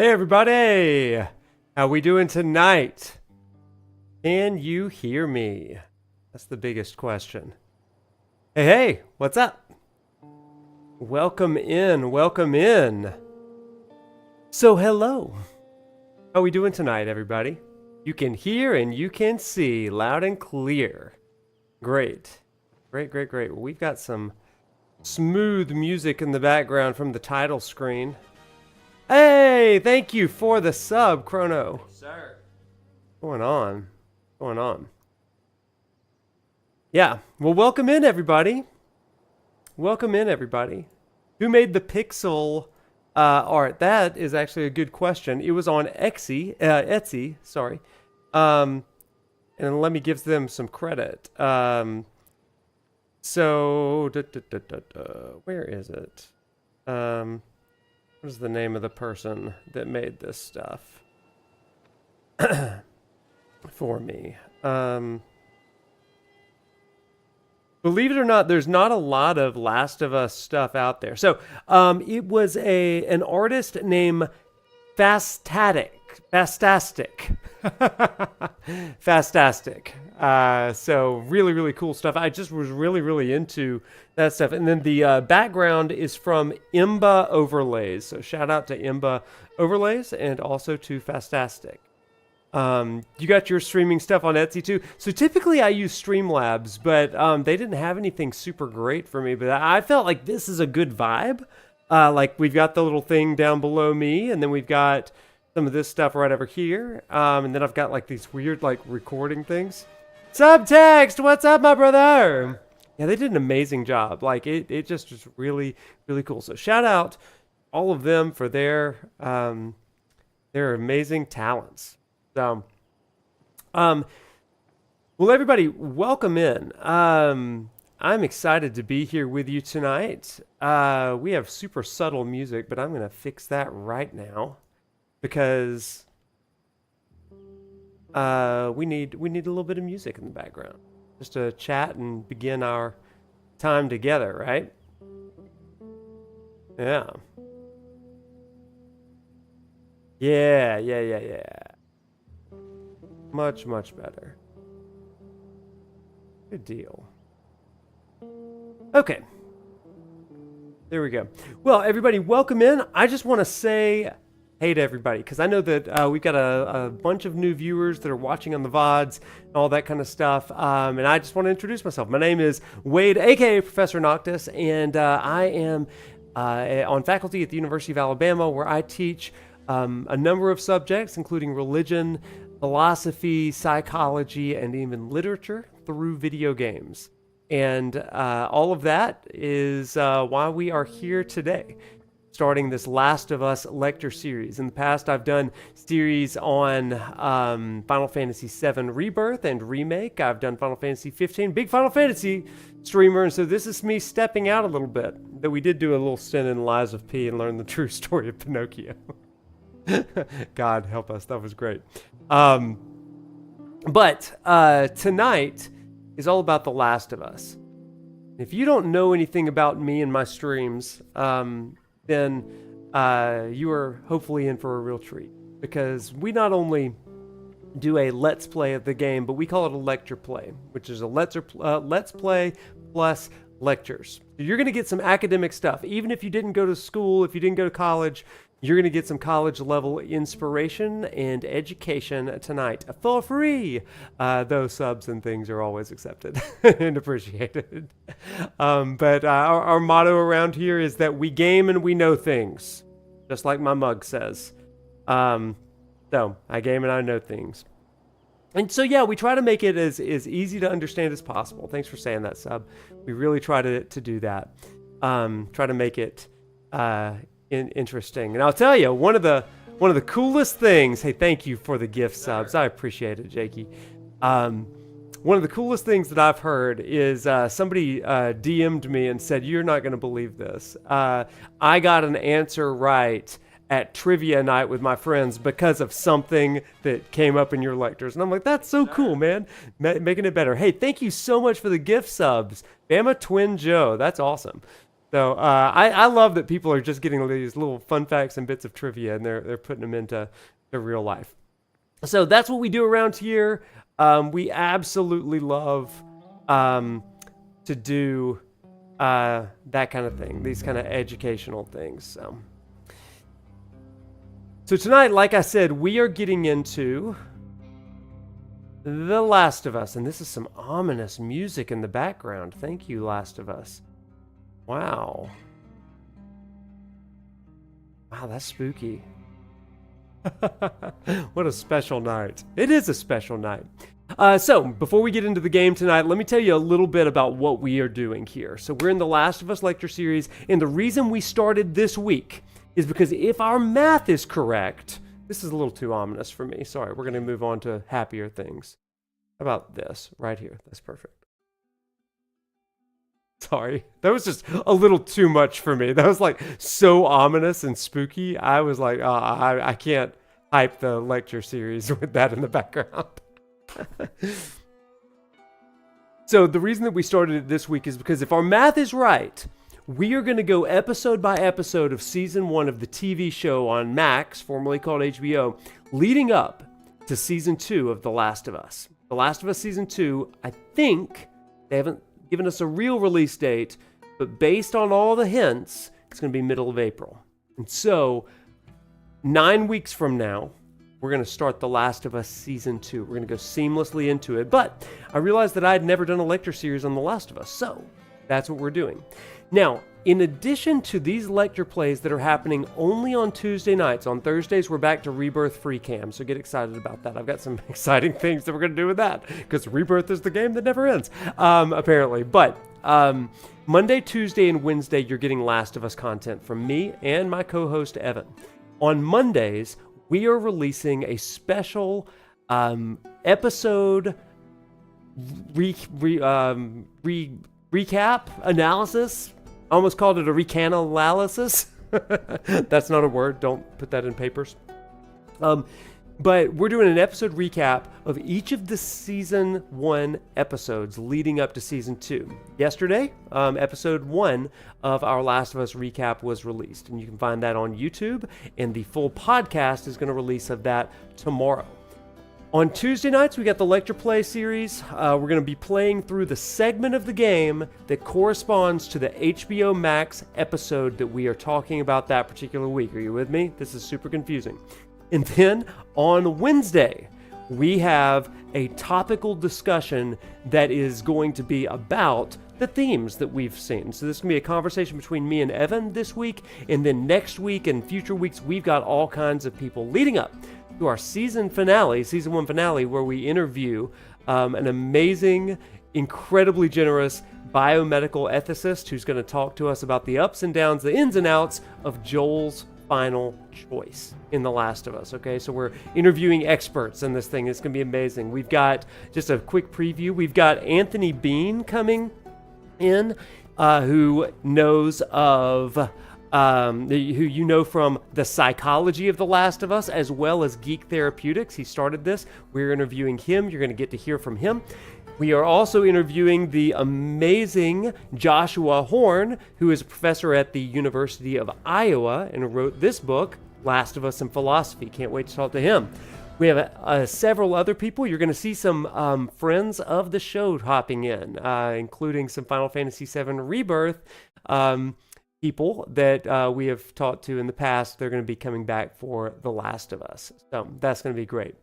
Hey everybody, how we doing tonight? Can you hear me? That's the biggest question. Hey, what's up? Welcome in, welcome in. So, hello. How are we doing tonight, everybody? You can hear and you can see loud and clear. Great. Great. Well, we've got some smooth music in the background from the title screen. Hey, thank you for the sub, Chrono. Yes, sir. What's going on? Yeah, well, welcome in, everybody. Who made the pixel art? That is actually a good question. It was on Etsy, sorry. And let me give them some credit. So, where is it? What is the name of the person that made this stuff for me? Believe it or not, there's not a lot of Last of Us stuff out there. So it was an artist named Fastastic. So really cool stuff. I just was really into that stuff. And then the background is from Imba Overlays. So shout out to Imba Overlays and also to Fastastic. You got your streaming stuff on Etsy too. So typically I use Streamlabs, but they didn't have anything super great for me. But I felt like this is a good vibe. Like we've got the little thing down below me, and then we've got some of this stuff right over here. And then I've got like these weird like recording things. Subtext, what's up, my brother? Yeah, they did an amazing job. Like it just was really cool. So shout out all of them for their amazing talents. So, well, everybody, welcome in. I'm excited to be here with you tonight. We have super subtle music, but I'm going to fix that right now because we need a little bit of music in the background just to chat and begin our time together, right? Yeah. Yeah. Much better. Good deal. Okay. There we go. Well, everybody, welcome in. I just want to say hey to everybody, because I know that we've got a bunch of new viewers that are watching on the VODs and all that kind of stuff. And I just want to introduce myself. My name is Wade, aka Professor Noctis, and I am on faculty at the University of Alabama, where I teach a number of subjects, including religion, philosophy, psychology, and even literature through video games. And all of that is why we are here today, starting this Last of Us lecture series. In the past, I've done series on Final Fantasy VII Rebirth and Remake. I've done Final Fantasy 15, big Final Fantasy streamer, and so this is me stepping out a little bit. Though we did do a little stint in Lies of P and learn the true story of Pinocchio. God help us, that was great. But tonight is all about The Last of Us. If you don't know anything about me and my streams, then you are hopefully in for a real treat. Because we not only do a let's play of the game, but we call it a lecture play, which is a let's play plus lectures. You're going to get some academic stuff. Even if you didn't go to school, if you didn't go to college, you're going to get some college level inspiration and education tonight for free. Though subs and things are always accepted and appreciated. But our motto around here is that we game and we know things, just like my mug says. So I game and I know things. And so, yeah, we try to make it as easy to understand as possible. Thanks for saying that, sub. We really try to do that. Try to make it interesting. And I'll tell you, one of the coolest things, hey, thank you for the gift subs. I appreciate it, Jakey. One of the coolest things that I've heard is somebody DM'd me and said, you're not going to believe this. I got an answer right at trivia night with my friends because of something that came up in your lectures. And I'm like, that's so cool, man. Making it better. Hey, thank you so much for the gift subs. Bama Twin Joe. That's awesome. So I love that people are just getting these little fun facts and bits of trivia, and they're putting them into real life. So that's what we do around here. We absolutely love to do that kind of thing, these kind of educational things. So tonight, like I said, we are getting into The Last of Us, and this is some ominous music in the background. Thank you, Last of Us. Wow. Wow, that's spooky. What a special night. It is a special night. So, before we get into the game tonight, let me tell you a little bit about what we are doing here. So, we're in the Last of Us lecture series, and the reason we started this week is because if our math is correct, this is a little too ominous for me. Sorry, we're going to move on to happier things. How about this right here? That's perfect. Sorry, that was just a little too much for me. That was like so ominous and spooky. I was like, I can't hype the lecture series with that in the background. So the reason that we started it this week is because if our math is right, we are going to go episode by episode of season 1 of the TV show on Max, formerly called HBO, leading up to season 2 of The Last of Us. The Last of Us season 2, I think they haven't given us a real release date, but based on all the hints, it's going to be middle of April. And so 9 weeks from now, we're going to start The Last of Us season 2. We're going to go seamlessly into it. But I realized that I had never done a lecture series on The Last of Us, so that's what we're doing. Now, in addition to these lecture plays that are happening only on Tuesday nights, on Thursdays we're back to Rebirth Free Cam, so get excited about that. I've got some exciting things that we're going to do with that, because Rebirth is the game that never ends, apparently. But Monday, Tuesday, and Wednesday, you're getting Last of Us content from me and my co-host, Evan. On Mondays, we are releasing a special episode recap analysis. I almost called it a recanalalysis. That's not a word. Don't put that in papers. But we're doing an episode recap of each of the season 1 episodes leading up to season 2. Yesterday, episode 1 of our Last of Us recap was released, and you can find that on YouTube, and the full podcast is going to release of that tomorrow. On Tuesday nights, we got the Lecture Play series. We're going to be playing through the segment of the game that corresponds to the HBO Max episode that we are talking about that particular week. Are you with me? This is super confusing. And then on Wednesday, we have a topical discussion that is going to be about the themes that we've seen. So this is going to be a conversation between me and Evan this week, and then next week and future weeks, we've got all kinds of people leading up to our season 1 finale, where we interview an amazing, incredibly generous biomedical ethicist who's going to talk to us about the ups and downs, the ins and outs of Joel's final choice in The Last of Us. Okay, so we're interviewing experts in this thing. It's going to be amazing. We've got just a quick preview. We've got Anthony Bean coming in, who knows of who you know from the psychology of The Last of Us, as well as Geek Therapeutics. He started this. We're interviewing him. You're going to get to hear from him. We are also interviewing the amazing Joshua Horn, who is a professor at the University of Iowa and wrote this book, Last of Us in Philosophy. Can't wait to talk to him. We have several other people. You're going to see some friends of the show hopping in, including some Final Fantasy VII Rebirth people that we have talked to in the past. They're going to be coming back for The Last of Us. So that's going to be great.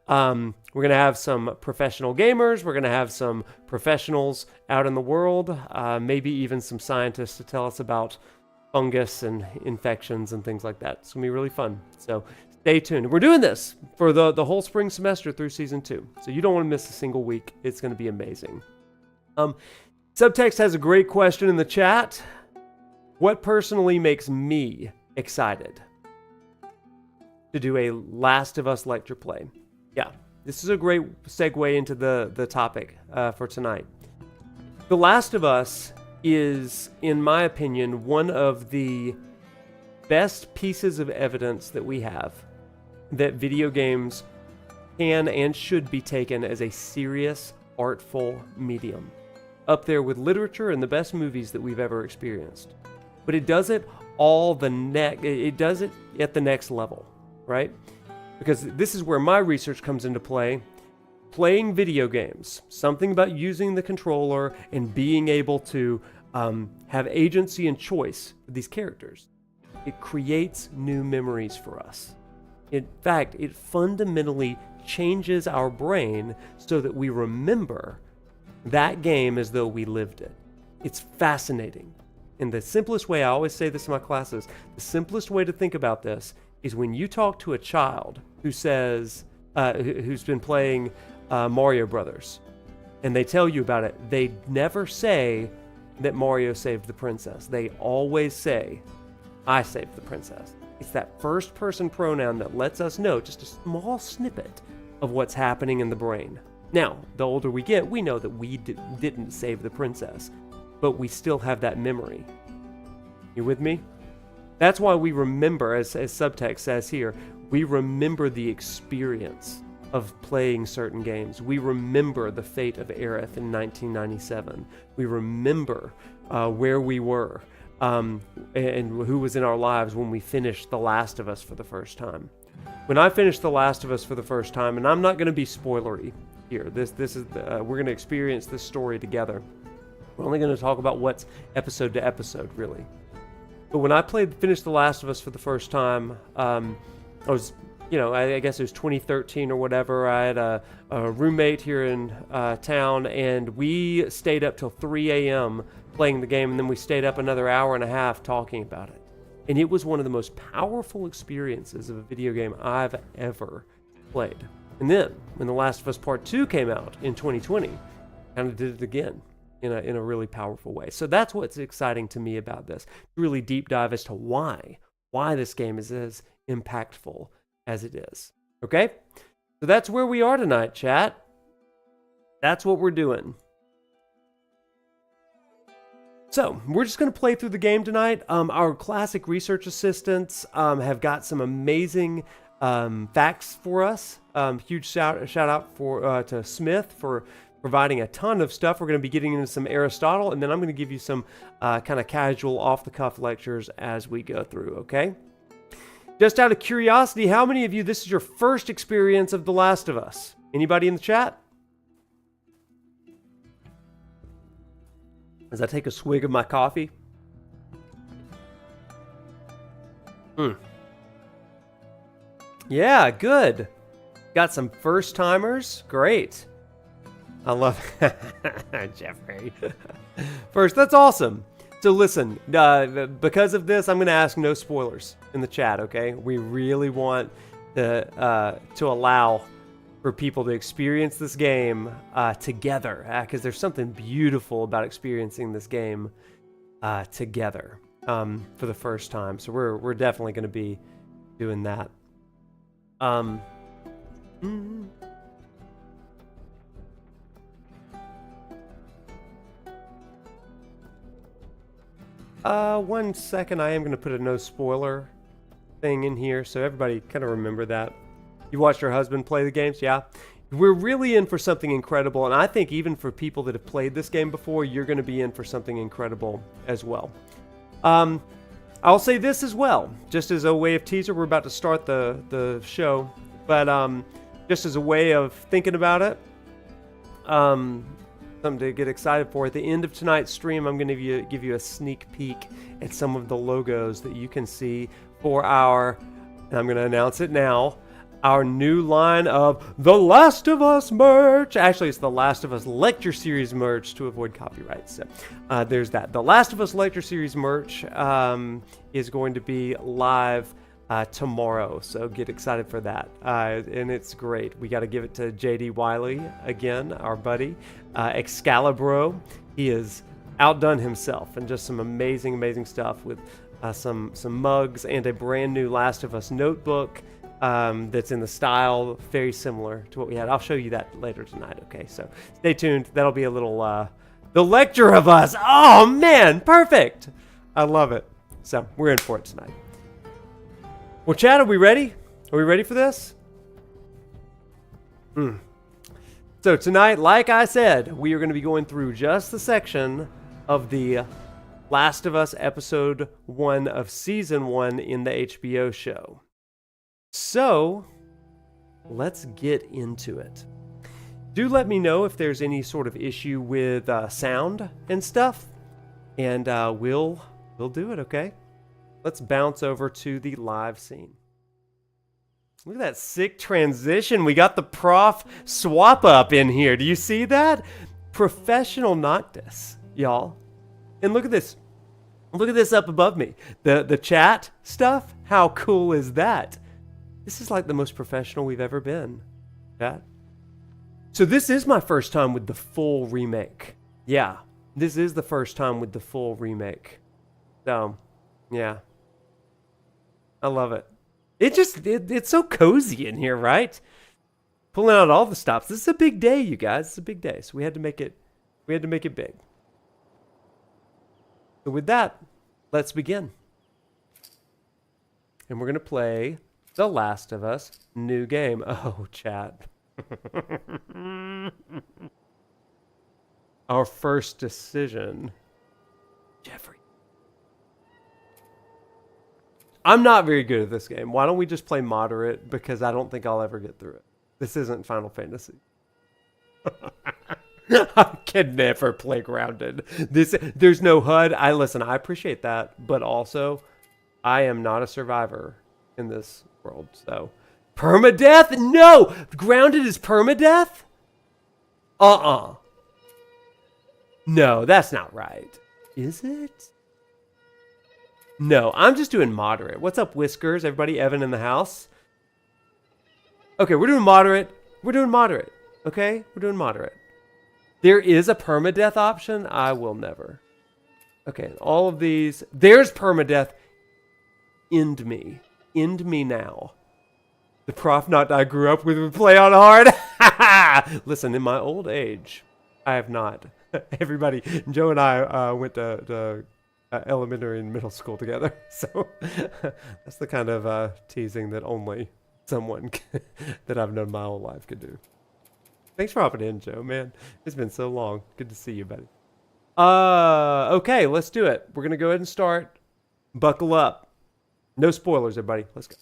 We're going to have some professional gamers. We're going to have some professionals out in the world, maybe even some scientists to tell us about fungus and infections and things like that. It's going to be really fun. So stay tuned. We're doing this for the whole spring semester through season 2. So you don't want to miss a single week. It's going to be amazing. Subtext has a great question in the chat. What personally makes me excited to do a Last of Us lecture play? Yeah, this is a great segue into the topic for tonight. The Last of Us is, in my opinion, one of the best pieces of evidence that we have that video games can and should be taken as a serious, artful medium. Up there with literature and the best movies that we've ever experienced. But it does it it does it at the next level, right? Because this is where my research comes into play. playing video games, something about using the controller and being able to have agency and choice with these characters, it creates new memories for us. In fact, it fundamentally changes our brain so that we remember that game as though we lived it. It's fascinating. And the simplest way, I always say this in my classes, the simplest way to think about this is when you talk to a child who says, who's been playing Mario Brothers, and they tell you about it, they never say that Mario saved the princess. They always say, I saved the princess. It's that first person pronoun that lets us know just a small snippet of what's happening in the brain. Now, the older we get, we know that we didn't save the princess, but we still have that memory. You with me? That's why we remember, as subtext says here, we remember the experience of playing certain games. We remember the fate of Aerith in 1997. We remember where we were and who was in our lives when we finished The Last of Us for the first time. When I finished The Last of Us for the first time, and I'm not going to be spoilery here. This is we're going to experience this story together. We're only going to talk about what's episode to episode, really. But when I finished The Last of Us for the first time, I was, I guess it was 2013 or whatever. I had a roommate here in town, and we stayed up till 3 a.m. playing the game, and then we stayed up another hour and a half talking about it. And it was one of the most powerful experiences of a video game I've ever played. And then, when The Last of Us Part 2 came out in 2020, kind of did it again in a really powerful way. So that's what's exciting to me about this. Really deep dive as to why this game is as impactful as it is. Okay? So that's where we are tonight, chat. That's what we're doing. So, we're just going to play through the game tonight. Our classic research assistants have got some amazing facts for us. Huge shout out to Smith for providing a ton of stuff. We're going to be getting into some Aristotle, and then I'm going to give you some kind of casual, off-the-cuff lectures as we go through, okay? Just out of curiosity, how many of you, this is your first experience of The Last of Us? Anybody in the chat? As I take a swig of my coffee. Yeah, good. Got some first timers. Great. I love Jeffrey. First, that's awesome. So listen, because of this, I'm going to ask no spoilers in the chat. Okay, we really want to allow for people to experience this game together, because there's something beautiful about experiencing this game together for the first time. So we're definitely going to be doing that. One second, I am going to put a no spoiler thing in here, so everybody kind of remember that. You watched your husband play the games? Yeah. We're really in for something incredible, and I think even for people that have played this game before, you're going to be in for something incredible as well. I'll say this as well, just as a way of teaser. We're about to start the show, but just as a way of thinking about it, something to get excited for. At the end of tonight's stream, I'm going to give you a sneak peek at some of the logos that you can see for our, and I'm going to announce it now, our new line of The Last of Us merch. Actually, it's The Last of Us Lecture Series merch to avoid copyright. So there's that. The Last of Us Lecture Series merch is going to be live tomorrow, so get excited for that. And it's great. We got to give it to JD Wiley again, our buddy. Excalibro. He has outdone himself and just some amazing stuff with some mugs and a brand new Last of Us notebook that's in the style very similar to what we had. I'll show you that later tonight, okay? So stay tuned. That'll be a little the lecture of us. Oh man, perfect. I love it. So we're in for it tonight. Well, Chad, are we ready? Are we ready for this? So tonight, like I said, we are going to be going through just the section of the Last of Us episode 1 of season 1 in the HBO show. So let's get into it. Do let me know if there's any sort of issue with sound and stuff, and we'll do it, okay? Let's bounce over to the live scene. Look at that sick transition. We got the Prof swap up in here. Do you see that? Professional Noctis, y'all. And look at this. Look at this up above me. The chat stuff. How cool is that? This is like the most professional we've ever been. Chat. So this is my first time with the full remake. Yeah, this is the first time with the full remake. So, yeah. I love it. It's so cozy in here, right? Pulling out all the stops. This is a big day, you guys. It's a big day. So we had to make it big. So with that, let's begin. And we're going to play The Last of Us new game. Oh, chat. Our first decision. Jeffrey. I'm not very good at this game. Why don't we just play moderate? Because I don't think I'll ever get through it. This isn't Final Fantasy. I can never play grounded. There's no HUD. I appreciate that, but also I am not a survivor in this world. So permadeath? No! Grounded is permadeath? No, that's not right. Is it? No, I'm just doing moderate. What's up, Whiskers? Everybody, Evan in the house? Okay, we're doing moderate. Okay? We're doing moderate. There is a permadeath option. I will never. Okay, all of these. There's permadeath. End me. End me now. The Prof Not I grew up with would play on hard. Listen, in my old age, I have not. Everybody, Joe and I went to elementary and middle school together. So that's the kind of teasing that only someone that I've known my whole life could do. Thanks for hopping in, Joe, man. It's been so long. Good to see you, buddy. Okay, let's do it. We're going to go ahead and start. Buckle up. No spoilers, everybody. Let's go.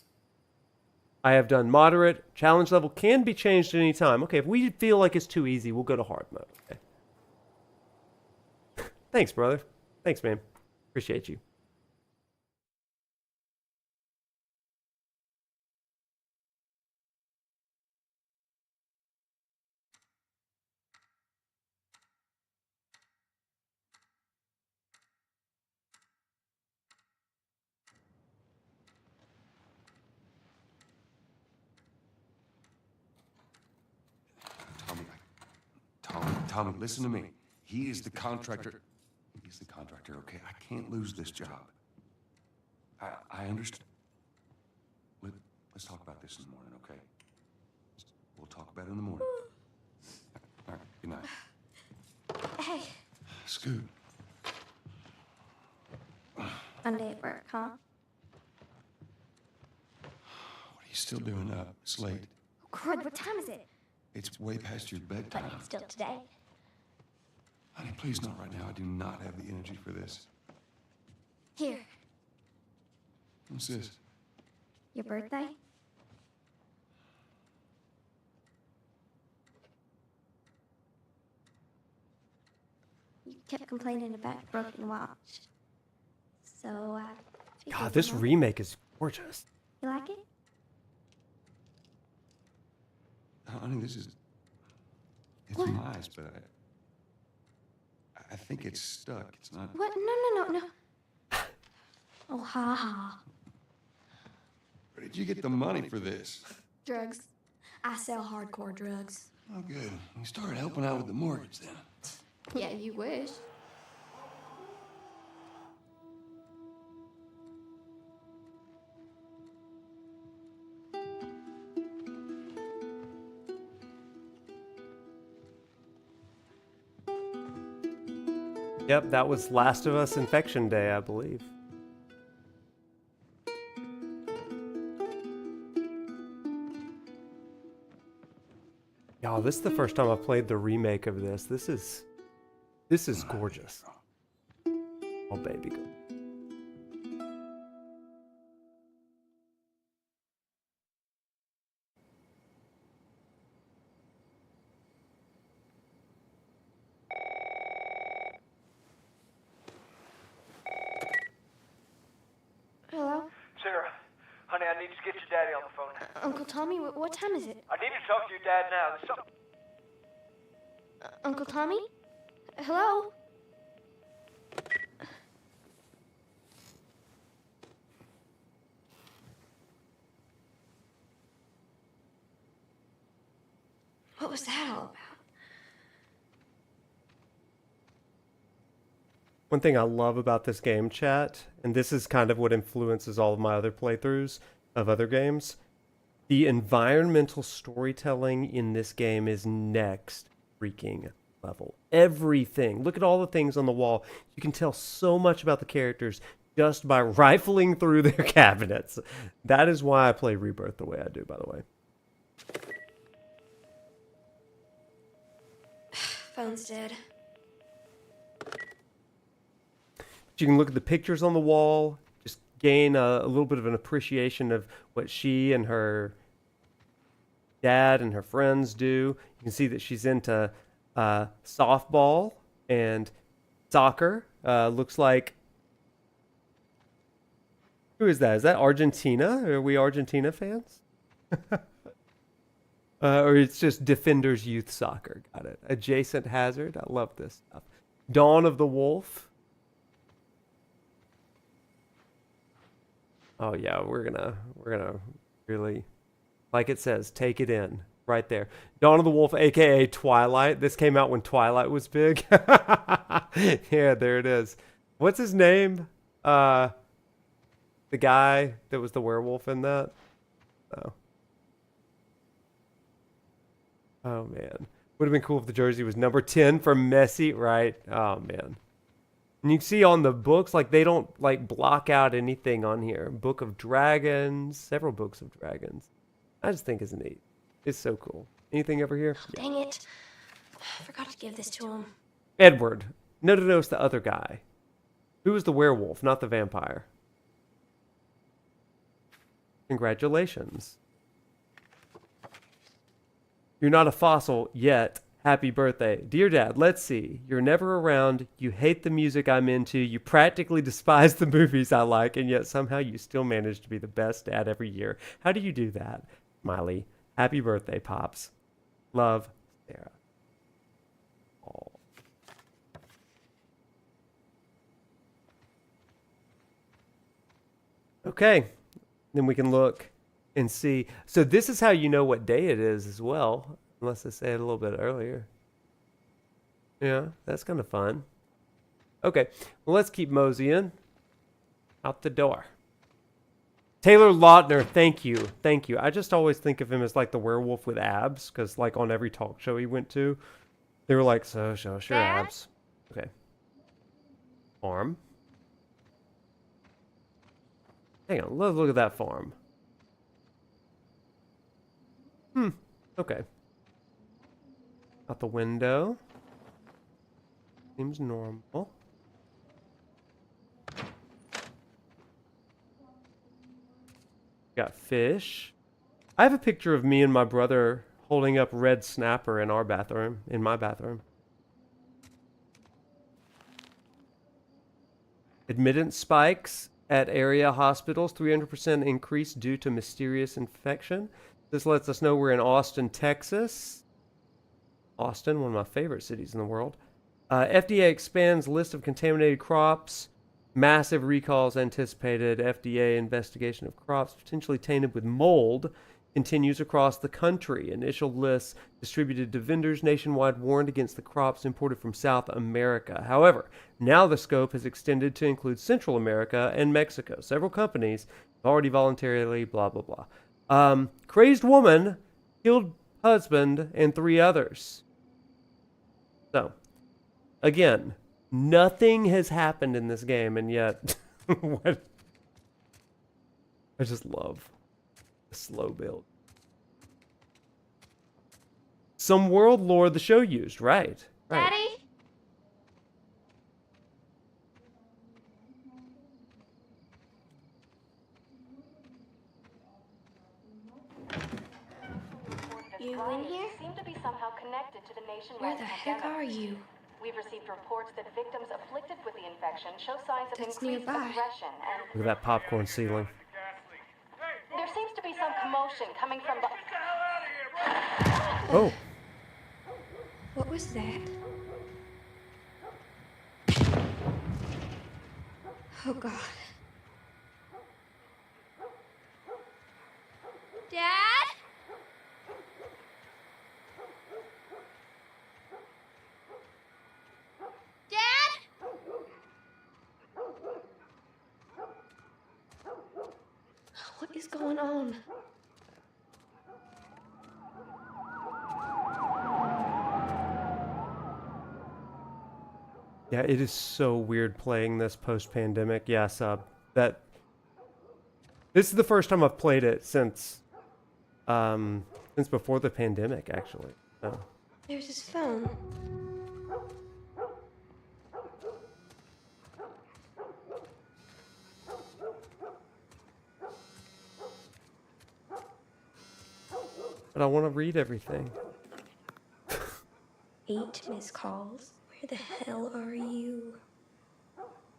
I have done moderate. Challenge level can be changed at any time. Okay, if we feel like it's too easy, we'll go to hard mode. Okay. Thanks, brother. Thanks, man. Appreciate you. Tommy, listen to me. He is the contractor. He's the contractor, okay? I can't lose this job. I understand. Let's talk about this in the morning, okay? We'll talk about it in the morning. All right, good night. Hey. Scoot. Monday at work, huh? What are you still doing up? It's late. Oh, crud, what time is it? It's way past your bedtime. But it's still today. Honey, please not right now. I do not have the energy for this. Here, What's this? your birthday? You kept complaining about your broken watch. So, God, this remake is gorgeous. You like it? Honey, it's What? nice, but I think it's stuck. It's not. What? No. Oh, ha ha. Where did you get the money for this? Drugs. I sell hardcore drugs. Oh, good. You started helping out with the mortgage then. Yeah, you wish. Yep, that was Last of Us Infection Day, I believe. Y'all, this is the first time I've played the remake of this. This is gorgeous. Oh, baby girl. Uncle Tommy, what time is it? I need to talk to your dad now. There's something... Uncle Tommy? Hello? What was that all about? One thing I love about this game, chat, and this is kind of what influences all of my other playthroughs of other games, the environmental storytelling in this game is next freaking level. Everything. Look at all the things on the wall. You can tell so much about the characters just by rifling through their cabinets. That is why I play Rebirth the way I do, by the way. Phone's dead. You can look at the pictures on the wall, just gain a little bit of an appreciation of what she and her dad and her friends do. You can see that she's into softball and soccer. Looks like... Who is that? Is that Argentina? Are we Argentina fans? Or it's just Defenders Youth Soccer. Got it. Adjacent Hazard. I love this stuff. Dawn of the Wolf. Oh yeah, we're gonna really, like it says, take it in right there. Dawn of the Wolf, aka Twilight. This came out when Twilight was big. Yeah, there it is. What's his name? The guy that was the werewolf in that. Oh. Oh man, would have been cool if the jersey was number 10 for Messi, right? Oh man. And you can see on the books, like, they don't, like, block out anything on here. Book of Dragons, several books of dragons. I just think it's neat. It's so cool. Anything over here? Oh, dang it. I forgot to give this to him. Edward. No, it's the other guy. Who was the werewolf, not the vampire? Congratulations. You're not a fossil yet. Happy birthday. Dear Dad, let's see. You're never around. You hate the music I'm into. You practically despise the movies I like, and yet somehow you still manage to be the best dad every year. How do you do that? Smiley. Happy birthday, Pops. Love, Sarah. Oh. Okay. Then we can look and see. So this is how you know what day it is as well. Unless I say it a little bit earlier. Yeah, that's kind of fun. Okay, well, let's keep moseying out the door. Taylor Lautner, thank you. Thank you. I just always think of him as like the werewolf with abs, because like on every talk show he went to, they were like, so show us your abs. Okay. Farm. Hang on, let's look at that farm. Okay. Out the window. Seems normal. Got fish. I have a picture of me and my brother holding up red snapper in our bathroom, in my bathroom. Admittance spikes at area hospitals, 300% increase due to mysterious infection. This lets us know we're in Austin, Texas. Austin, one of my favorite cities in the world. FDA expands list of contaminated crops. Massive recalls anticipated. FDA investigation of crops potentially tainted with mold continues across the country. Initial lists distributed to vendors nationwide warned against the crops imported from South America. However, now the scope has extended to include Central America and Mexico. Several companies have already voluntarily blah, blah, blah. Crazed woman killed husband and 3 others. So, again, nothing has happened in this game, and yet, what? I just love the slow build. Some world lore the show used, right? Daddy? You in here? Seem to be somehow connected to the nationwide Where the heck pandemic. are you? We've received reports that victims afflicted with the infection show signs of That's increased nearby. aggression and Look at that popcorn ceiling. There seems to be some commotion coming from the... Oh. What was that? Oh, God. Dad? Dad? What is going on? Yeah, it is so weird playing this post-pandemic. Yes, this is the first time I've played it since before the pandemic, actually. So. There's his phone. But I want to read everything. 8 missed calls. Where the hell are you?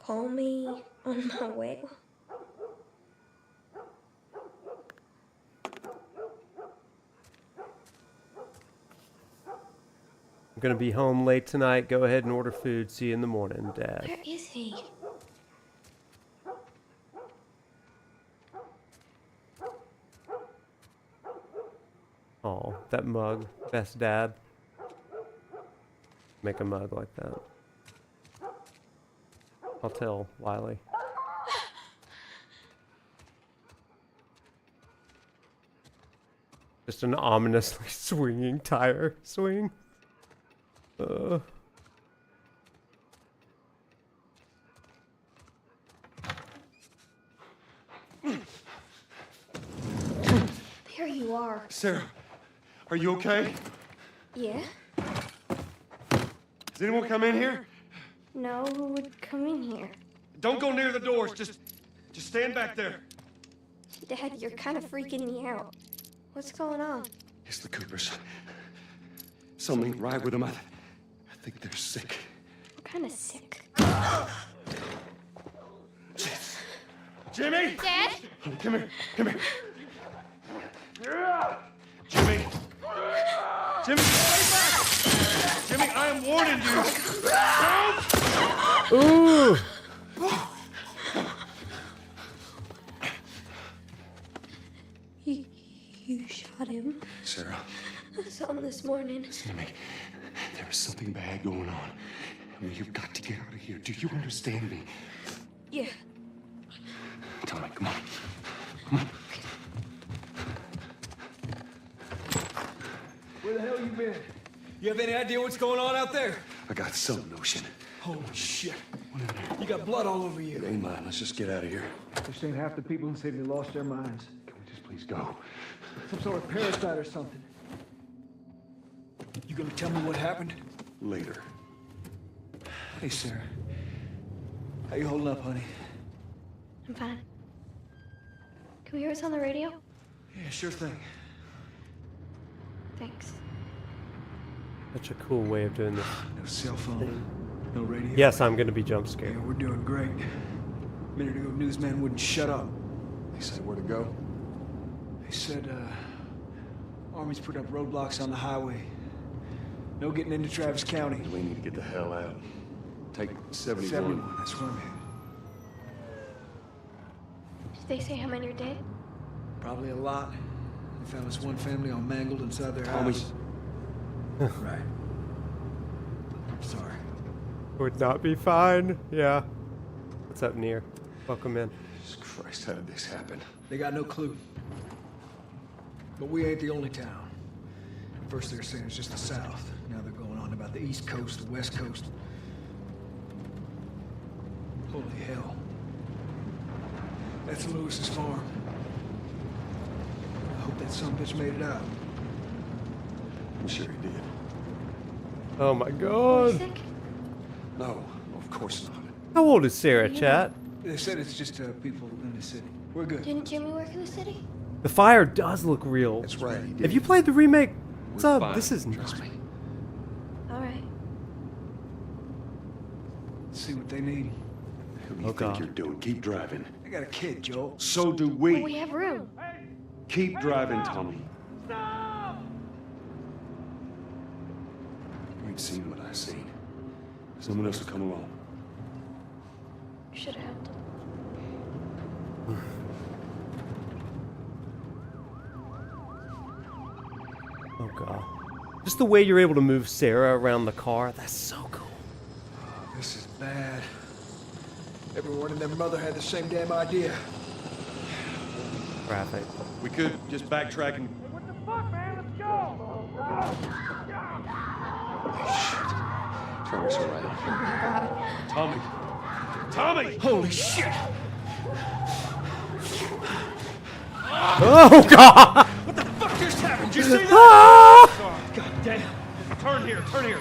Call me on my way. I'm gonna be home late tonight. Go ahead and order food. See you in the morning, Dad. Where is he? Oh, that mug. Best dad. Make a mug like that. I'll tell Wiley. Just an ominously swinging tire swing. There you are. Sarah, are you okay? Yeah? Has anyone come in here? No, who would come in here? Don't go near the doors. Just stand back there. Dad, you're kind of freaking me out. What's going on? It's the Coopers. Something right with them. I think they're sick. What kind of sick? Jimmy! Dad? Come here. Come here. Jimmy! Jimmy, stay back! Jimmy, I am warning you. Ooh! You shot him? Sarah, I saw him this morning. listen to me. There is something bad going on. You've got to get out of here. Do you understand me? Yeah. Tommy, come on. Come on. Where the hell you been? You have any idea what's going on out there? I got some notion. Holy shit. You got blood all over It you. ain't mine. Let's just get out of here. This ain't half the people in the city lost their minds. Can we just please go? Some sort of parasite or something. You gonna tell me what happened? Later. Hey, Sarah. How you holding up, honey? I'm fine. Can we hear us on the radio? Yeah, sure thing. Thanks. Such a cool way of doing this. No cell phone, no radio. Yes, I'm gonna be jump Yeah, scared. we're doing great. A minute ago, newsman wouldn't shut up. They say where to go? They said, Army's put up roadblocks on the highway. No getting into Travis County. We need to get the hell out. Take 71. 71, that's where I'm headed. Did they say how many are dead? Probably a lot. They found this one family all mangled inside their Tommy. house. Right. I'm sorry. Would not be fine. Yeah. What's up, Near? Welcome in. Jesus Christ, how did this happen? They got no clue. But we ain't the only town. At first they were saying it's just the South. Now they're going on about the East Coast, the West Coast. Holy hell. That's Lewis's farm. I hope that sumbitch made it out. I'm sure he did. Oh my Are you god. sick? No, of course not. How old is Sarah, chat? They said it's just people in the city. We're good. Didn't Jimmy work in the city? The fire does look real. That's right, he did. Have you played the remake? What's We're up? fine, This is trust not. me. All right. Let's see what they need. Who do you Oh, think God. you're doing? Keep driving. I got a kid, Joel. So do Well, we. we have room. Hey, Keep driving, Tommy. You ain't seen what I seen. Someone else will come along. You should have helped him. Oh god. Just the way you're able to move Sarah around the car, that's so cool. Oh, this is bad. Everyone and their mother had the same damn idea. Traffic. We could just backtrack and... What the fuck, man? Let's go! Turn us around. Tommy! Tommy! Holy shit! Oh god! What the fuck just happened? Did you see that? Ah! God damn. Turn here, turn here!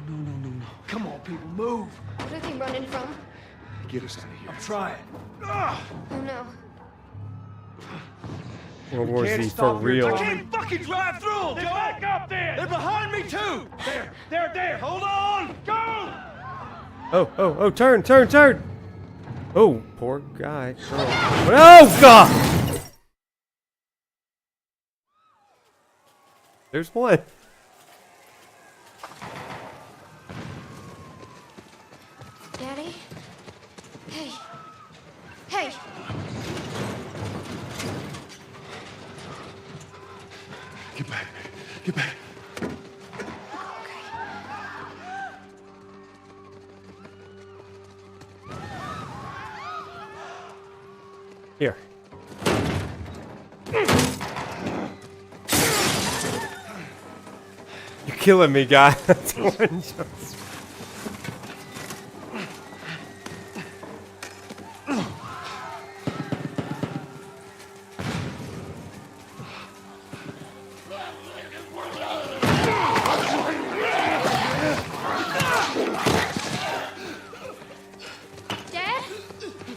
No. Come on, people, move. What are they running from? Get us out of here. I'm trying. Oh no. World War Z for real. I can't fucking drive through them, Get Joe! back up there! They're behind me, too! There! Hold on! Go! Oh, turn! Oh, poor guy. Oh god! There's one. Daddy? Hey! Get back. Get back. Here. You're killing me, guy. That's one just... Dad?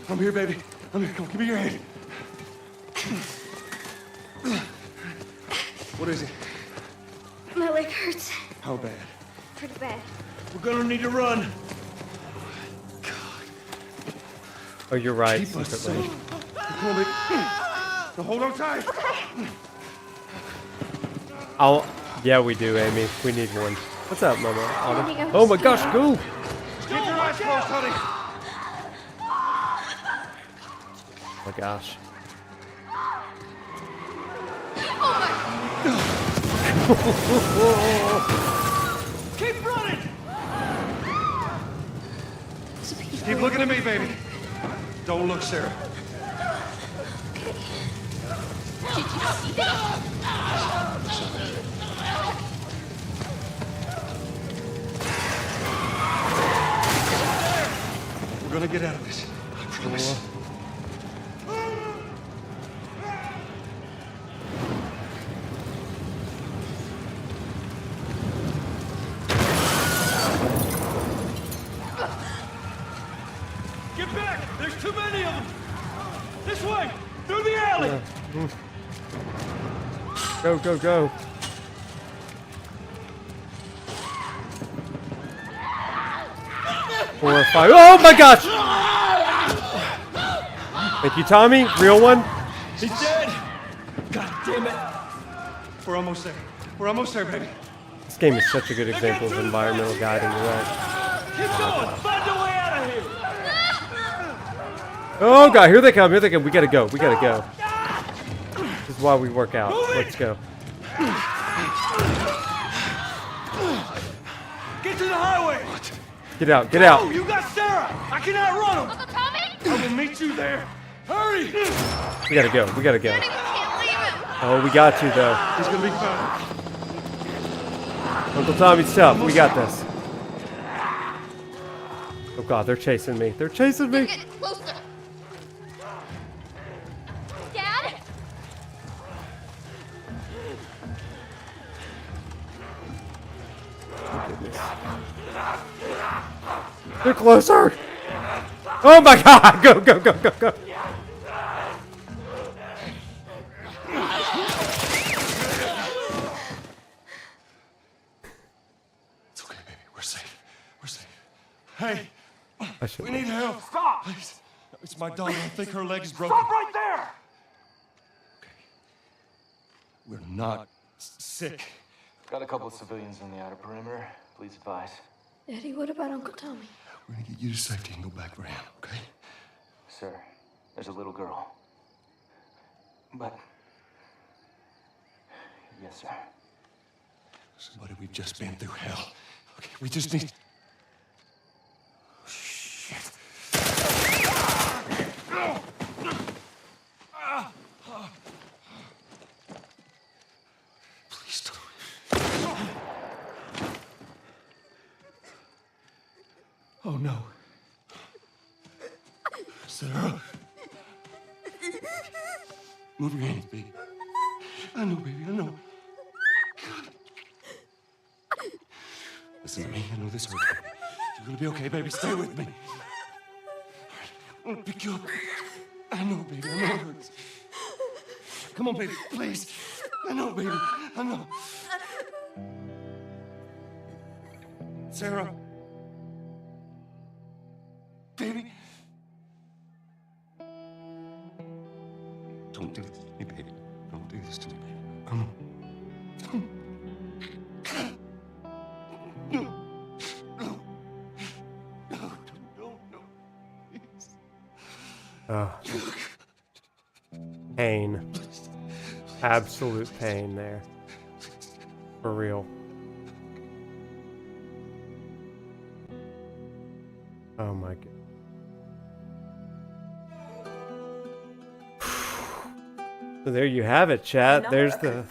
I'm here, baby. I'm here. Come on, give me your hand. What is it? My leg hurts. How bad? Pretty bad. We're gonna need to run. Oh, you're right. Keep us secretly. safe. Come on, baby. Now hold on tight. Yeah, we do, Amy. We need one. What's up, Mama? There you go. Oh my gosh, go! Keep your eyes closed, honey. Oh my gosh. Keep running! Keep looking at me, baby. Don't look, Sarah. We're gonna get out of this. I promise. Get back! There's too many of them! This way! Through the alley! Go. Four or five. Oh my gosh! Thank you, Tommy. Real one. He's dead! God damn it! We're almost there. We're almost there, baby. This game is such a good example of environmental guiding. You're right. Keep going! Find a way out of here! Oh god, here they come. We gotta go. This is why we work out. Let's go. Get to the highway! Get out. Oh, you got Sarah! I can outrun him! Uncle Tommy? I will meet you there! Hurry! We gotta go. Daddy, we can't leave him. Oh, we got you though. He's gonna be fine. Uncle Tommy's tough. We got this. Oh god, they're chasing me. Get closer. Dad? They're closer. Oh my god. Go. It's okay, baby. We're safe. Hey, I should. we need help. Stop! Please. It's my daughter. I think her leg is broken. Stop right there! We're not sick. Got a couple of civilians on the outer perimeter. Please advise. Daddy, what about Uncle Tommy? We're gonna get you to safety and go back for him, okay? Sir, there's a little girl. But... Yes, sir. Somebody, we've just been through hell. Okay, we just need... Shit. Please don't. Oh no. Sarah. Move your hands, baby. I know, baby, I know. Listen to me, I know this hurts. You're gonna be okay, baby. Stay with me. All right, I'm gonna pick you up. I know, baby, I know it hurts. Come on, baby, please. I know, baby, I know. Sarah. Baby. Don't do this to me, baby. Don't do this to me, baby. Come on. No. No. No. No. No. Please. Pain. Absolute pain there. For real. Oh my god. So there you have it, chat. There's the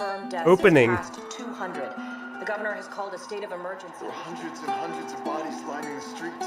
opening. 200. The governor has called a state of emergency. There are hundreds and hundreds of bodies lining the streets.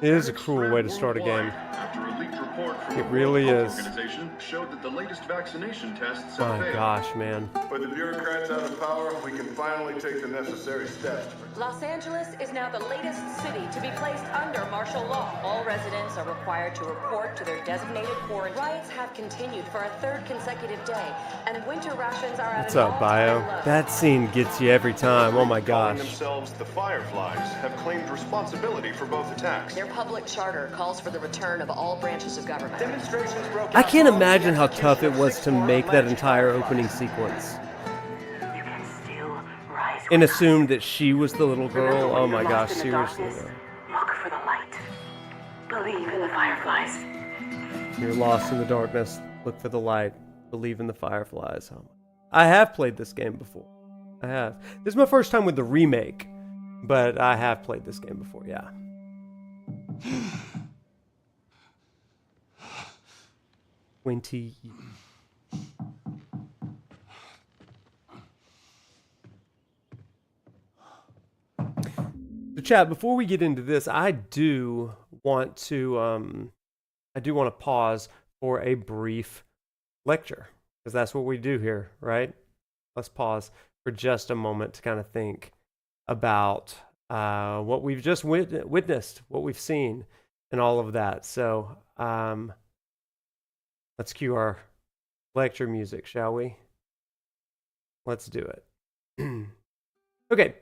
It is a cruel way to start a game. After a leaked report from It the really World Health is. Organization showed that the latest vaccination tests have My failed. gosh, man. With the bureaucrats out of power, we can finally take the necessary steps. Los Angeles is now the latest city to be placed under martial law. All residents are required to report to their designated quarantine. Riots have continued for a third consecutive day, and winter rations are at What's an up, Bio? all-time low. That scene gets you every time. Oh my Calling gosh. themselves the Fireflies have claimed responsibility for both attacks. Their public charter calls for the return of all branches of government. Demonstrations broke I out can't following imagine the how tough it execution of was 6 to former make that alleged entire Fireflies. opening sequence. You can still rise And assume that she was the little girl. Oh my gosh, seriously. Look for the light. Believe in the Fireflies. You're lost in the darkness. Look for the light. Believe in the fireflies. Oh. I have played this game before. I have. This is my first time with the remake, but I have played this game before, yeah. Twenty. So, chat. Before we get into this, I do want to pause for a brief lecture, because that's what we do here, right? Let's pause for just a moment to kind of think about what we've just witnessed, what we've seen, and all of that. So let's cue our lecture music, shall we? Let's do it. Okay.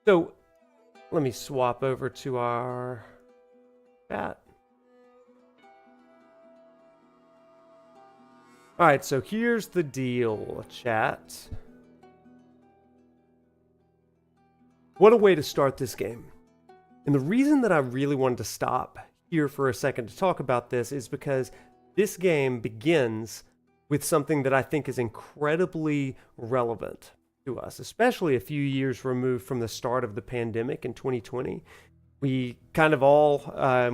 So let me swap over to our chat. All right, so here's the deal, chat. What a way to start this game. And the reason that I really wanted to stop here for a second to talk about this is because this game begins with something that I think is incredibly relevant to us, especially a few years removed from the start of the pandemic in 2020. We kind of all,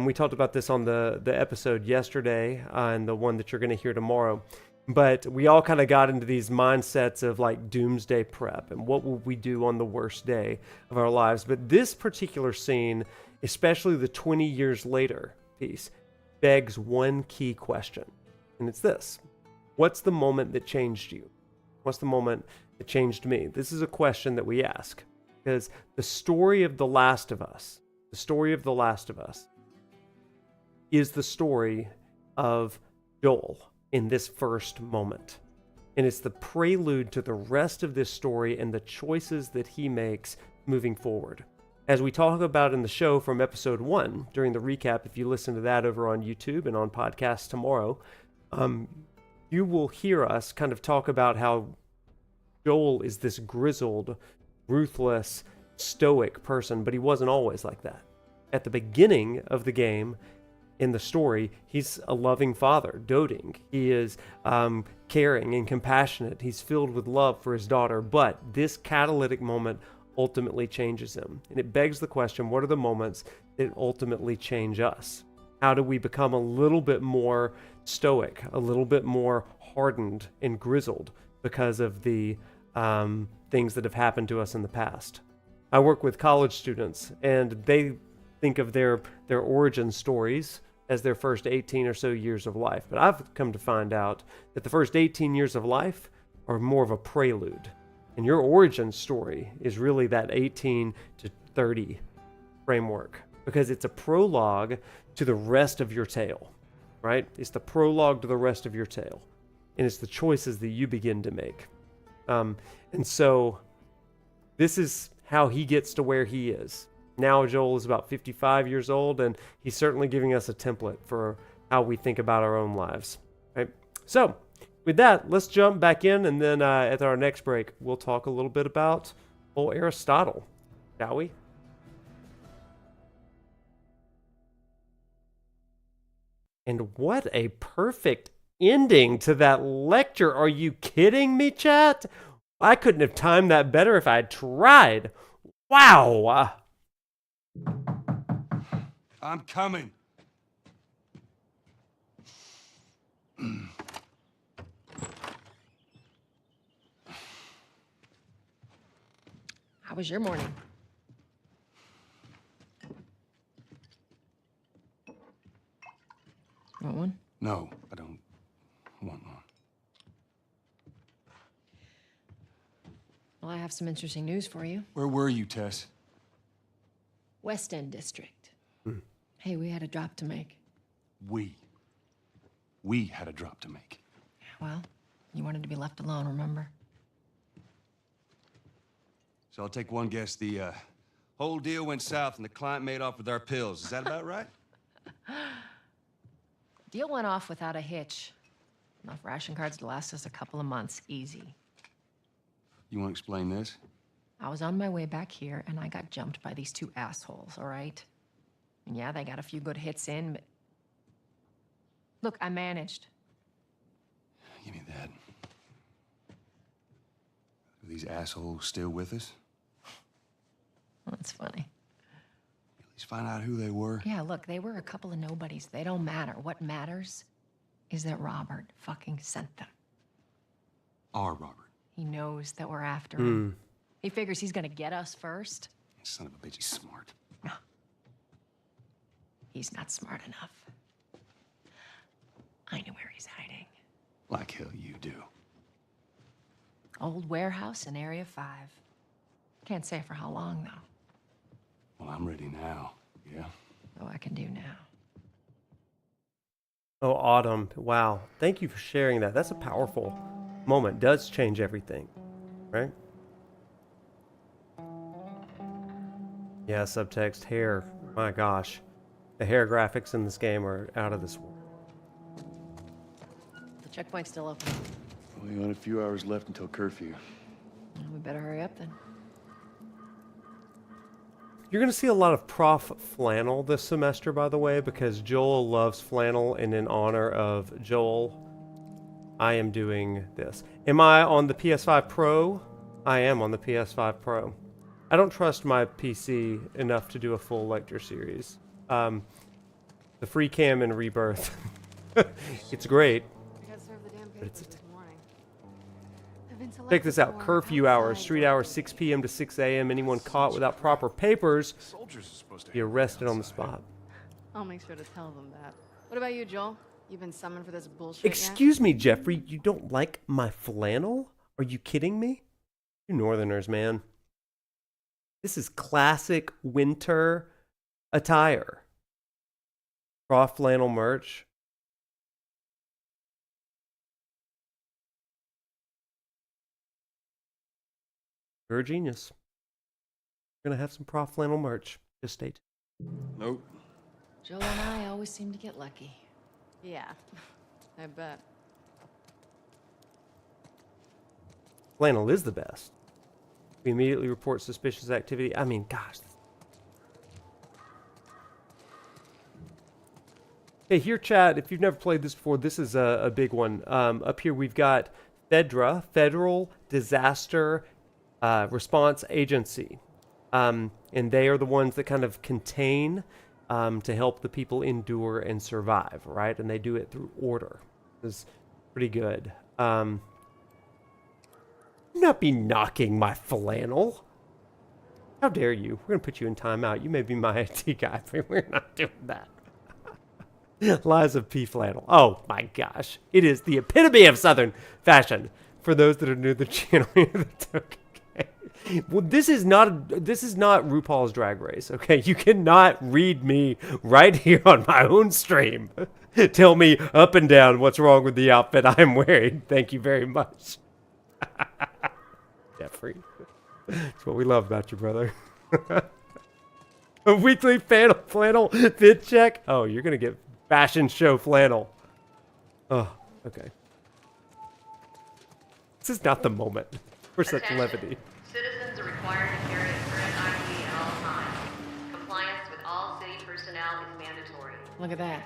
we talked about this on the episode yesterday and the one that you're going to hear tomorrow, but we all kind of got into these mindsets of like doomsday prep and what will we do on the worst day of our lives. But this particular scene, especially the 20 years later piece, begs one key question. And it's this: what's the moment that changed you? What's the moment that changed me? This is a question that we ask because the story of The Last of Us, the story of The Last of Us is the story of Joel in this first moment. And it's the prelude to the rest of this story and the choices that he makes moving forward. As we talk about in the show from episode 1, during the recap, if you listen to that over on YouTube and on podcast tomorrow, you will hear us kind of talk about how Joel is this grizzled, ruthless, stoic person, but he wasn't always like that. At the beginning of the game, in the story, he's a loving father, doting. He is caring and compassionate. He's filled with love for his daughter, but this catalytic moment ultimately changes him. And it begs the question, what are the moments that ultimately change us? How do we become a little bit more stoic, a little bit more hardened and grizzled because of the things that have happened to us in the past? I work with college students, and they think of their origin stories as their first 18 or so years of life. But I've come to find out that the first 18 years of life are more of a prelude. And your origin story is really that 18 to 30 framework, because it's a prologue to the rest of your tale, right? It's the prologue to the rest of your tale. And it's the choices that you begin to make. And so this is how he gets to where he is. Now Joel is about 55 years old, and he's certainly giving us a template for how we think about our own lives, right? So with that, let's jump back in, and then at our next break, we'll talk a little bit about old Aristotle, shall we? And what a perfect ending to that lecture. Are you kidding me, chat? I couldn't have timed that better if I had tried. Wow. I'm coming. How was your morning? Want one? No, I don't want one. Well, I have some interesting news for you. Where were you, Tess? West End District. Hey, we had a drop to make. We had a drop to make. Well, you wanted to be left alone, remember? So I'll take one guess. The whole deal went south and the client made off with our pills. Is that about right? Deal went off without a hitch. Enough ration cards to last us a couple of months, easy. You want to explain this? I was on my way back here, and I got jumped by these two assholes, all right? And yeah, they got a few good hits in, but... Look, I managed. Give me that. Are these assholes still with us? That's funny. At least find out who they were. Yeah, look, they were a couple of nobodies. They don't matter. What matters is that Robert fucking sent them. Our Robert. He knows that we're after him. He figures he's gonna get us first. Son of a bitch, he's smart. No. He's not smart enough. I know where he's hiding. Like hell you do. Old warehouse in Area 5. Can't say for how long, though. Well, I'm ready now, yeah? Oh, I can do now. Oh, Autumn. Wow. Thank you for sharing that. That's a powerful moment. Does change everything, right? Yeah, subtext, hair. My gosh. The hair graphics in this game are out of this world. The checkpoint's still open. Only got a few hours left until curfew. Well, we better hurry up then. You're going to see a lot of Prof flannel this semester, by the way, because Joel loves flannel, and in honor of Joel, I am doing this. Am I on the PS5 Pro? I am on the PS5 Pro. I don't trust my PC enough to do a full lecture series. The free cam in Rebirth. It's great. But it's check this out. Curfew hours, street hours, 6 p.m. to 6 a.m. Anyone caught without proper papers be arrested on the spot. I'll make sure to tell them that. What about you, Joel? You've been summoned for this bullshit Excuse me, Jeffrey. You don't like my flannel? Are you kidding me? You Northerners, man. This is classic winter attire. Raw flannel merch. You're a genius. We're gonna have some Prof flannel merch. Just stay tuned. Nope. Joe and I always seem to get lucky. Yeah, I bet. Flannel is the best. We immediately report suspicious activity. I mean, gosh. Hey, here, chat, if you've never played this before, this is a big one. Up here, we've got FEDRA, Federal Disaster Response Agency. And they are the ones that kind of contain to help the people endure and survive, right? And they do it through order. It's pretty good. Not be knocking my flannel. How dare you? We're going to put you in timeout. You may be my IT guy, but we're not doing that. Lies of P flannel. Oh my gosh. It is the epitome of Southern fashion. For those that are new to the channel, well, this is not RuPaul's Drag Race, okay? You cannot read me right here on my own stream. Tell me up and down what's wrong with the outfit I'm wearing. Thank you very much. Jeffrey. That's what we love about you, brother. A weekly flannel fit check? Oh, you're going to get fashion show flannel. Oh, okay. This is not the moment for such levity. Citizens are required to carry a current ID at all times. Compliance with all city personnel is mandatory. Look at that.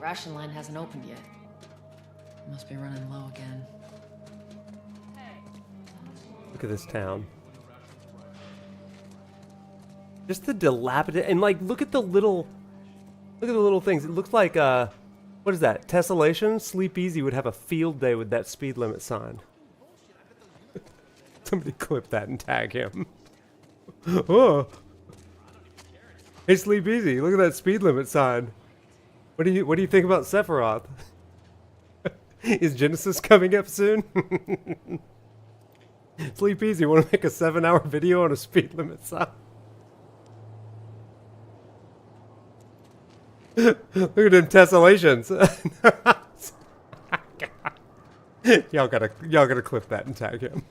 Ration line hasn't opened yet. Must be running low again. Look at this town. Just the dilapidated, and like, look at the little things. It looks like, what is that? Tessellation? Sleep Easy would have a field day with that speed limit sign. Somebody clip that and tag him. Oh. Hey, Sleep Easy, look at that speed limit sign. What do you think about Sephiroth? Is Genesis coming up soon? Sleep Easy, want to make a 7-hour video on a speed limit sign? Look at them tessellations. Y'all gotta clip that and tag him.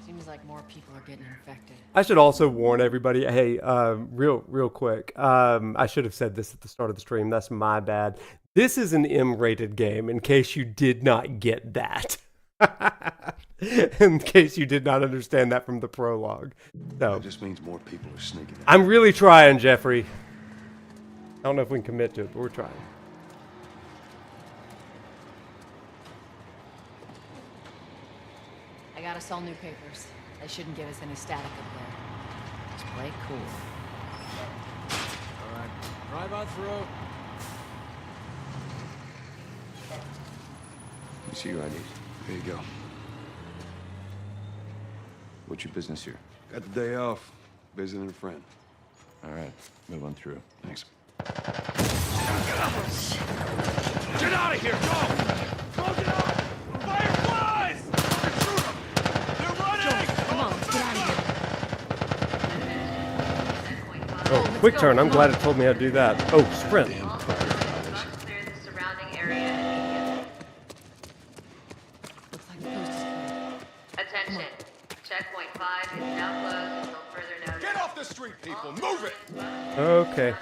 Seems like more people are getting infected. I should also warn everybody. Hey, real quick. I should have said this at the start of the stream. That's my bad. This is an M-rated game, in case you did not get that. In case you did not understand that from the prologue. So That just means more people are sneaking out. I'm really trying, Jeffrey. I don't know if we can commit to it, but we're trying. I gotta sell new papers. They shouldn't give us any static up there. Just play cool. All right, drive on through. You see your IDs? There you go. What's your business here? Got the day off. Visiting a friend. All right, move on through. Thanks. Get out of here! Go! Close it up! Fireflies! Shoot 'em! They're running! Come on, let's get out of here. Oh, quick turn. I'm glad it told me how to do that. Oh, sprint. Must clear the surrounding area immediately. Looks like the coast is clear. Attention. Checkpoint 5 is now closed until further notice. Get off the street, people! Move it! Okay.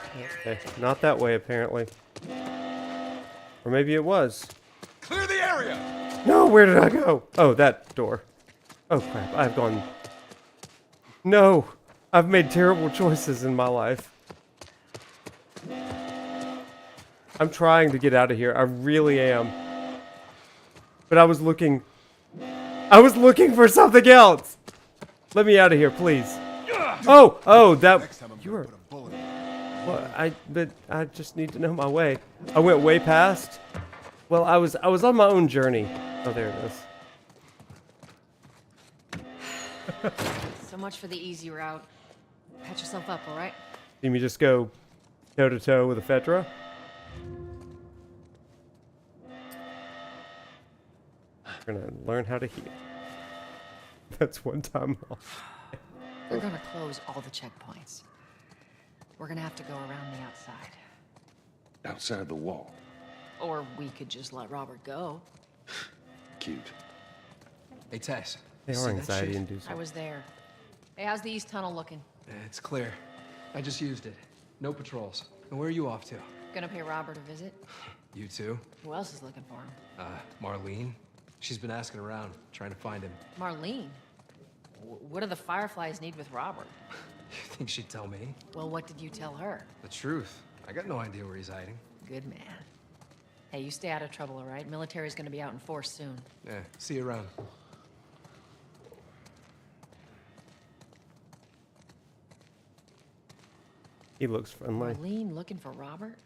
Okay. Not that way, apparently. Or maybe it was. Clear the area! No, where did I go? Oh, that door. Oh, crap. I've gone... No. I've made terrible choices in my life. I'm trying to get out of here. I really am. But I was looking for something else. Let me out of here, please. Oh, that... You were... Well, I just need to know my way. I went way past. Well, I was on my own journey. Oh, there it is. So much for the easy route. Patch yourself up, all right? See me just go toe to toe with a Fedra? We're gonna learn how to heal. That's one time off. They're gonna close all the checkpoints. We're gonna have to go around the outside. Outside the wall. Or we could just let Robert go. Cute. Hey, Tess. They see are that anxiety shit? inducing. I was there. Hey, how's the east tunnel looking? It's clear. I just used it. No patrols. And where are you off to? Gonna pay Robert a visit? You too? Who else is looking for him? Marlene. She's been asking around, trying to find him. Marlene? What do the Fireflies need with Robert? You think she'd tell me? Well, what did you tell her? The truth. I got no idea where he's hiding. Good man. Hey, you stay out of trouble, all right? Military's gonna be out in force soon. Yeah, see you around. He looks friendly. Marlene looking for Robert?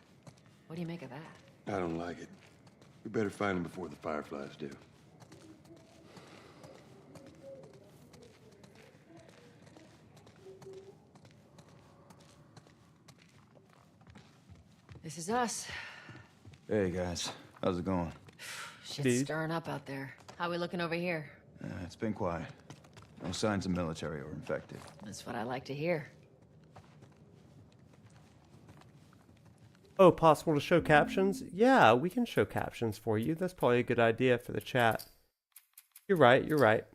What do you make of that? I don't like it. We better find him before the Fireflies do. This is us. Hey guys, how's it going? Shit's Dude. stirring up out there. How we looking over here? It's been quiet. No signs of military or infected. That's what I like to hear. Oh, possible to show captions? Yeah, we can show captions for you. That's probably a good idea for the chat. You're right, you're right.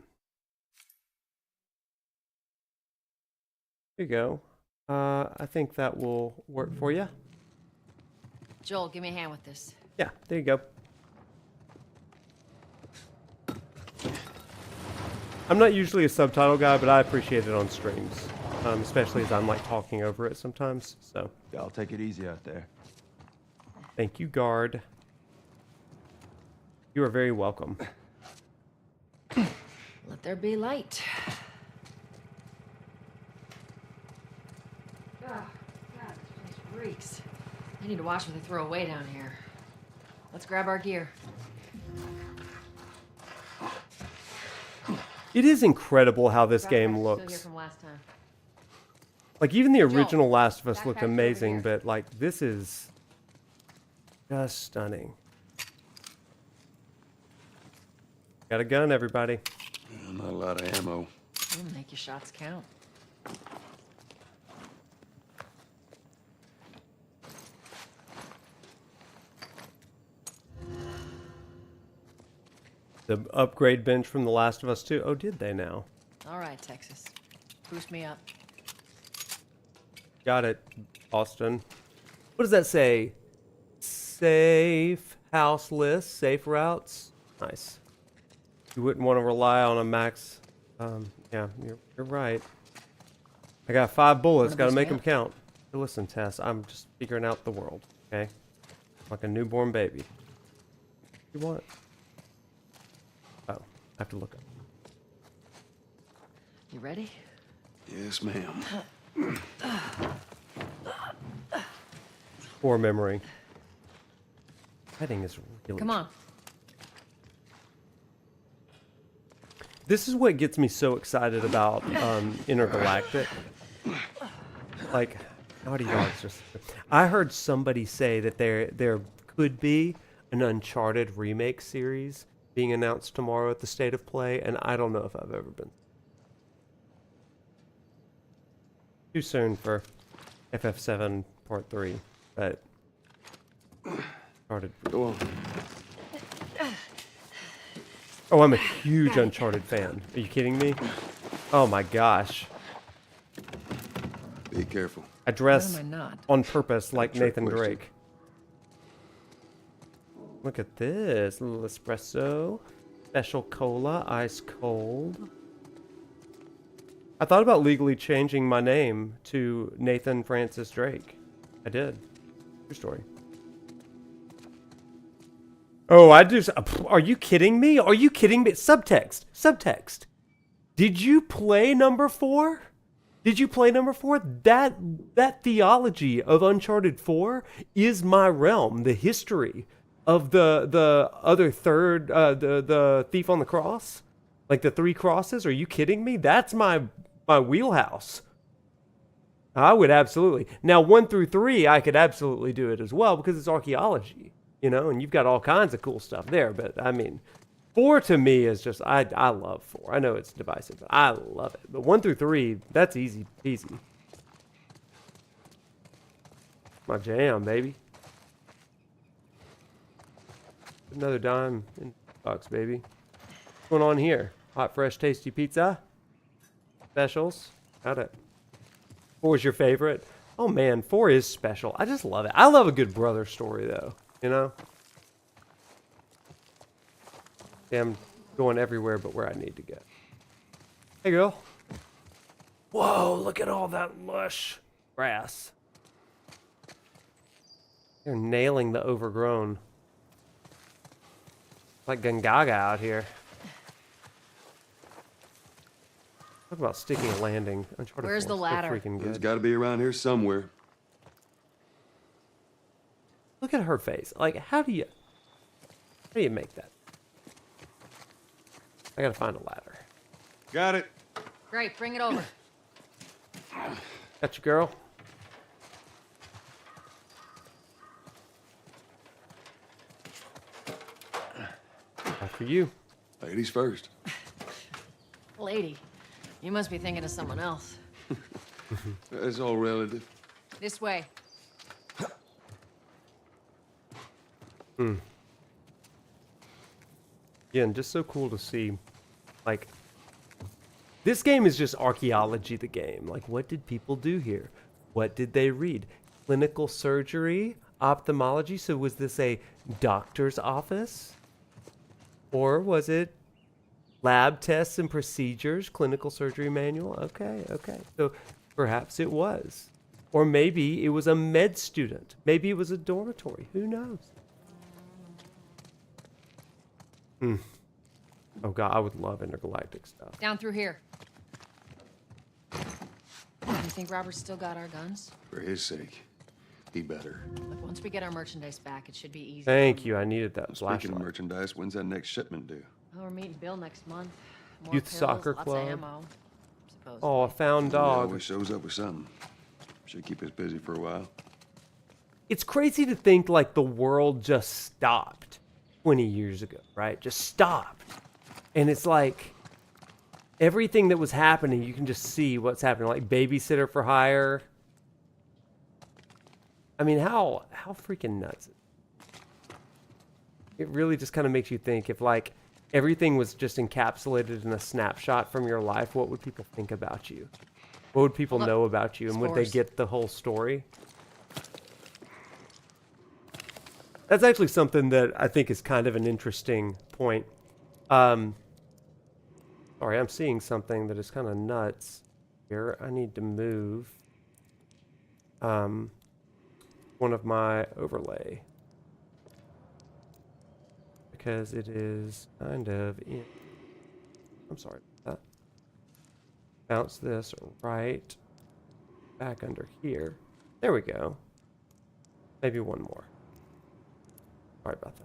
Here you go. I think that will work for you. Joel, give me a hand with this. Yeah, there you go. I'm not usually a subtitle guy, but I appreciate it on streams. Especially as I'm like talking over it sometimes, so. Yeah, I'll take it easy out there. Thank you, guard. You are very welcome. Let there be light. Oh, God, this place reeks. I need to watch what they throw away down here. Let's grab our gear. It is incredible how this game Backpack's still here looks. from last time. Like, even the Joel, original Last of Us looked backpack's over amazing, here. but like, this is just stunning. Got a gun, everybody. Not a lot of ammo. We'll make your shots count. The upgrade bench from The Last of Us 2. Oh, did they now? All right, Texas. Boost me up. Got it, Austin. What does that say? Safe house list, safe routes. Nice. You wouldn't want to rely on a max. Yeah, you're right. I got 5 bullets. Got to make them count. Hey, listen, Tess, I'm just figuring out the world. Okay, like a newborn baby. You want? Oh, I have to look up. You ready? Yes, ma'am. Poor memory. Heading is really. Come on. This is what gets me so excited about Intergalactic. Like, Naughty Dog's just. I heard somebody say that there could be an Uncharted remake series being announced tomorrow at the State of Play, and I don't know if I've ever been. Too soon for FF7 Part 3, but Uncharted. Go on. Oh, I'm a huge Uncharted fan. Are you kidding me? Oh my gosh. Be careful. I dress What am I not? on purpose like Trick Nathan question. Drake. Look at this. A little espresso. Special cola. Ice cold. I thought about legally changing my name to Nathan Francis Drake. I did. True story. Oh, I just. Are you kidding me? Are you kidding me? Subtext. Subtext. Did you play number 4? Did you play number 4? That theology of Uncharted 4 is my realm. The history of the other third, the Thief on the Cross, like the 3 crosses. Are you kidding me? That's my wheelhouse. I would absolutely. Now 1 through 3, I could absolutely do it as well because it's archaeology, you know, and you've got all kinds of cool stuff there. But I mean, 4 to me is just, I love 4. I know it's divisive, but I love it. But 1 through 3, that's easy peasy. My jam, baby. Another dime in the box, baby. What's going on here? Hot, fresh, tasty pizza? Specials? Got it. 4 is your favorite? Oh man, 4 is special. I just love it. I love a good brother story though, you know? Yeah, I'm going everywhere but where I need to go. Hey girl. Whoa, look at all that lush grass. They're nailing the overgrown. Like Gungaga out here. Talk about sticking a landing. Uncharted Where's 4 the is so ladder? freaking It's good. got to be around here somewhere. Look at her face. Like, how do you make that? I gotta find a ladder. Got it. Great, bring it over. Got you, girl. After you. Ladies first. Lady, you must be thinking of someone else. That's all relative. This way. Again, just so cool to see. Like, this game is just archaeology, the game. Like, what did people do here? What did they read? Clinical surgery? Ophthalmology? So was this a doctor's office? Or was it lab tests and procedures? Clinical surgery manual? Okay, okay. So perhaps it was. Or maybe it was a med student. Maybe it was a dormitory. Who knows? Oh god, I would love intergalactic stuff. Down through here. You think Robert's still got our guns? For his sake, he better. Look, once we get our merchandise back, it should be easy. Thank you. I needed that Speaking of flashlight. merchandise, when's that next shipment due? Oh, we're meeting Bill next month. More Youth pills, soccer lots club. Of ammo, supposedly. Oh, a found He dog. always shows up with something. Should keep us busy for a while. It's crazy to think like the world just stopped 20 years ago, right? Just stopped. And it's like everything that was happening, you can just see what's happening. Like babysitter for hire. I mean, how freaking nuts. It really just kind of makes you think if like everything was just encapsulated in a snapshot from your life, what would people think about you? What would people know about you? And would they Spores. get the whole story? That's actually something that I think is kind of an interesting point. Sorry, I'm seeing something that is kind of nuts here. I need to move one of my overlay because it is kind of in. I'm sorry about that. Bounce this right back under here. There we go. Maybe one more. Sorry about that.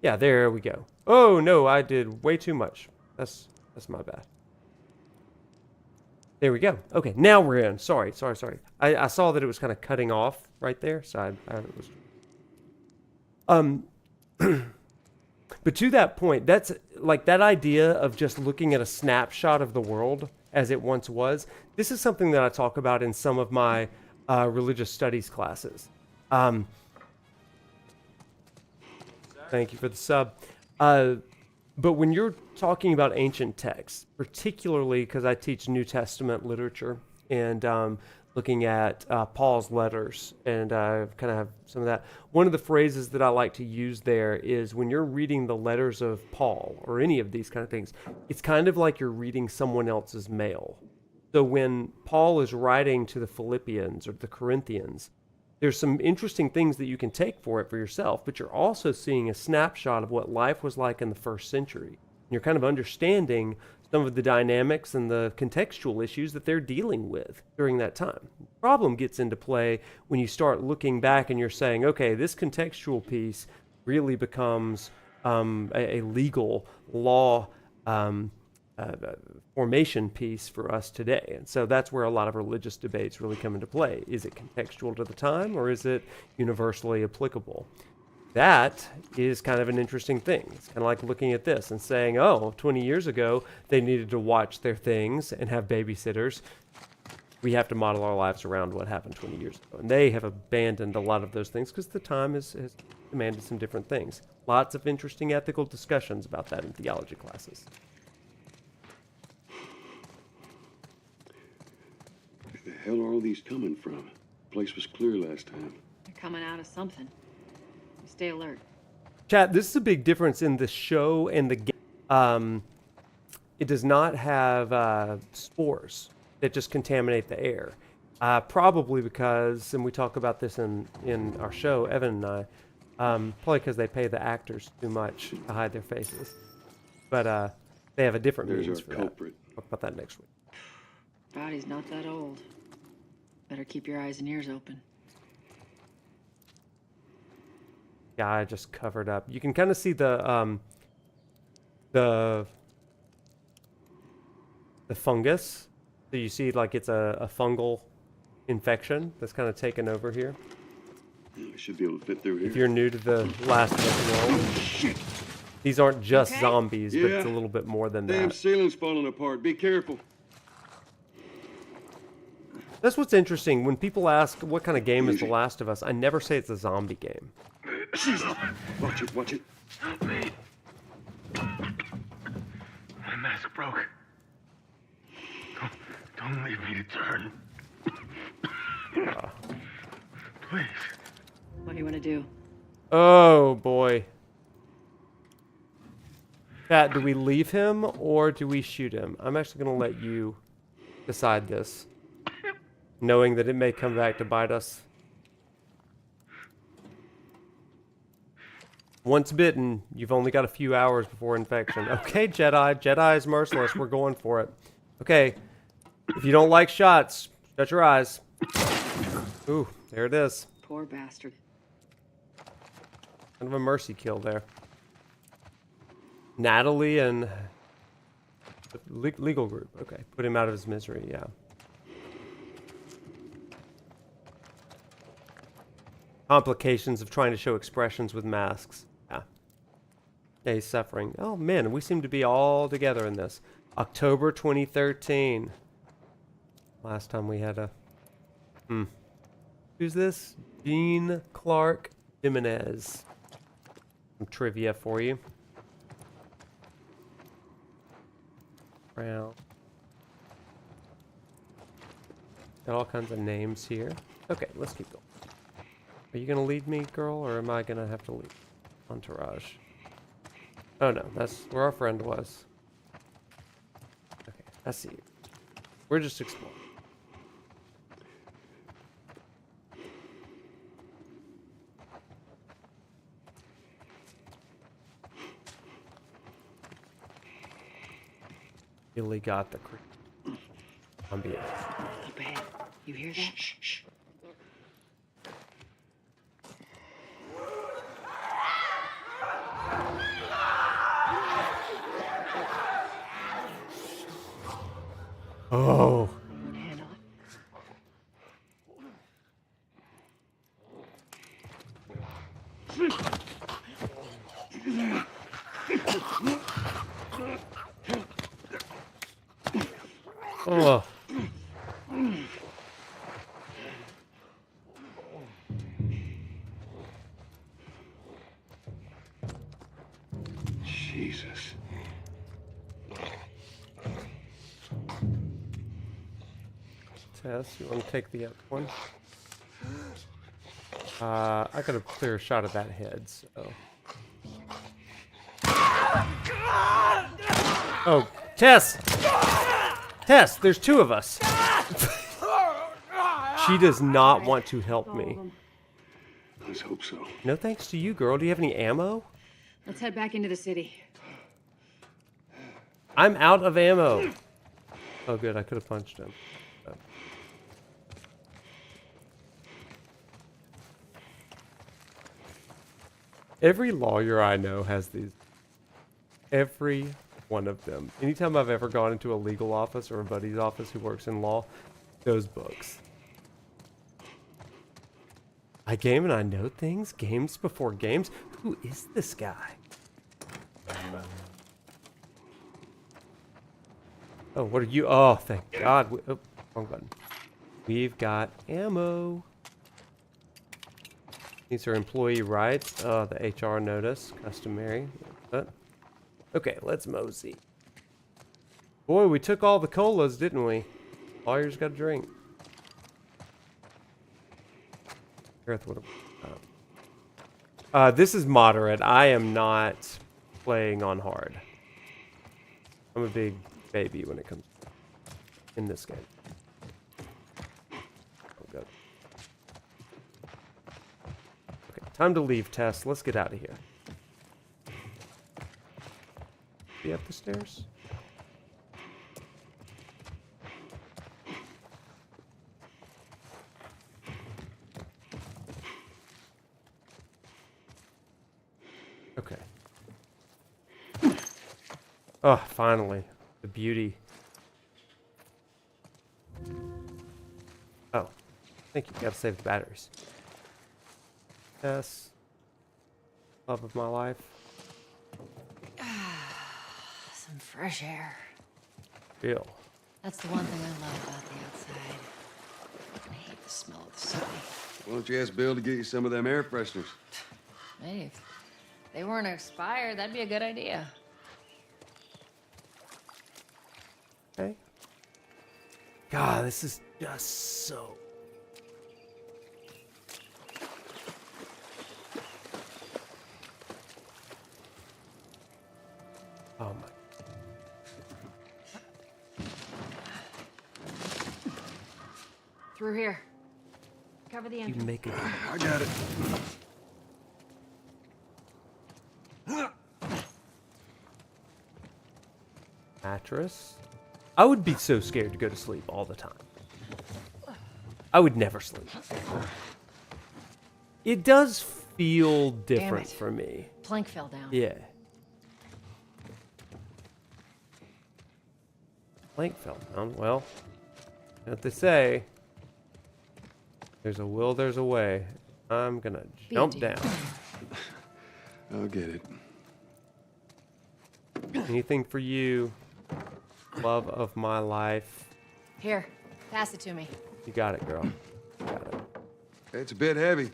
Yeah, there we go. Oh no, I did way too much. That's my bad. There we go. Okay, now we're in. Sorry. I saw that it was kind of cutting off right there, so I was. But to that point, that's like that idea of just looking at a snapshot of the world as it once was. This is something that I talk about in some of my religious studies classes. Thank you for the sub. But when you're talking about ancient texts, particularly because I teach New Testament literature and looking at Paul's letters and kind of have some of that, one of the phrases that I like to use there is when you're reading the letters of Paul or any of these kind of things, it's kind of like you're reading someone else's mail. So when Paul is writing to the Philippians or the Corinthians, there's some interesting things that you can take for it for yourself, but you're also seeing a snapshot of what life was like in the first century. You're kind of understanding some of the dynamics and the contextual issues that they're dealing with during that time. The problem gets into play when you start looking back and you're saying, okay, this contextual piece really becomes a legal law formation piece for us today. And so that's where a lot of religious debates really come into play. Is it contextual to the time or is it universally applicable? That is kind of an interesting thing. It's kind of like looking at this and saying, oh, 20 years ago, they needed to watch their things and have babysitters. we have to model our lives around what happened 20 years ago. And they have abandoned a lot of those things because the time has demanded some different things. Lots of interesting ethical discussions about that in theology classes. Where the hell are all these coming from? The place was clear last time. They're coming out of something. Stay alert. Chat, this is a big difference in the show and the game. It does not have spores that just contaminate the air. Probably because, and we talk about this in our show, Evan and I, probably because they pay the actors too much to hide their faces. But they have a different means for culprit. that. Talk about that next week. Body's not that old. Better keep your eyes and ears open. Guy just covered up. You can kind of see the fungus. So you see like it's a fungal infection that's kind of taken over here. I should be able to fit through here. If you're new to the Last of Us world, these aren't just zombies, but it's a little bit more than Damn that. ceiling's falling apart. Be careful. That's what's interesting. When people ask what kind of game is The Last of Us, I never say it's a zombie game. Watch it, watch it. Help me. My mask broke. Don't leave me to turn. Please. What do you want to do? Oh boy. Pat, do we leave him or do we shoot him? I'm actually going to let you decide this, knowing that it may come back to bite us. Once bitten, you've only got a few hours before infection. Okay, Jedi. Jedi is merciless. We're going for it. Okay. If you don't like shots, shut your eyes. Ooh, there it is. Poor bastard. Kind of a mercy kill there. Natalie and legal group. Okay, put him out of his misery, yeah. Complications of trying to show expressions with masks. Yeah. Yeah, he's suffering. Oh man, we seem to be all together in this. October 2013. Last time we had a... Who's this? Jean Clark Jimenez. Some trivia for you. Brown. Got all kinds of names here. Okay, let's keep going. Are you going to lead me, girl, or am I going to have to lead? Entourage. Oh no, that's where our friend was. Okay, I see you. We're just exploring. Really got the ambience. Up ahead. You hear that? Shh. Oh. Handle it. Oh. Jesus. Tess, you want to take the other one? I got a clear shot of that head, so. Oh, Tess! Tess, there's two of us. She does not want to help me. Let's hope so. No thanks to you, girl. Do you have any ammo? Let's head back into the city. I'm out of ammo. Oh, good. I could have punched him. Oh. Every lawyer I know has these. Every one of them. Anytime I've ever gone into a legal office or a buddy's office who works in law, those books. I game and I know things. Games before games. Who is this guy? Oh, what are you? Oh, thank God. Oh, wrong button. We've got ammo. These are employee rights. The HR notice. Customary. But, okay, let's mosey. Boy, we took all the colas, didn't we? Lawyers got a drink. This is moderate. I am not playing on hard. I'm a big baby when it comes in this game. Oh, good. Okay, time to leave, Tess. Let's get out of here. Be up the stairs? Okay. Oh, finally. The beauty. Oh. I think you gotta save the batteries. Yes. Love of my life. Some fresh air. Real. That's the one thing I love about the outside. I hate the smell of the city. Why don't you ask Bill to get you some of them air fresheners? Hey, if they weren't expired, that'd be a good idea. Okay. God, this is just so... Oh my... Through here. Cover the You entrance. make it. I got it. Mattress. I would be so scared to go to sleep all the time. I would never sleep. It does feel different it. for me. Plank fell down. Yeah. Plank fell down. Well, what they say. There's a will, there's a way. I'm gonna jump down. I'll get it. Anything for you. Love of my life. Here, pass it to me. You got it, girl. You got it. It's a bit heavy.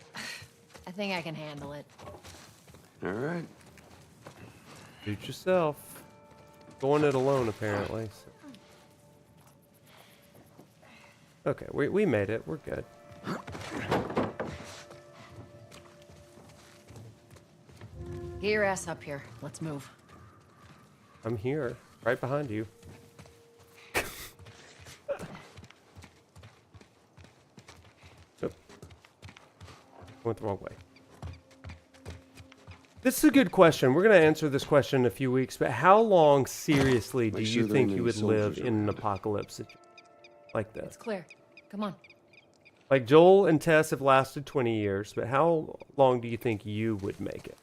I think I can handle it. All right. Suit yourself. Going it alone, apparently. So. Okay, we made it. We're good. Get your ass up here. Let's move. I'm here, right behind you. Oop. Went the wrong way. This is a good question. We're going to answer this question in a few weeks, but how long, seriously, do you think you would live in an apocalypse like this? It's clear. Come on. Like Joel and Tess have lasted 20 years, but how long do you think you would make it?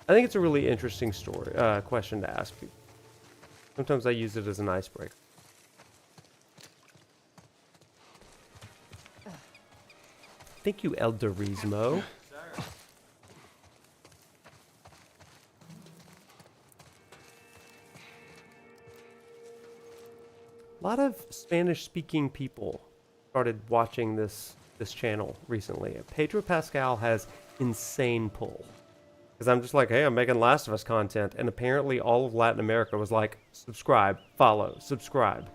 I think it's a really interesting story, question to ask people. Sometimes I use it as an icebreaker. Thank you, El Dorismo. A lot of Spanish-speaking people started watching this channel recently. Pedro Pascal has insane pull. Because I'm just like, hey, I'm making Last of Us content. And apparently all of Latin America was like, subscribe, follow, subscribe.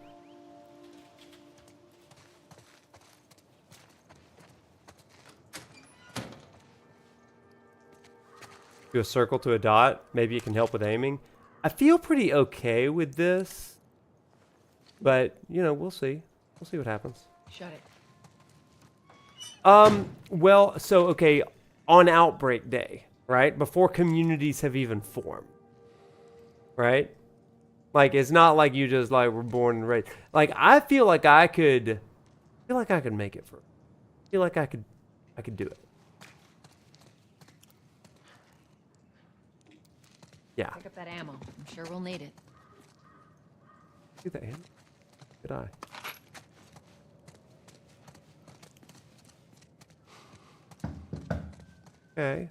Do a circle to a dot. Maybe it can help with aiming. I feel pretty okay with this. But, you know, we'll see. We'll see what happens. Shut it. Well, so, okay, on Outbreak Day, right? Before communities have even formed, right? Like, it's not like you just, like, were born and raised. Like, I feel like I could make it for, I feel like I could do it. Yeah. Pick up that ammo. I'm sure we'll need it. Do that, Andy. Good eye. Okay.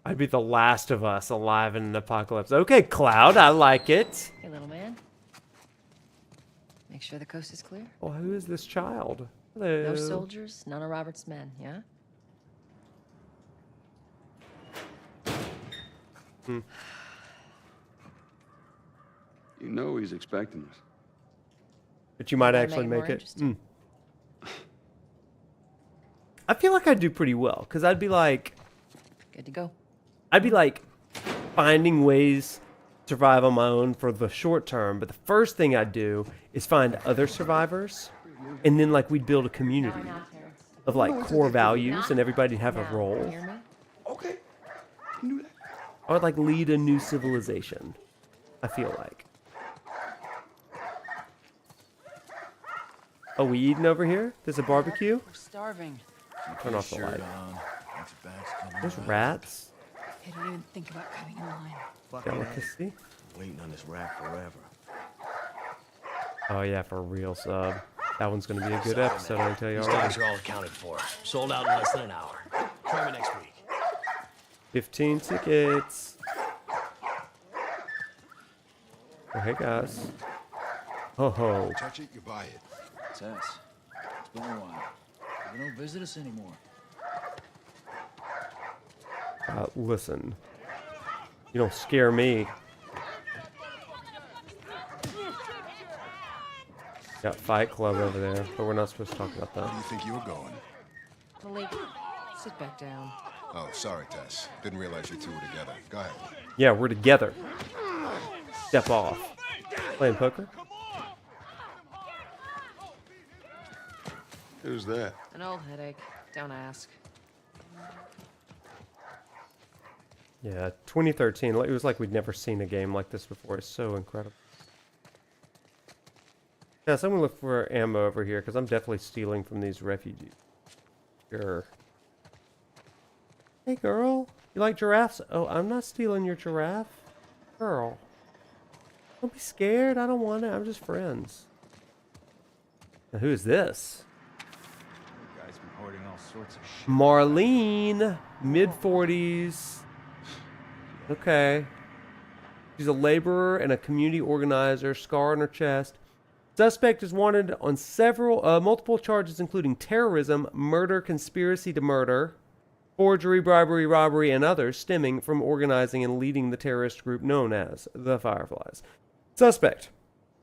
I'd be the last of us alive in an apocalypse. Okay, Cloud, I like it. Hey, little man. Make sure the coast is clear? Well, who is this child? Hello. No soldiers, none of Robert's men, yeah? Hmm. You know he's expecting us. But you might Gotta actually make make it more it. I feel like I'd do pretty well, because I'd be like... Good to go. I'd be like finding ways to survive on my own for the short term, but the first thing I'd do is find other survivivors, and then like we'd build a community of like core values, and everybody'd have a role. Okay. You knew that. I would like lead a new civilization, I feel like. Oh, we eating over here? There's a barbecue? We're starving. Turn off the light. There's rats. I didn't even think about cutting in line. Delicacy. Waiting on this rack forever. Oh yeah, for real, sub. That one's gonna be a good episode, I can tell you These already. guys are all accounted for. Sold out in less than an hour. Try me next week. 15 tickets. Oh, hey guys. Ho ho. Touch it, you buy it. Tess, it's been a while. You don't visit us anymore. Listen. You don't scare me. Got Fight Club over there, but we're not supposed to talk about Where do that. you think you were going? Malik, sit back down. Oh, sorry, Tess. Didn't realize you two were together. Go ahead. Yeah, we're together. Step off. Playing poker? Who's that? An old headache. Don't ask. Yeah, 2013. It was like we'd never seen a game like this before. It's so incredible. Yeah, so I'm gonna look for ammo over here because I'm definitely stealing from these refugees. Sure. Hey, girl. You like giraffes? Oh, I'm not stealing your giraffe. Girl. Don't be scared. I don't want it. I'm just friends. Now, who is this? Guy's been hoarding all sorts of shit. Marlene. Mid-40s. Okay. She's a laborer and a community organizer. Scar on her chest. Suspect is wanted on multiple charges, including terrorism, murder, conspiracy to murder, forgery, bribery, robbery, and others stemming from organizing and leading the terrorist group known as the Fireflies. Suspect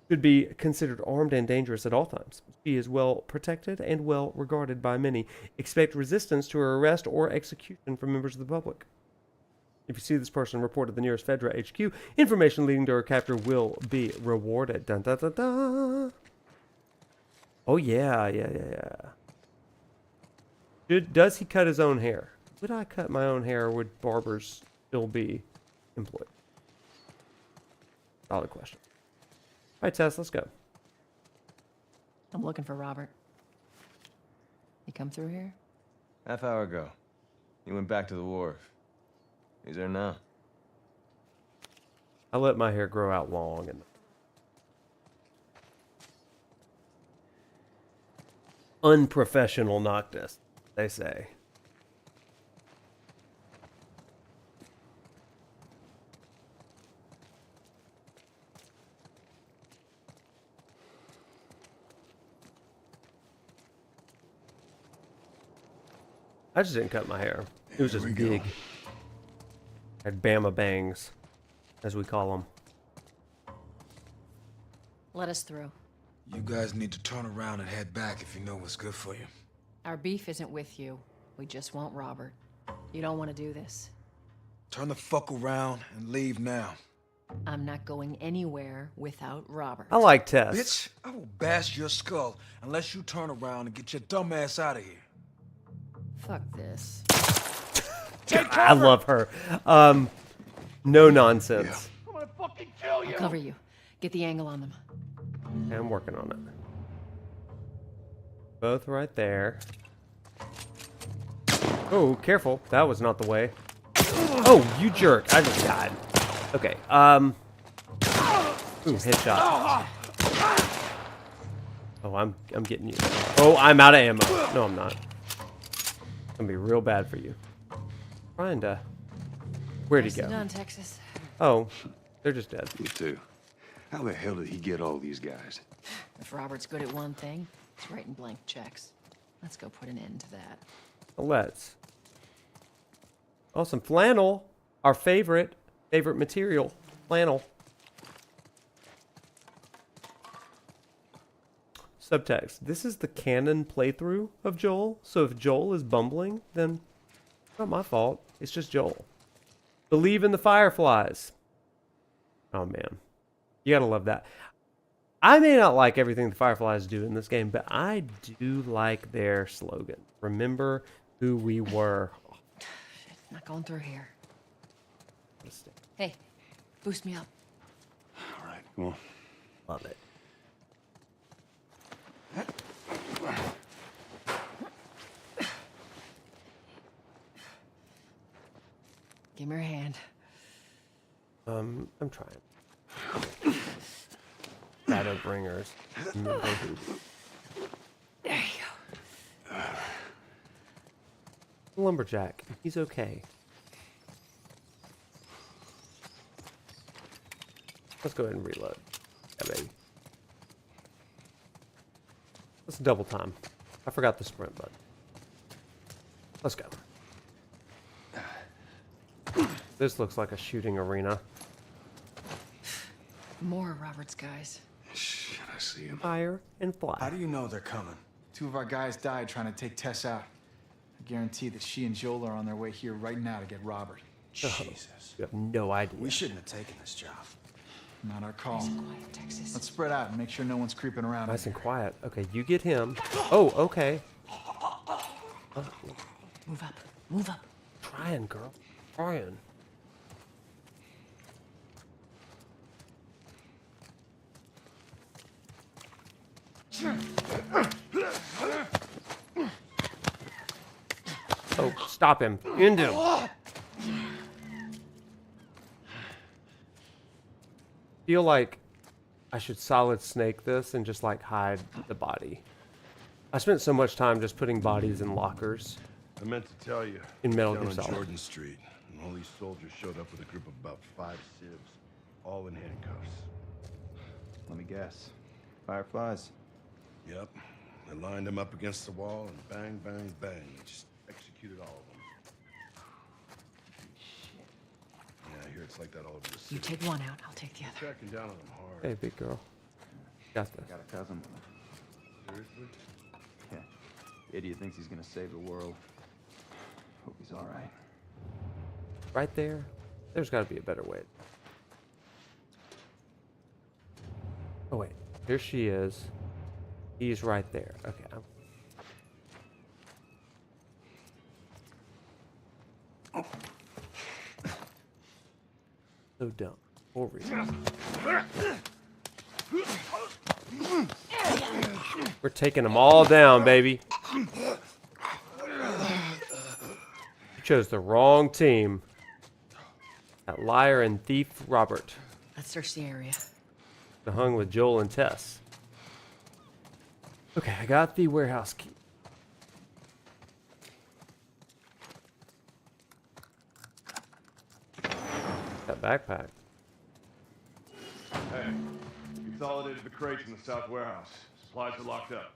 should be considered armed and dangerous at all times. She is well protected and well regarded by many. Expect resistance to her arrest or execution from members of the public. If you see this person, report to the nearest Fedra HQ. Information leading to her capture will be rewarded. Dun, dun, dun, dun. Oh, yeah. Does he cut his own hair? Would I cut my own hair, or would barbers still be employed? Solid question. All right, Tess, let's go. I'm looking for Robert. He come through here? Half hour ago. He went back to the wharf. He's there now. I let my hair grow out long and unprofessional Noctis, they say. I just didn't cut my hair. It was just big. I had Bama bangs, as we call them. Let us through. You guys need to turn around and head back if you know what's good for you. Our beef isn't with you. We just want Robert. You don't want to do this. Turn the fuck around and leave now. I'm not going anywhere without Robert. I like Tess. Bitch, I will bash your skull unless you turn around and get your dumb ass out of here. Fuck this. I love her. No nonsense. I'm gonna fucking kill you! I'll cover you. Get the angle on them. Yeah, I'm working on it. Both right there. Oh, careful. That was not the way. Oh, you jerk. I just died. Okay, ooh, headshot. Oh, I'm getting you. Oh, I'm out of ammo. No, I'm not. It's gonna be real bad for you. Trying to... Where'd he go? Done, Texas. Oh, they're just dead. Me too. How the hell did he get all these guys? If Robert's good at one thing, it's writing blank checks. Let's go put an end to that. Let's. Oh, some flannel. Our favorite material. Flannel. Subtext. This is the canon playthrough of Joel. So if Joel is bumbling, then it's not my fault. It's just Joel. Believe in the fireflies. Oh, man. You gotta love that. I may not like everything the Fireflies do in this game, but I do like their slogan. Remember who we were. Oh, not going through here. Hey, boost me up. All right, come on. Love it. Give me your hand. I'm trying. Shadowbringers. Remember who. There you go. Lumberjack. He's okay. Let's go ahead and reload. Yeah, baby. Let's double time. I forgot the sprint button. Let's go. This looks like a shooting arena. More of Robert's guys. Shit, I see him. Fire and fly. How do you know they're coming? 2 of our guys died trying to take Tess out. I guarantee that she and Joel are on their way here right now to get Robert. Jesus. You have no idea. We shouldn't have taken this job. Not our call. Nice and quiet, Texas. Let's spread out and make sure no one's creeping around. Nice and quiet. Okay, you get him. Oh, okay. Move up. Move up. Trying, girl. Trying. Oh, stop him. End him. Feel like I should solid snake this and just like hide the body. I spent so much time just putting bodies in lockers. I meant to tell you. In Metal down Gear on Solid. Jordan Street, and all these soldiers showed up with a group of about 5 civs, all in handcuffs. Let me guess. Fireflies? Yep. They lined them up against the wall and bang, bang, bang. They just executed all of them. Yeah, I hear it's like that all over the city. You take one out, I'll take the other. Cracking down on them hard. Hey, big girl. Got this. Got a cousin. Seriously? Yeah. Idiot thinks he's gonna save the world. Hope he's alright. Right there. There's got to be a better way. Oh, wait. Here she is. He's right there. Okay. So dumb. For reasons. We're taking them all down, baby. You chose the wrong team. That liar and thief Robert. Let's search the area. Hung with Joel and Tess. Okay, I got the warehouse key. That backpack. Hey, consolidated the crates in the south warehouse. Supplies are locked up.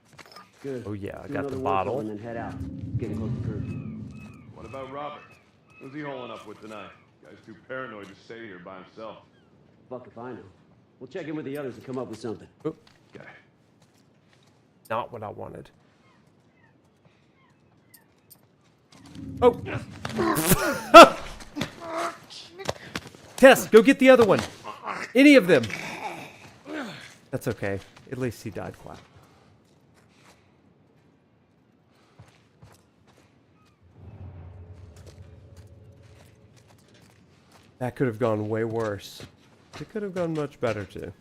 Good. Oh yeah, I Do got the another bottle. and then head out. Getting close to curb. What about Robert? Who's he holing up with tonight? Guy's too paranoid to stay here by himself. Fuck if I know. We'll check in with the others and come up with something. Oop. Okay. Not what I wanted. Oh! Tess, go get the other one. Any of them. That's okay. At least he died quiet. That could have gone way worse. It could have gone much better too.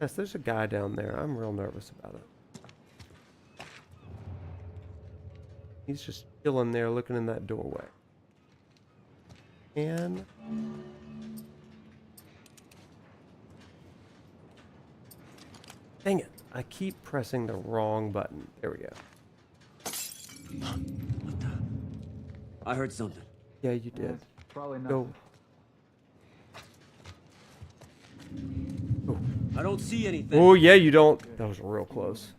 Yes, there's a guy down there. I'm real nervous about it. He's just chilling there looking in that doorway. And dang it. I keep pressing the wrong button. There we go. I heard something. Yeah, you did. Probably not. Go. I don't see anything. Oh, yeah, you don't. That was real close.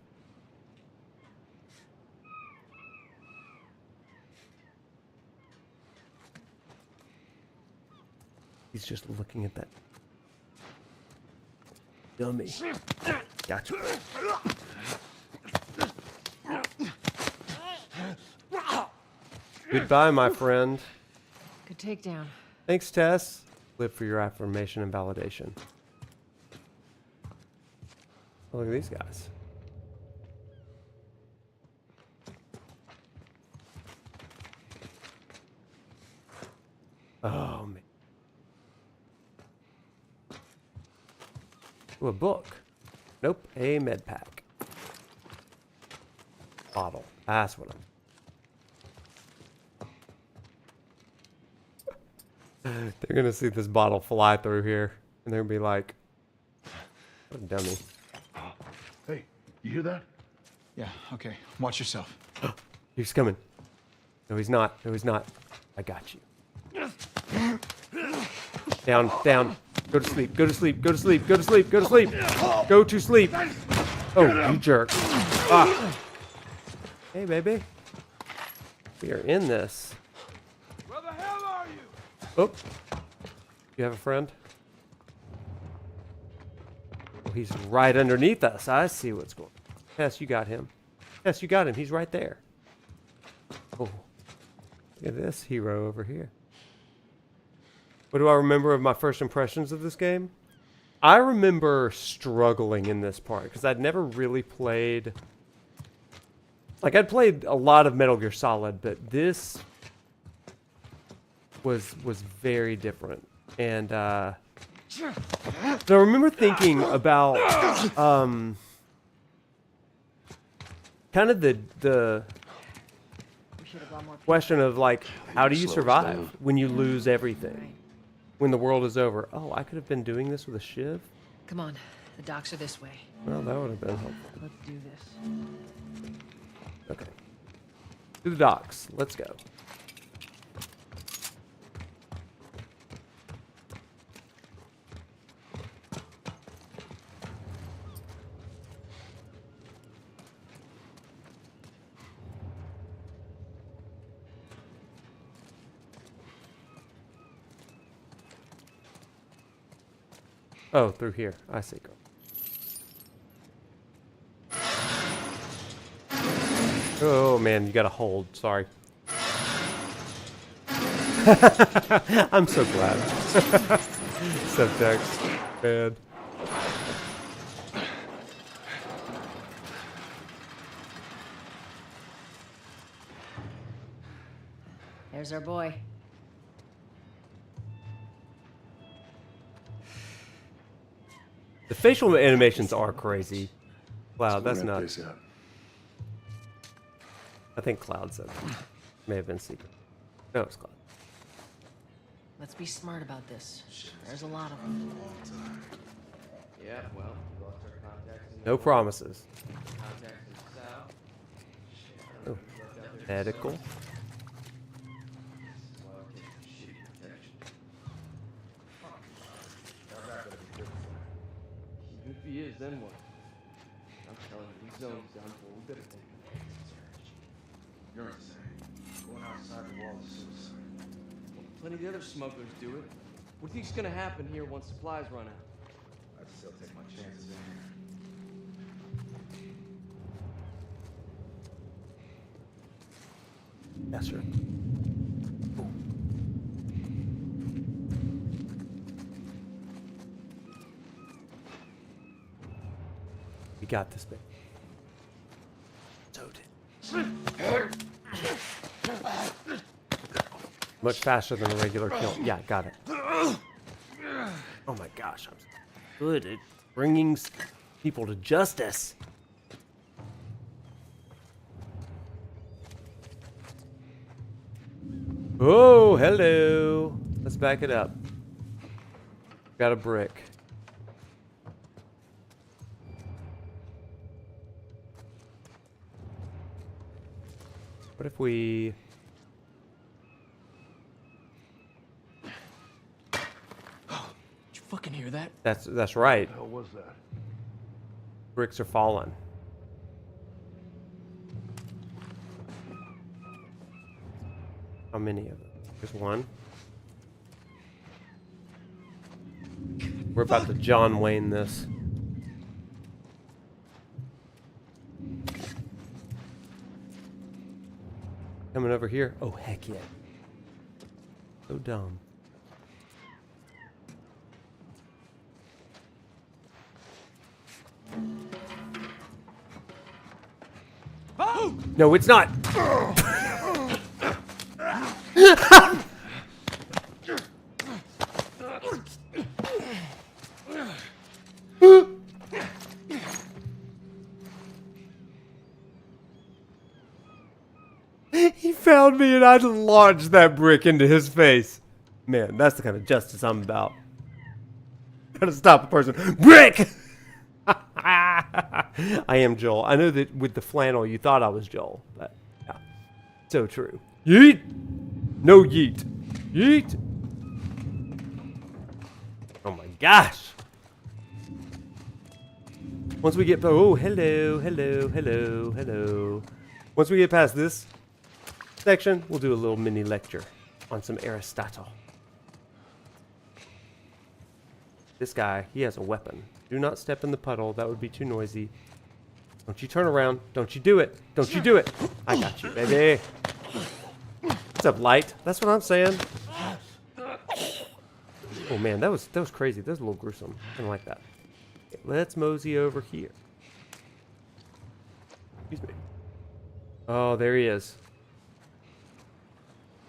He's just looking at that dummy. Gotcha. Goodbye, my friend. Good takedown. Thanks, Tess. Live for your affirmation and validation. Oh, look at these guys. Oh, man. Ooh, a book. Nope, a med pack. Bottle. That's what I'm... They're gonna see this bottle fly through here, and they're gonna be like, what a dummy. Hey, you hear that? Yeah, okay. Watch yourself. He's coming. No, he's not. No, he's not. I got you. Down, down. Go to sleep. Go to sleep. Go to sleep. Go to sleep. Go to sleep. Go to sleep. Oh, you jerk. Ah. Hey, baby. We are in this. Where the hell are you? Oh. You have a friend? Oh, he's right underneath us. I see what's going on. Tess, you got him. Tess, you got him. He's right there. Oh. Look at this hero over here. What do I remember of my first impressions of this game? I remember struggling in this part because I'd never really played... Like, I'd played a lot of Metal Gear Solid, but this was very different. And, so I remember thinking about, kind of the question of, like, how do you survive when you lose everything? When the world is over. Oh, I could have been doing this with a shiv? Come on, the docks are this way. Well, that would have been helpful. Let's do this. Okay. To the docks. Let's go. Oh, through here. I see. Girl. Oh man, you gotta hold. Sorry. I'm so glad. Subtext. Man. There's our boy. The facial animations are crazy. Wow, that's not... I think Cloud said that. May have been Secret. No, it's Cloud. Let's be smart about this. There's a lot of them. Yeah, well, we lost our contacts. No promises. Contacts in the south. Oh. Medical. If he is, then what? I'm telling you, these zones down for. We better take it. You're insane. Going outside the wall is suicide. Well, plenty of the other smugglers do it. What do you think's gonna happen here once supplies run out? I'd still take my chances in here. Yes, sir. We got this, baby. So did. Much faster than a regular kill. Yeah, got it. Oh my gosh, I'm good at bringing people to justice. Oh, hello. Let's back it up. Got a brick. What if we... fucking hear that? That's right. What the hell was that? Bricks are falling. How many of them? There's one. We're about to John Wayne this. Coming over here. Oh, heck yeah. So dumb. No, it's not. He found me and I launched that brick into his face. Man, that's the kind of justice I'm about. Gotta stop a person. Brick! I am Joel. I know that with the flannel you thought I was Joel, but yeah. So true. Yeet! No yeet. Yeet! Oh my gosh! Once we get... Oh, hello, hello, hello, hello. Once we get past this section, we'll do a little mini lecture on some Aristotle. This guy, he has a weapon. Do not step in the puddle. That would be too noisy. Don't you turn around. Don't you do it. Don't you do it. I got you, baby. What's up, light? That's what I'm saying. Oh, man, that was crazy. That was a little gruesome. I didn't like that. Okay, let's mosey over here. Excuse me. Oh, there he is.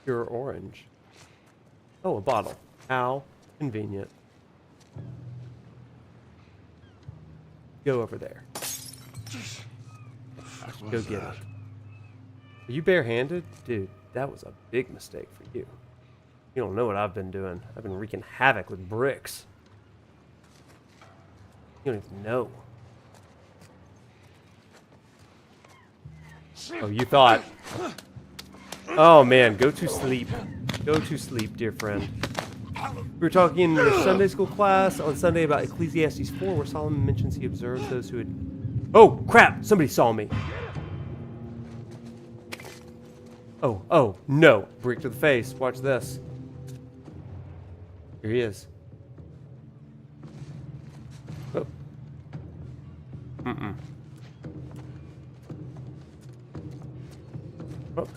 Pure orange. Oh, a bottle. How convenient. Go over there. Go get it. Are you barehanded? Dude, that was a big mistake for you. You don't know what I've been doing. I've been wreaking havoc with bricks. You don't even know. Oh, you thought. Oh, man. Go to sleep. Go to sleep, dear friend. We were talking in your Sunday school class on Sunday about Ecclesiastes 4, where Solomon mentions he observed those who had... Oh, crap! Somebody saw me. Oh, no. Brick to the face. Watch this. Here he is. Oh. Mm-mm. Up.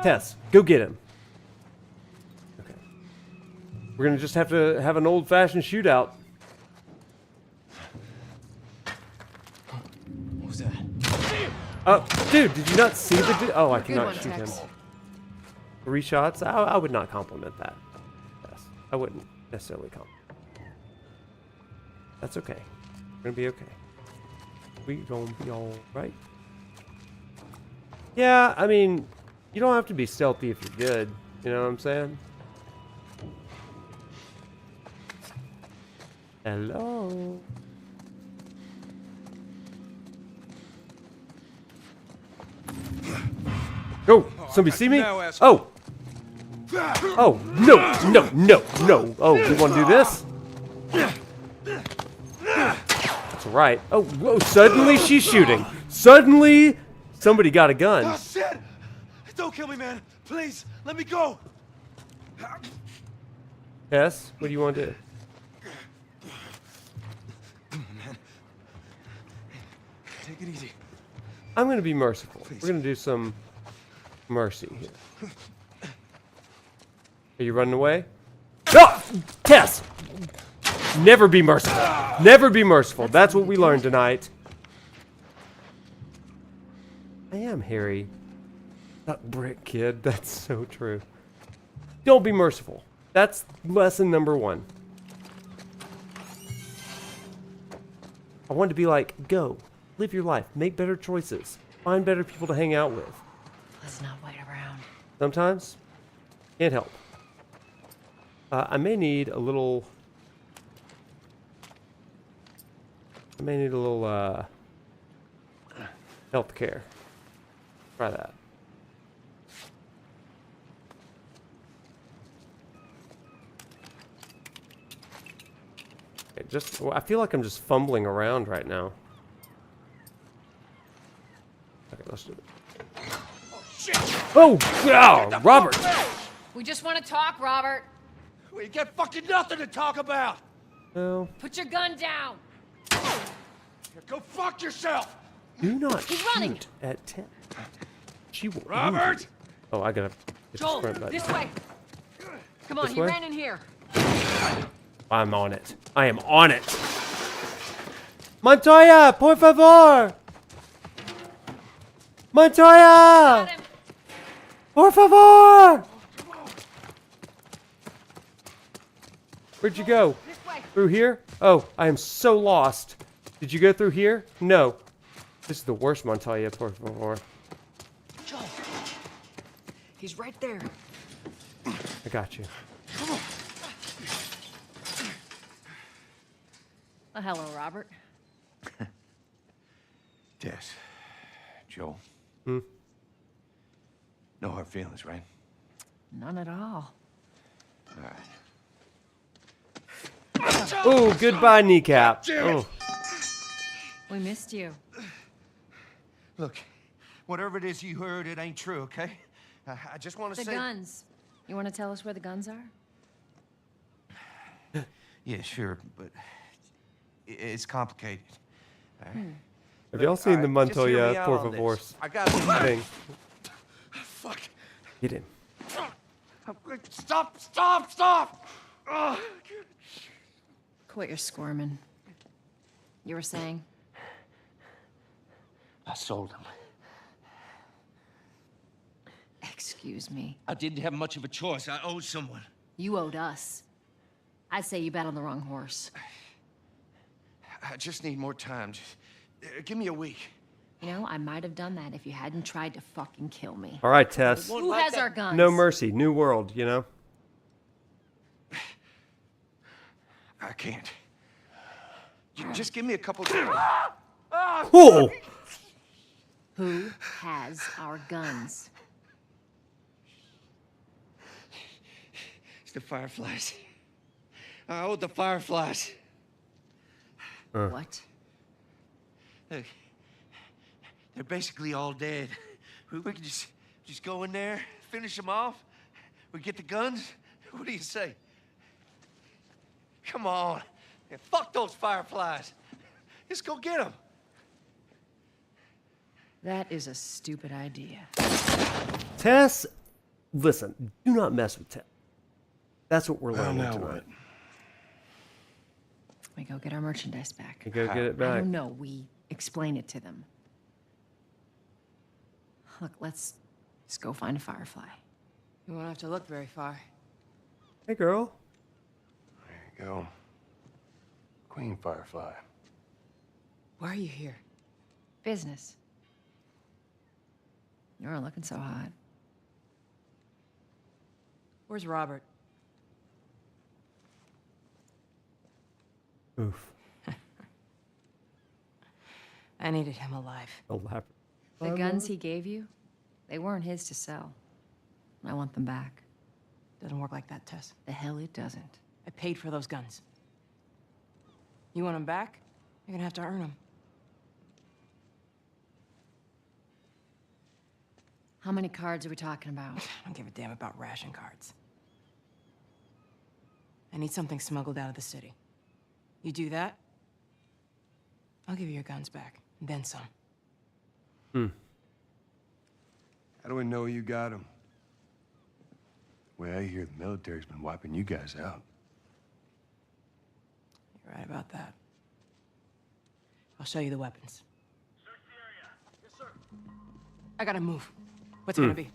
Tess, go get him. Okay. We're gonna just have to have an old-fashioned shootout. What was that? Oh, dude, did you not see the... Oh, I cannot one, shoot him. Tex. 3 shots? I would not compliment that. Yes, I wouldn't necessarily compliment. That's okay. We're gonna be okay. We gonna be all right. Yeah, I mean, you don't have to be stealthy if you're good. You know what I'm saying? Hello. Oh, somebody see me? Oh. Oh, no. Oh, you want to do this? That's right. Oh, whoa, suddenly she's shooting. Suddenly, somebody got a gun. Oh, shit! Don't kill me, man. Please, let me go. Yes, what do you want to do? Man. Take it easy. I'm going to be merciful. Please. We're going to do some mercy here. Are you running away? No! Tess! Never be merciful. Never be merciful. That's what we learned tonight. I am Harry. That brick kid. That's so true. Don't be merciful. That's lesson number 1. I wanted to be like, go. Live your life. Make better choices. Find better people to hang out with. Let's not wait around. Sometimes, can't help. I may need a little... health care. Try that. Well, I feel like I'm just fumbling around right now. Okay, let's do it. Oh, yeah, Robert! We just want to talk, Robert. We got fucking nothing to talk about! No. Put your gun down. Go fuck yourself! Do not He's running. shoot at 10. She will. Robert! Oh, I gotta get the Joel, sprint button. this way. Come on, This he way? ran in here. I'm on it. I am on it. Montoya, por favor! Montoya! Por favor! Where'd you go? Through here? Oh, I am so lost. Did you go through here? No. This is the worst Montoya, por favor. Joel, he's right there. I got you. Oh, hello, Robert. Tess. Joel. Hmm? No hard feelings, right? None at all. All right. Oh, goodbye, kneecap. Oh. We missed you. Look, whatever it is you heard, it ain't true, okay? I just want to The say... guns. You want to tell us where the guns are? Yeah, sure, but it's complicated. All right? Have y'all seen the Just hear me Montoya, out por on favor this. I got thing? Fuck. Get in. Stop! Stop! Stop! Ugh. Quit your squirming. You were saying? I sold him. Excuse me. I didn't have much of a choice. I owed someone. You owed us. I'd say you bet on the wrong horse. I just need more time. Just, give me a week. You know, I might have done that if you hadn't tried to fucking kill me. All right, Tess. Who has our guns? No mercy. New world, you know? I can't. Just give me a couple days. Whoa! Who has our guns? It's the Fireflies. I owed the Fireflies. What? Look, they're basically all dead. We can just go in there, finish them off. We get the guns. What do you say? Come on. Yeah, fuck those Fireflies. Let's go get them. That is a stupid idea. Tess, listen, do not mess with Tess. That's what we're learning now tonight. what? We go get our merchandise back. You go get it back. Oh, no, we explain it to them. Look, let's just go find a Firefly. You won't have to look very far. Hey, girl. There you go. Queen Firefly. Why are you here? Business. You're looking so hot. Where's Robert? Oof. I needed him alive. Elaborate. The guns he gave you, they weren't his to sell. I want them back. Doesn't work like that, Tess. The hell it doesn't. I paid for those guns. You want them back? You're gonna have to earn them. How many cards are we talking about? I don't give a damn about ration cards. I need something smuggled out of the city. You do that, I'll give you your guns back, and then some. Hmm. How do we know you got them? Well, I hear the military's been wiping you guys out. You're right about that. I'll show you the weapons. Search the area. Yes, sir. I gotta move. What's it gonna be?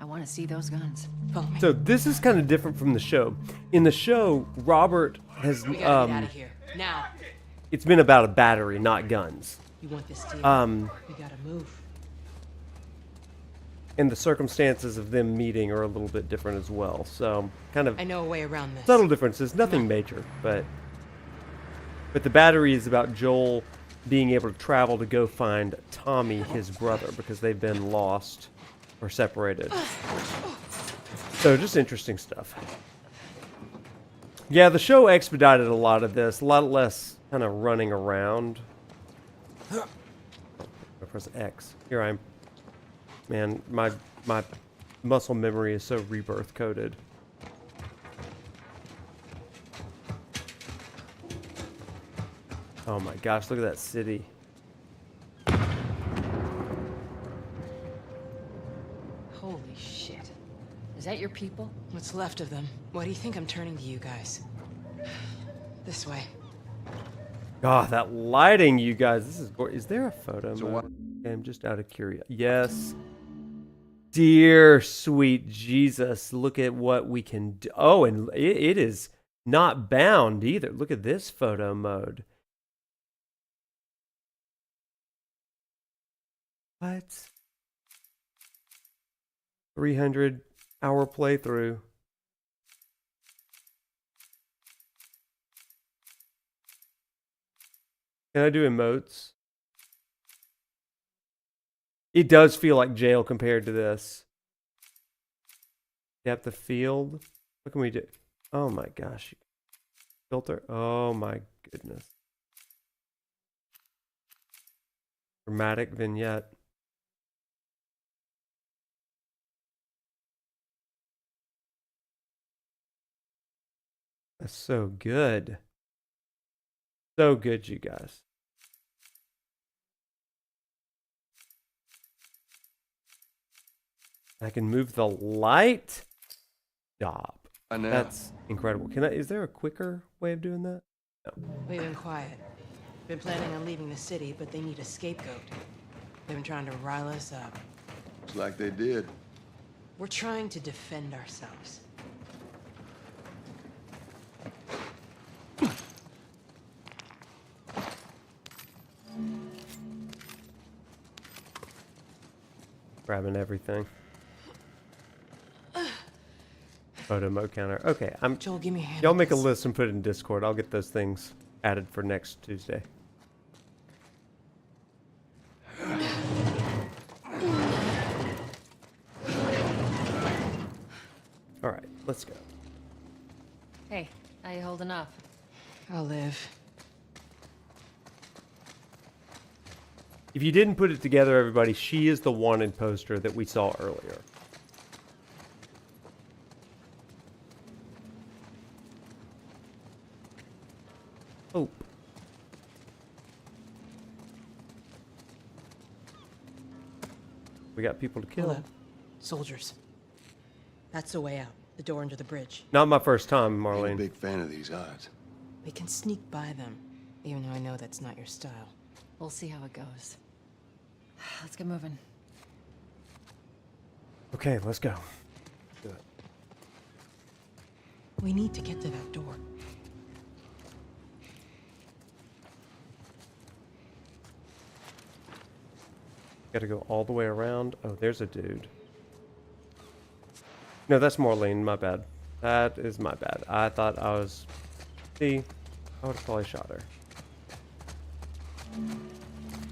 I want to see those guns. Follow me. So this is kind of different from the show. In the show, Robert has We gotta get out of here now. It's been about a battery, not guns. You want this deal? We gotta move. And the circumstances of them meeting are a little bit different as well. So kind of I know a way around this. subtle differences, nothing major, but the battery is about Joel being able to travel to go find Tommy, his brother, because they've been lost or separated. So just interesting stuff. Yeah, the show expedited a lot of this. A lot less kind of running around. I press X. Here I am. Man, my muscle memory is so rebirth coded. Oh my gosh, look at that city. Holy shit. Is that your people? What's left of them? Why do you think I'm turning to you guys? This way. God, that lighting, you guys. This is gorgeous. Is there a photo mode? Okay, I'm just out of curiosity. Yes. Dear sweet Jesus, look at what we can do. Oh, and it is not bound either. Look at this photo mode. What? 300-hour playthrough. Can I do emotes? It does feel like jail compared to this. Depth of field. What can we do? Oh my gosh. Filter. Oh my goodness. Dramatic vignette. That's so good. So good, you guys. I can move the light. Stop. That's incredible. Can I? Is there a quicker way of doing that? No. We've been quiet. Been planning on leaving the city, but they need a scapegoat. They've been trying to rile us up. Looks like they did. We're trying to defend ourselves. Grabbing everything. Photo mode counter. Okay, Joel, give me a hand. Y'all make a list and put it in Discord. I'll get those things added for next Tuesday. All right, let's go. Hey, how you holding up? I'll live. If you didn't put it together, everybody, she is the wanted poster that we saw earlier. Hope. We got people to kill. Hello. Soldiers. That's the way out. The door under the bridge. Not my first time, Marlene. I'm a big fan of these odds. We can sneak by them, even though I know that's not your style. We'll see how it goes. Let's get moving. Okay, let's go. Do it. We need to get to that door. Gotta go all the way around. Oh, there's a dude. No, that's Marlene. My bad. That is my bad. I thought I was... See? I would have probably shot her.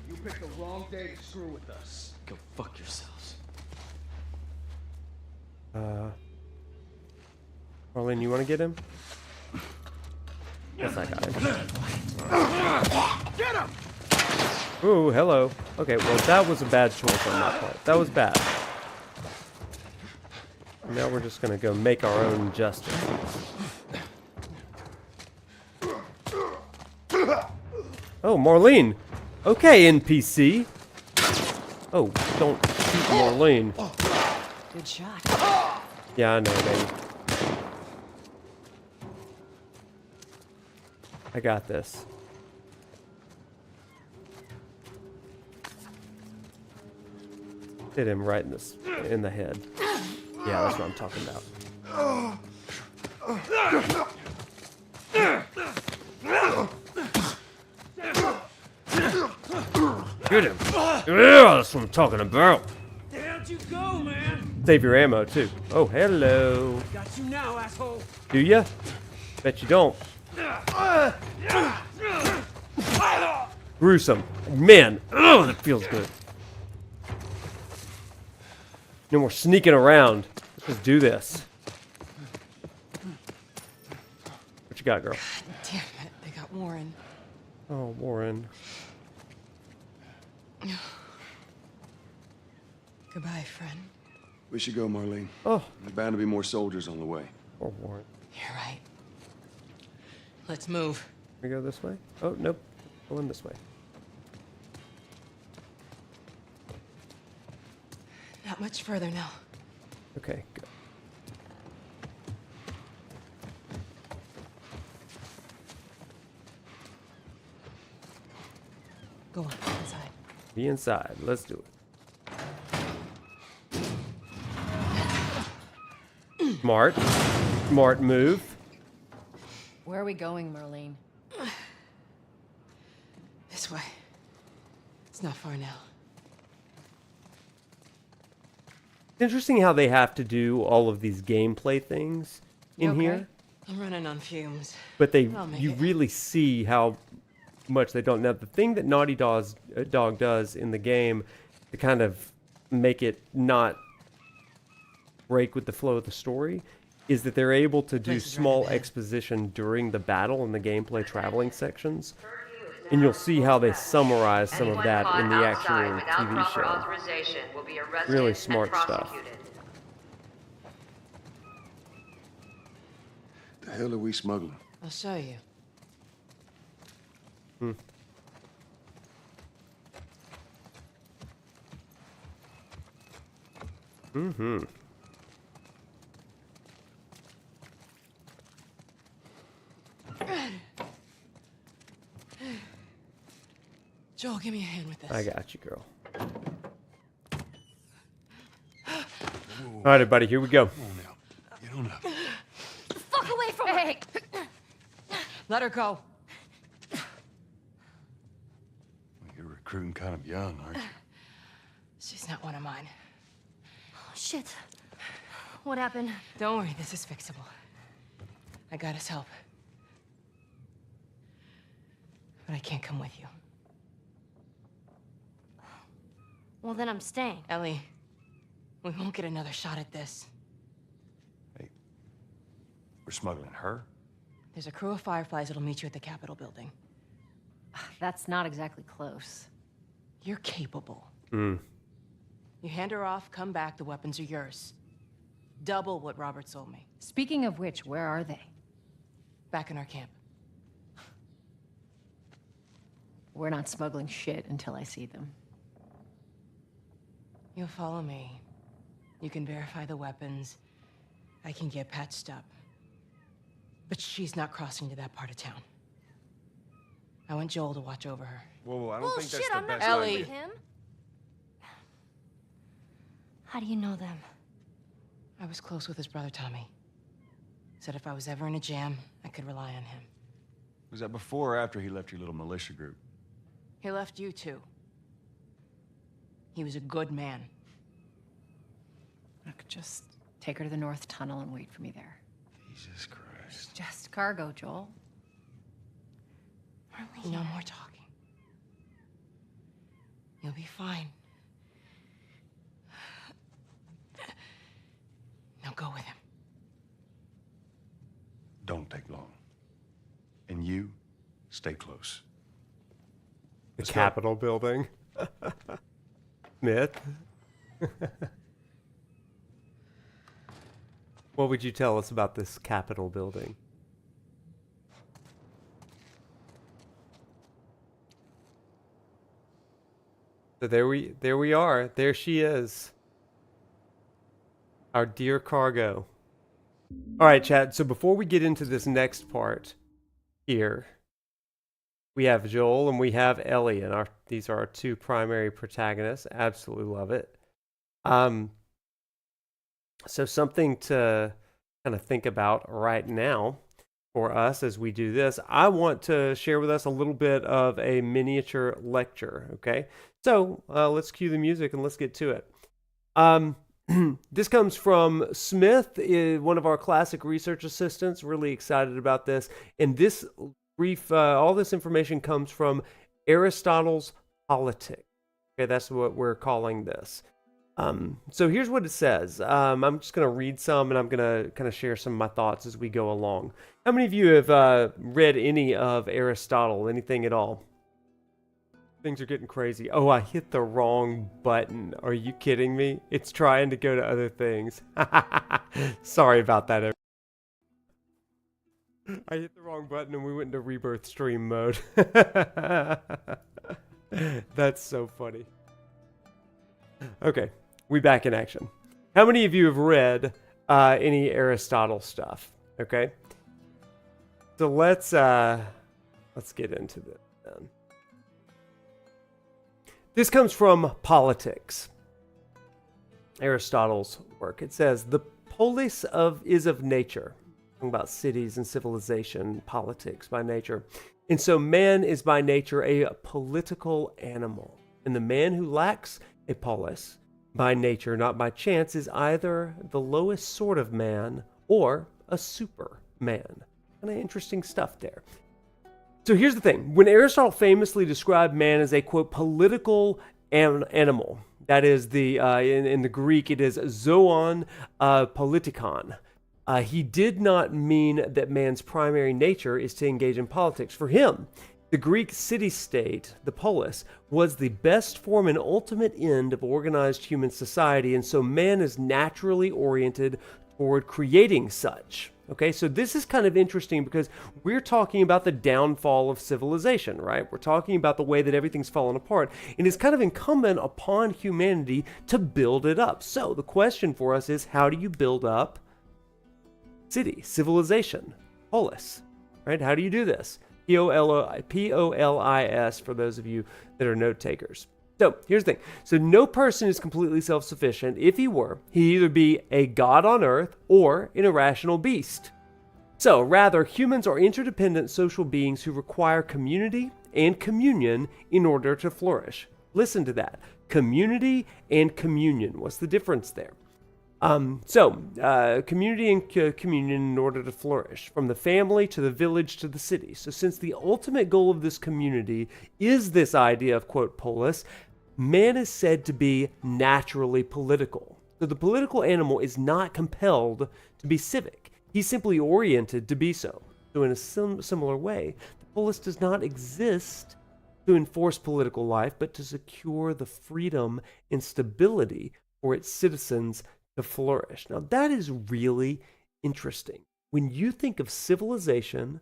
You picked the wrong day to screw with us. Go fuck yourselves. Marlene, you want to get him? Yes, I got him. Get him! Ooh, hello. Okay, well, that was a bad choice on my part. That was bad. Now we're just gonna go make our own justice. Oh, Marlene. Okay, NPC. Oh, don't shoot Marlene. Good shot. Yeah, I know, baby. I got this. Hit him right in the head. Yeah, that's what I'm talking about. Get him. Yeah, that's what I'm talking about. Down't you go, man? Save your ammo, too. Oh, hello. Got you now, asshole. Do ya? Bet you don't. Gruesome. Man, oh, that feels good. No more sneaking around. Let's just do this. We're got, girl? Damn it, they got Warren. Oh, Warren. Goodbye, friend. We should go, Marlene. Oh. There's bound to be more soldiers on the way. Oh, Warren. You're right. Let's move. We go this way? Oh, nope. Going this way. Not much further now. Okay, go. Go on, inside. Be inside. Let's do it. Smart. Smart move. Where are we going, Marlene? This way. It's not far now. It's interesting how they have to do all of these gameplay things in okay? here. I'm running on fumes. But I'll make you it. really see how much they don't. Now, the thing that Naughty Dog does in the game to kind of make it not break with the flow of the story is that they're able to do small exposition during the battle and the gameplay traveling sections. And you'll see how they summarize some of that in the actual TV show. Really smart stuff. The hell are we smuggling? I'll show you. Hmm. Mm-hmm. Joel, give me a hand with this. I got you, girl. All right, everybody, here we go. Come on now. Get on up. Fuck away from her! Hey. Let her go. Well, you're recruiting kind of young, aren't you? She's not one of mine. Oh, shit. What happened? Don't worry, this is fixable. I got his help. But I can't come with you. Well, then I'm staying. Ellie, we won't get another shot at this. Hey, we're smuggling her? There's a crew of Fireflies that'll meet you at the Capitol building. That's not exactly close. You're capable. Mm. You hand her off, come back, the weapons are yours. Double what Robert sold me. Speaking of which, where are they? Back in our camp. We're not smuggling shit until I see them. You'll follow me. You can verify the weapons. I can get patched up. But she's not crossing to that part of town. I want Joel to watch over her. Whoa, I don't think that's Bullshit, the I'm not best going idea. with him. How do you know them? I was close with his brother Tommy. Said if I was ever in a jam, I could rely on him. Was that before or after he left your little militia group? He left you too. He was a good man. I could just take her to the North Tunnel and wait for me there. Jesus Christ. Just cargo, Joel. No more talking. You'll be fine. Now go with him. Don't take long. And you, stay close. The Let's go. Capitol building. Myth. What would you tell us about this Capitol building? So there we are. There she is. Our dear cargo. All right, chat. So before we get into this next part here, we have Joel and we have Ellie, and these are our two primary protagonists. Absolutely love it. So something to kind of think about right now for us as we do this, I want to share with us a little bit of a miniature lecture, okay? So let's cue the music and let's get to it. This comes from Smith, one of our classic research assistants. Really excited about this. And this brief, all this information comes from Aristotle's Politics. Okay, that's what we're calling this. So here's what it says. I'm just going to read some, and I'm going to kind of share some of my thoughts as we go along. How many of you have read any of Aristotle, anything at all? Things are getting crazy. Oh, I hit the wrong button. Are you kidding me? It's trying to go to other things. Sorry about that. I hit the wrong button and we went into rebirth stream mode. That's so funny. Okay, we back in action. How many of you have read any Aristotle stuff? Okay, so let's get into this then. This comes from Politics, Aristotle's work. It says the polis is of nature, talking about cities and civilization, politics by nature, and so man is by nature a political animal, and the man who lacks a polis by nature, not by chance, is either the lowest sort of man or a superman. Kind of interesting stuff there. So here's the thing. When Aristotle famously described man as a, quote, political animal, that is the, in the Greek, it is zoon politikon. He did not mean that man's primary nature is to engage in politics. For him, the Greek city-state, the polis, was the best form and ultimate end of organized human society, and so man is naturally oriented toward creating such. Okay, so this is kind of interesting because we're talking about the downfall of civilization, right? We're talking about the way that everything's fallen apart, and it's kind of incumbent upon humanity to build it up. So the question for us is, how do you build up city, civilization, polis, right? How do you do this? P-O-L-I-S for those of you that are note takers. So here's the thing. So no person is completely self-sufficient. If he were, he'd either be a god on earth or an irrational beast. So rather, humans are interdependent social beings who require community and communion in order to flourish. Listen to that. Community and communion. What's the difference there? Community and communion in order to flourish, from the family to the village to the city. So since the ultimate goal of this community is this idea of, quote, polis, man is said to be naturally political. So the political animal is not compelled to be civic. He's simply oriented to be so. So in a similar way, the polis does not exist to enforce political life, but to secure the freedom and stability for its citizens to flourish. Now that is really interesting. When you think of civilization,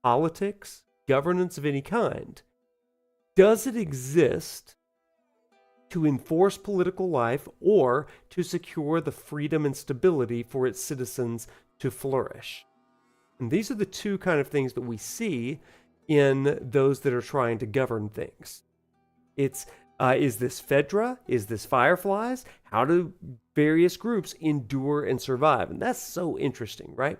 politics, governance of any kind, does it exist to enforce political life or to secure the freedom and stability for its citizens to flourish? And these are the two kind of things that we see in those that are trying to govern things. It's is this Phaedra? Is this Fireflies? How do various groups endure and survive? And that's so interesting, right?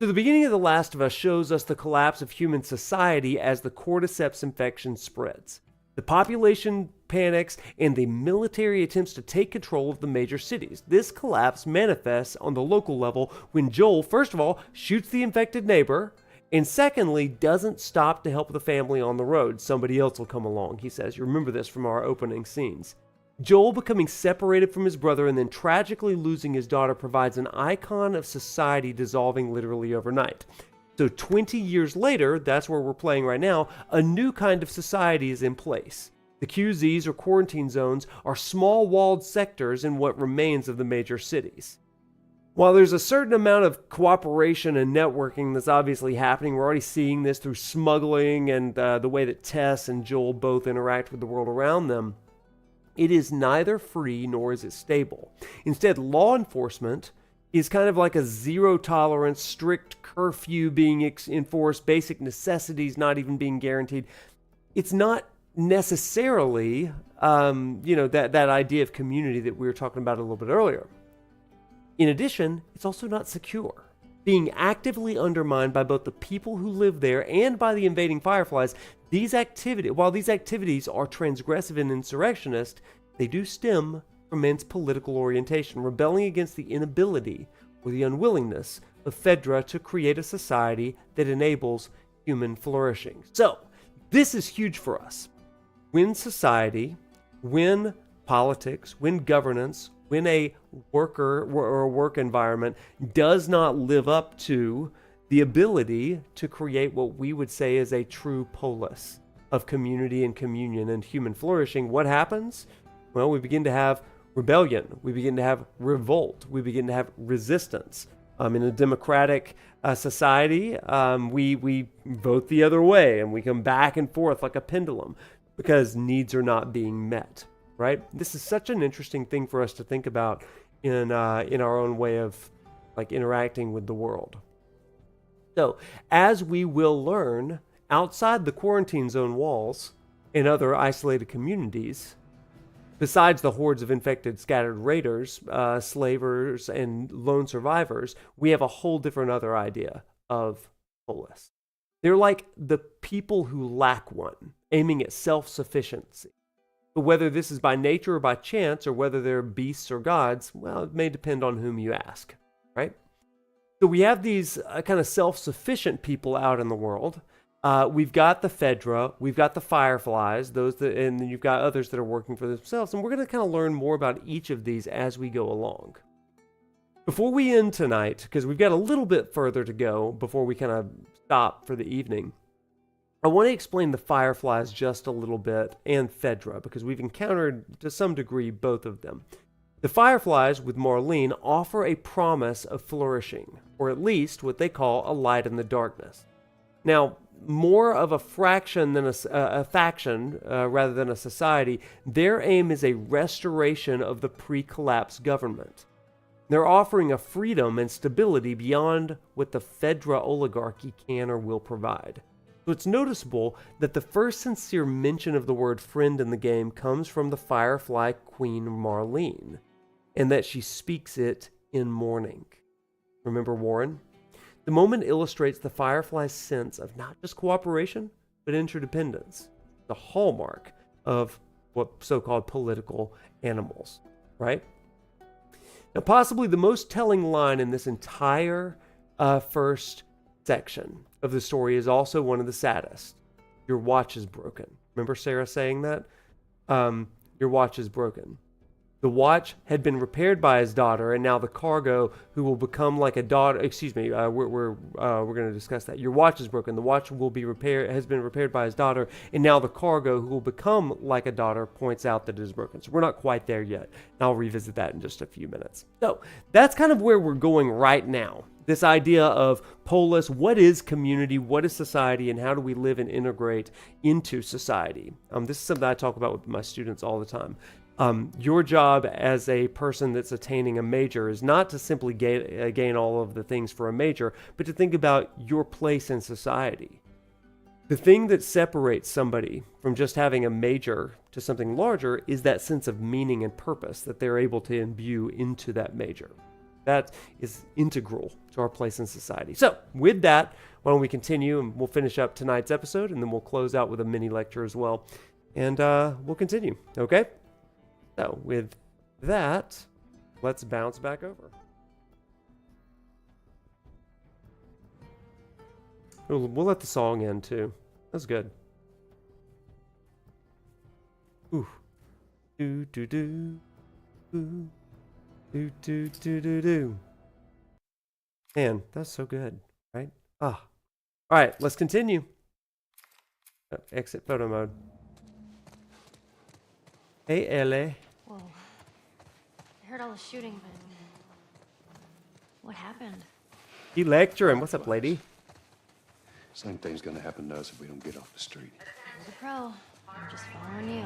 So the beginning of The Last of Us shows us the collapse of human society as the cordyceps infection spreads. The population panics and the military attempts to take control of the major cities. This collapse manifests on the local level when Joel, first of all, shoots the infected neighbor, and secondly, doesn't stop to help the family on the road. Somebody else will come along, he says. You remember this from our opening scenes. Joel becoming separated from his brother and then tragically losing his daughter provides an icon of society dissolving literally overnight. So 20 years later, that's where we're playing right now, a new kind of society is in place. The QZs, or quarantine zones, are small walled sectors in what remains of the major cities. While there's a certain amount of cooperation and networking that's obviously happening, we're already seeing this through smuggling and the way that Tess and Joel both interact with the world around them, it is neither free nor is it stable. Instead, law enforcement is kind of like a zero-tolerance, strict curfew being enforced, basic necessities not even being guaranteed. It's not necessarily, that idea of community that we were talking about a little bit earlier. In addition, it's also not secure. Being actively undermined by both the people who live there and by the invading Fireflies, while these activities are transgressive and insurrectionist, they do stem from men's political orientation, rebelling against the inability or the unwillingness of Phaedra to create a society that enables human flourishing. So, this is huge for us. When society, when politics, when governance when a worker or a work environment does not live up to the ability to create what we would say is a true polis of community and communion and human flourishing, what happens? Well, we begin to have rebellion. We begin to have revolt. We begin to have resistance. In a democratic society, we vote the other way and we come back and forth like a pendulum because needs are not being met, right? This is such an interesting thing for us to think about in our own way of like interacting with the world. So, as we will learn outside the quarantine zone walls in other isolated communities, besides the hordes of infected scattered raiders, slavers, and lone survivors, we have a whole different other idea of polis. They're like the people who lack one, aiming at self-sufficiency. But whether this is by nature or by chance, or whether they're beasts or gods, well, it may depend on whom you ask, right? So we have these kind of self-sufficient people out in the world. We've got the Fedra, we've got the Fireflies, and then you've got others that are working for themselves. And we're going to kind of learn more about each of these as we go along. Before we end tonight, because we've got a little bit further to go before we kind of stop for the evening, I want to explain the Fireflies just a little bit and Fedra, because we've encountered to some degree both of them. The Fireflies, with Marlene, offer a promise of flourishing, or at least what they call a light in the darkness. Now, more of a fraction than a faction rather than a society, their aim is a restoration of the pre-collapse government. They're offering a freedom and stability beyond what the Fedra oligarchy can or will provide. So it's noticeable that the first sincere mention of the word friend in the game comes from the Firefly Queen Marlene, and that she speaks it in mourning. Remember Warren? The moment illustrates the Firefly's sense of not just cooperation, but interdependence, the hallmark of what so-called political animals, right? Now, possibly the most telling line in this entire first section of the story is also one of the saddest. Your watch is broken. Remember Sarah saying that? Your watch is broken. The watch had been repaired by his daughter, and now the cargo, who will become like a daughter. Excuse me. We're going to discuss that. Your watch is broken. The watch will be repaired. Has been repaired by his daughter, and now the cargo, who will become like a daughter, points out that it is broken. So we're not quite there yet. And I'll revisit that in just a few minutes. So that's kind of where we're going right now. This idea of polis, what is community, what is society, and how do we live and integrate into society? This is something I talk about with my students all the time. Your job as a person that's attaining a major is not to simply gain all of the things for a major, but to think about your place in society. The thing that separates somebody from just having a major to something larger is that sense of meaning and purpose that they're able to imbue into that major. That is integral to our place in society. So with that, why don't we continue, and we'll finish up tonight's episode, and then we'll close out with a mini lecture as well. And we'll continue, okay? So with that, let's bounce back over. We'll let the song end too. That's good. Ooh. Do do do. Ooh. Do do do do do. Man, that's so good, right? Ah. All right, let's continue. Exit photo mode. Hey, Ellie. Whoa. I heard all the shooting, but what happened? You lecturing. What's up, lady? Same thing's gonna happen to us if we don't get off the street. You're the pro. I'm just following you.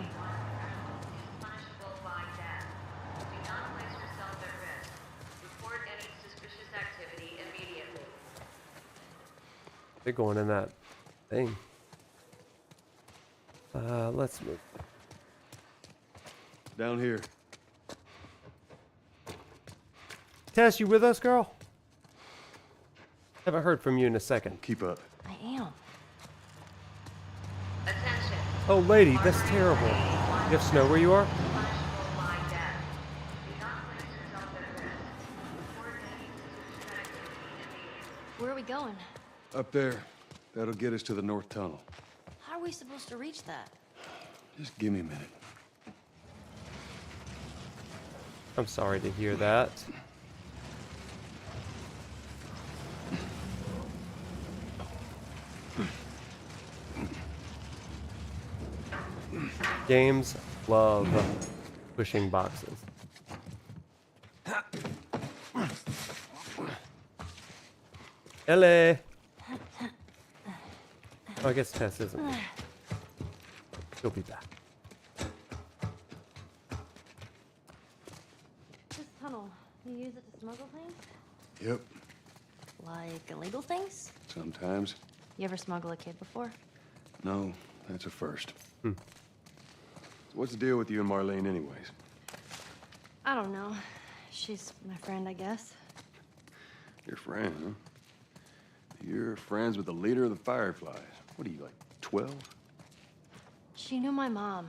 They're going in that thing. Let's move. Down here. Tess, you with us, girl? Haven't heard from you in a second. Keep up. I am. Oh, lady, that's terrible. You have snow where you are? Where are we going? Up there. That'll get us to the north tunnel. How are we supposed to reach that? Just give me a minute. I'm sorry to hear that. Games love pushing boxes. Hello. Oh, I guess Tess isn't. She'll be back. This tunnel, you use it to smuggle things? Yep, Like illegal things? sometimes. You ever smuggle a kid before? No, that's a first. So what's the deal with you and Marlene anyways? I don't know. She's my friend, I guess. Your friend, huh? You're friends with the leader of the Fireflies. What are you, like 12? She knew my mom,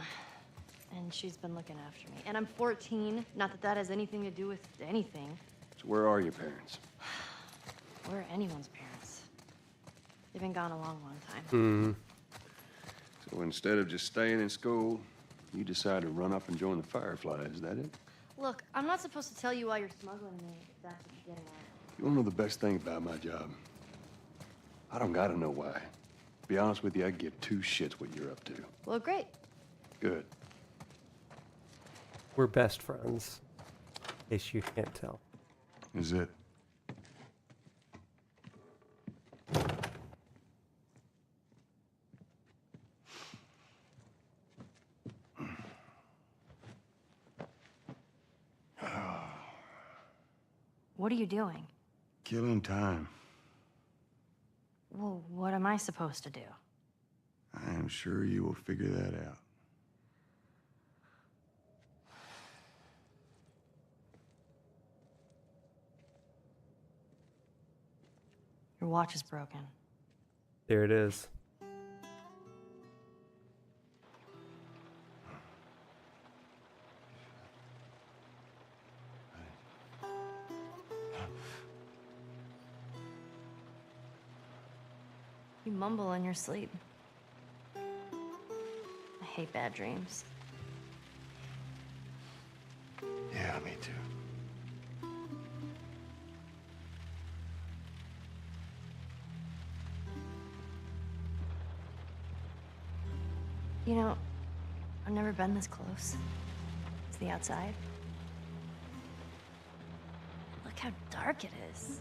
and she's been looking after me. And I'm 14. Not that that has anything to do with anything. So where are your parents? Where are anyone's parents? They've been gone a long, long time. Mm-hmm. So instead of just staying in school, you decide to run up and join the Fireflies, is that it? Look, I'm not supposed to tell you why you're smuggling me, if that's what you're getting at. You wanna know the best thing about my job? I don't gotta know why. To be honest with you, I give two shits what you're up to. Well, great. Good. We're best friends. In case you can't tell. Is it? What are you doing? Killing time. Well, what am I supposed to do? I am sure you will figure that out. Your watch is broken. There it is. You mumble in your sleep. I hate bad dreams. Yeah, me too. You know, I've never been this close to the outside. Look how dark it is.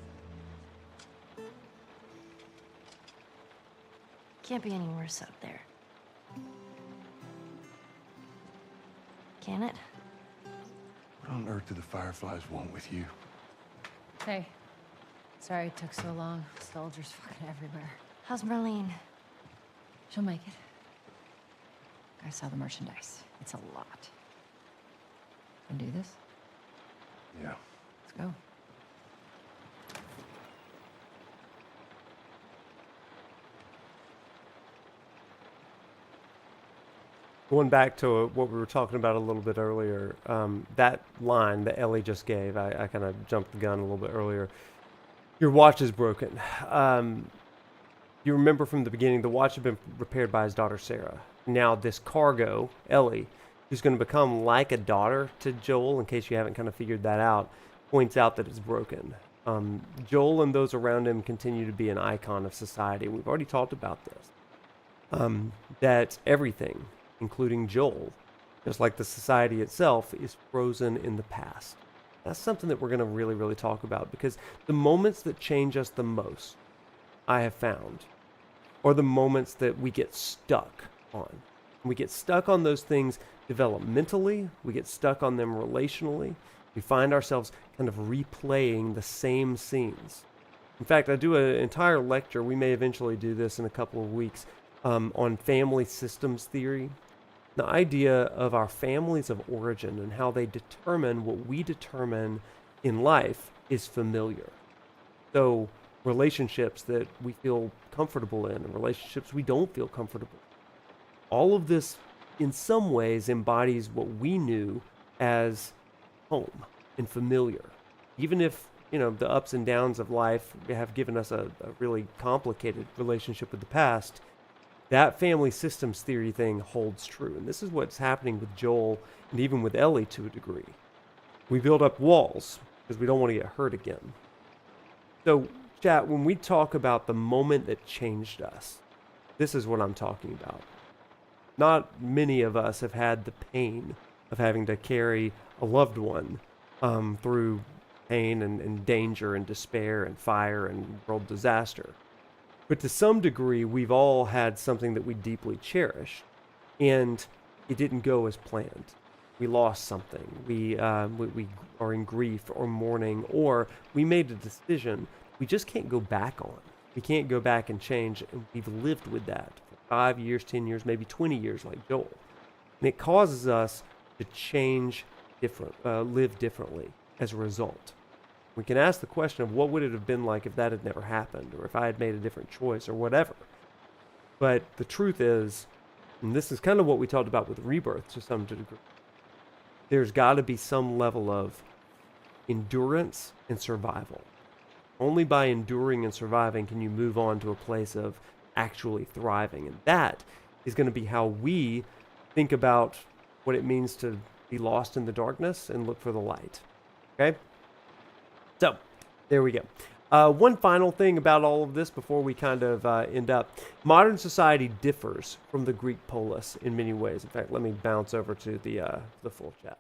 Can't be any worse out there. Can it? What on earth do the Fireflies want with you? Hey. Sorry it took so long. Soldiers fucking everywhere. How's Marlene? She'll make it. Gotta sell the merchandise. It's a lot. Can do this? Yeah. Let's go. Going back to what we were talking about a little bit earlier, that line that Ellie just gave, I kind of jumped the gun a little bit earlier. Your watch is broken. You remember from the beginning, the watch had been repaired by his daughter, Sarah. Now this cargo, Ellie, who's going to become like a daughter to Joel, in case you haven't kind of figured that out, points out that it's broken. Joel and those around him continue to be an icon of society. We've already talked about this. That everything, including Joel, just like the society itself, is frozen in the past. That's something that we're going to really, really talk about, because the moments that change us the most, I have found, are the moments that we get stuck on. We get stuck on those things developmentally, we get stuck on them relationally, we find ourselves kind of replaying the same scenes. In fact, I do an entire lecture, we may eventually do this in a couple of weeks, on family systems theory. The idea of our families of origin and how they determine what we determine in life is familiar. So relationships that we feel comfortable in and relationships we don't feel comfortable. All of this in some ways embodies what we knew as home and familiar. Even if, you know, the ups and downs of life have given us a really complicated relationship with the past, that family systems theory thing holds true. And this is what's happening with Joel and even with Ellie to a degree. We build up walls because we don't want to get hurt again. So, chat, when we talk about the moment that changed us, this is what I'm talking about. Not many of us have had the pain of having to carry a loved one through pain and danger and despair and fire and world disaster. But to some degree, we've all had something that we deeply cherish, and it didn't go as planned. We lost something. We are in grief or mourning, or we made a decision we just can't go back on. We can't go back and change, and we've lived with that for 5 years, 10 years, maybe 20 years like Joel. And it causes us to change live differently as a result. We can ask the question of what would it have been like if that had never happened, or if I had made a different choice, or whatever. But the truth is, and this is kind of what we talked about with rebirth to some degree, there's got to be some level of endurance and survival. Only by enduring and surviving can you move on to a place of actually thriving. And that is going to be how we think about what it means to be lost in the darkness and look for the light. Okay? So, there we go. One final thing about all of this before we kind of end up. Modern society differs from the Greek polis in many ways. In fact, let me bounce over to the full chat.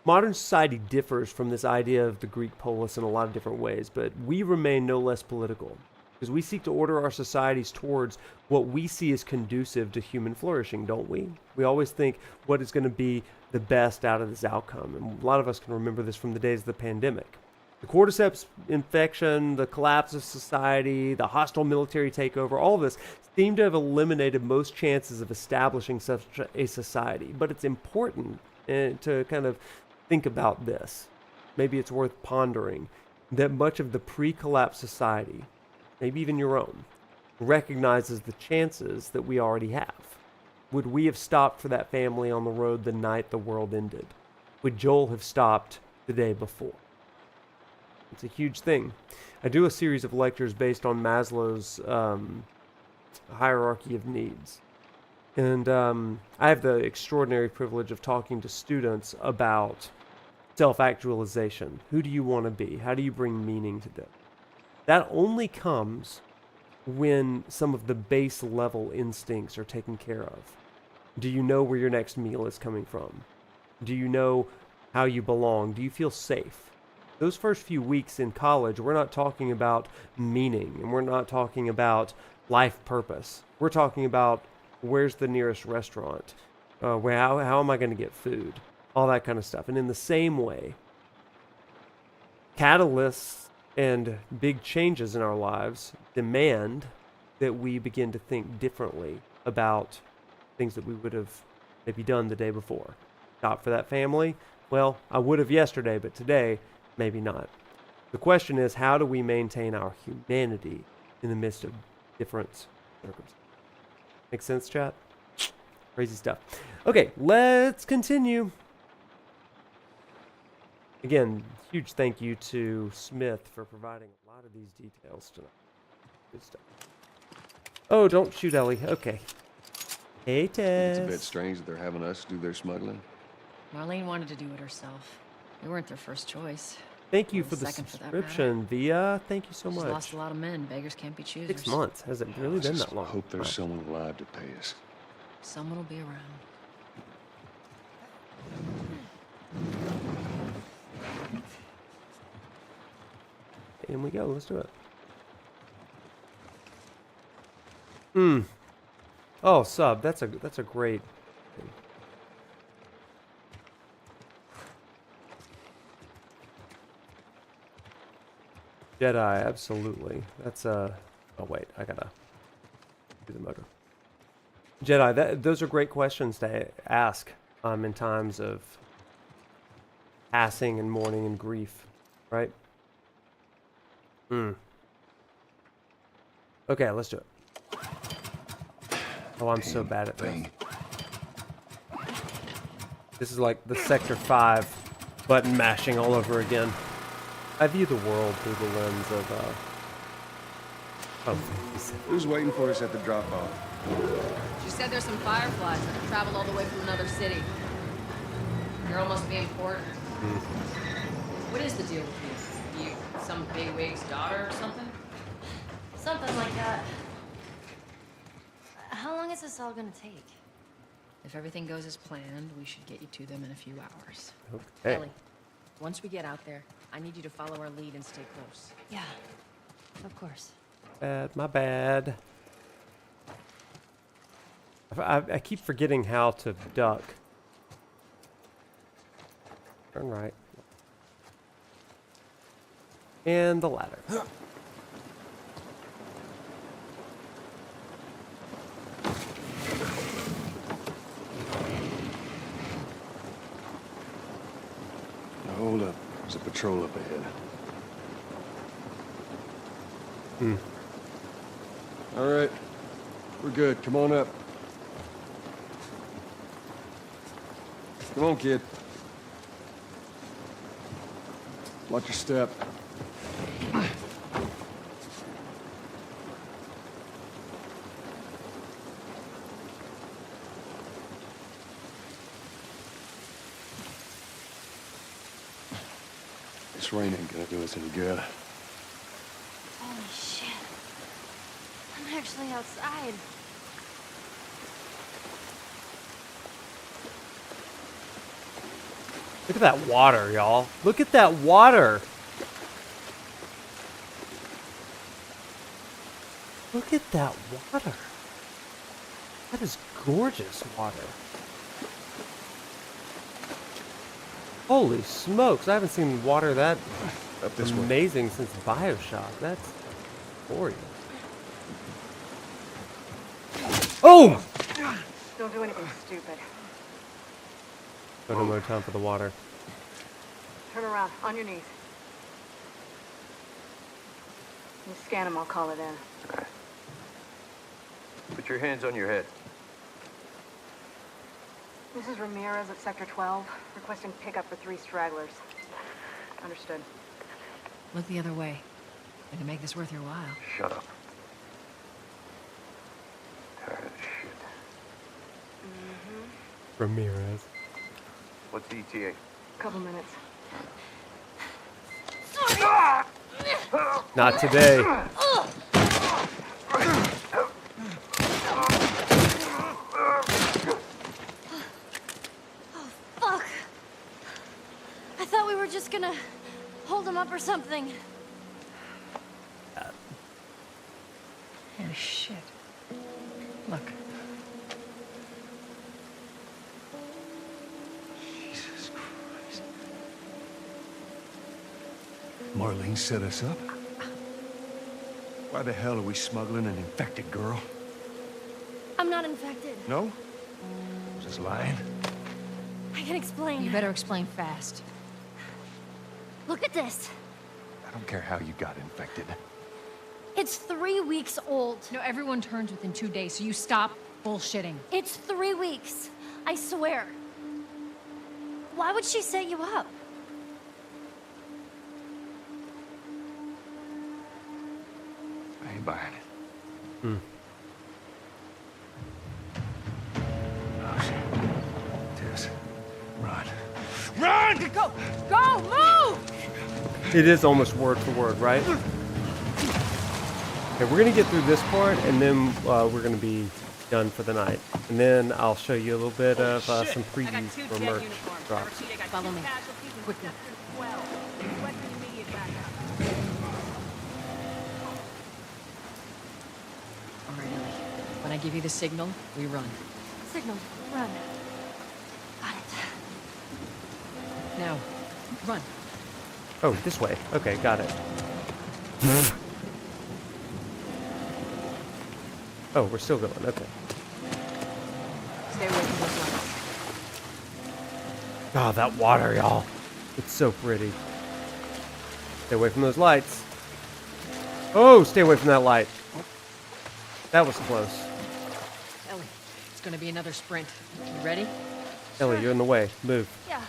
Modern society differs from this idea of the Greek polis in a lot of different ways, but we remain no less political because we seek to order our societies towards what we see as conducive to human flourishing, don't we? We always think what is going to be the best out of this outcome, and a lot of us can remember this from the days of the pandemic. The cordyceps infection, the collapse of society, the hostile military takeover, all of this seem to have eliminated most chances of establishing such a society, but it's important to kind of think about this. Maybe it's worth pondering that much of the pre-collapse society, maybe even your own, recognizes the chances that we already have. Would we have stopped for that family on the road the night the world ended? Would Joel have stopped the day before? It's a huge thing. I do a series of lectures based on Maslow's hierarchy of needs. And I have the extraordinary privilege of talking to students about self-actualization. Who do you want to be? How do you bring meaning to this? That only comes when some of the base level instincts are taken care of. Do you know where your next meal is coming from? Do you know how you belong? Do you feel safe? Those first few weeks in college, we're not talking about meaning, and we're not talking about life purpose. We're talking about where's the nearest restaurant? How am I going to get food? All that kind of stuff. And in the same way, catalysts and big changes in our lives demand that we begin to think differently about things that we would have maybe done the day before. Stop for that family? Well, I would have yesterday, but today, maybe not. The question is, how do we maintain our humanity in the midst of different circumstances? Make sense, chat? Crazy stuff. Okay, let's continue. Again, huge thank you to Smith for providing a lot of these details tonight. Good stuff. Oh, don't shoot Ellie. Okay. Hey, Tess. It's a bit strange that they're having us do their smuggling. Marlene wanted to do it herself. We weren't their first choice. Thank you for the subscription, Via. Thank you so much. She's lost a lot of men. Beggars can't be choosers. 6 months. Has it really been that long? I hope there's someone alive to pay us. Someone will be around. In we go. Let's do it. Oh, sub. That's a great thing. Jedi, absolutely. That's oh wait, I gotta do the motor. Jedi, those are great questions to ask in times of passing and mourning and grief, right? Okay, let's do it. Oh, I'm so bad at this. This is like the Sector 5 button mashing all over again. I view the world through the lens of, Who's waiting for us at the drop-off? She said there's some fireflies that have traveled all the way from another city. Girl must be important. Mm. What is the deal with you? You some bigwig's daughter or something? Something like that. How long is this all gonna take? If everything goes as planned, we should get you to them in a few hours. Okay. Ellie, once we get out there, I need you to follow our lead and stay close. Yeah, of course. My bad. I keep forgetting how to duck. Turn right. And the ladder. Now hold up. There's a patrol up ahead. All right. We're good. Come on up. Come on, kid. Watch your step. This rain ain't gonna do us any good. Holy shit. I'm actually outside. Look at that water, y'all. Look at that water. Look at that water. That is gorgeous water. Holy smokes, I haven't seen water that amazing since BioShock. That's glorious. Oh! Don't do anything stupid. No more time for the water. Turn around, on your knees. You scan him, I'll call it in. Put your hands on your head. This is Ramirez at Sector 12, requesting pickup for 3 stragglers. Understood. Look the other way. I can make this worth your while. Shut up. Tired of this shit. Ramirez. What's the ETA? Couple minutes. Not today. Fuck! I thought we were just gonna hold him up or something. Oh, shit. Look. Jesus Christ. Marlene set us up? Why the hell are we smuggling an infected girl? I'm not infected. No? Just lying? I can explain. You better explain fast. Look at this. I don't care how you got infected. It's 3 weeks old. No, everyone turns within 2 days, so you stop bullshitting. It's 3 weeks. I swear. Why would she set you up? I ain't buying it. Oh, shit. Tess, run. Run! Go! Go! Move! It is almost word for word, right? Okay, we're gonna get through this part, and then we're gonna be done for the night. And then I'll show you a little bit of some previews for merch drops. Follow me. Quickly. All right, Ellie. When I give you the signal, we run. Signal. Run. Got it. Now, run. Oh, this way. Okay, got it. Oh, we're still going. Okay. Stay away from those lights. Oh, that water, y'all. It's so pretty. Stay away from those lights. Oh, stay away from that light. That was close. Ellie, it's gonna be another sprint. You ready? Ellie, you're in the way. Move. Yeah.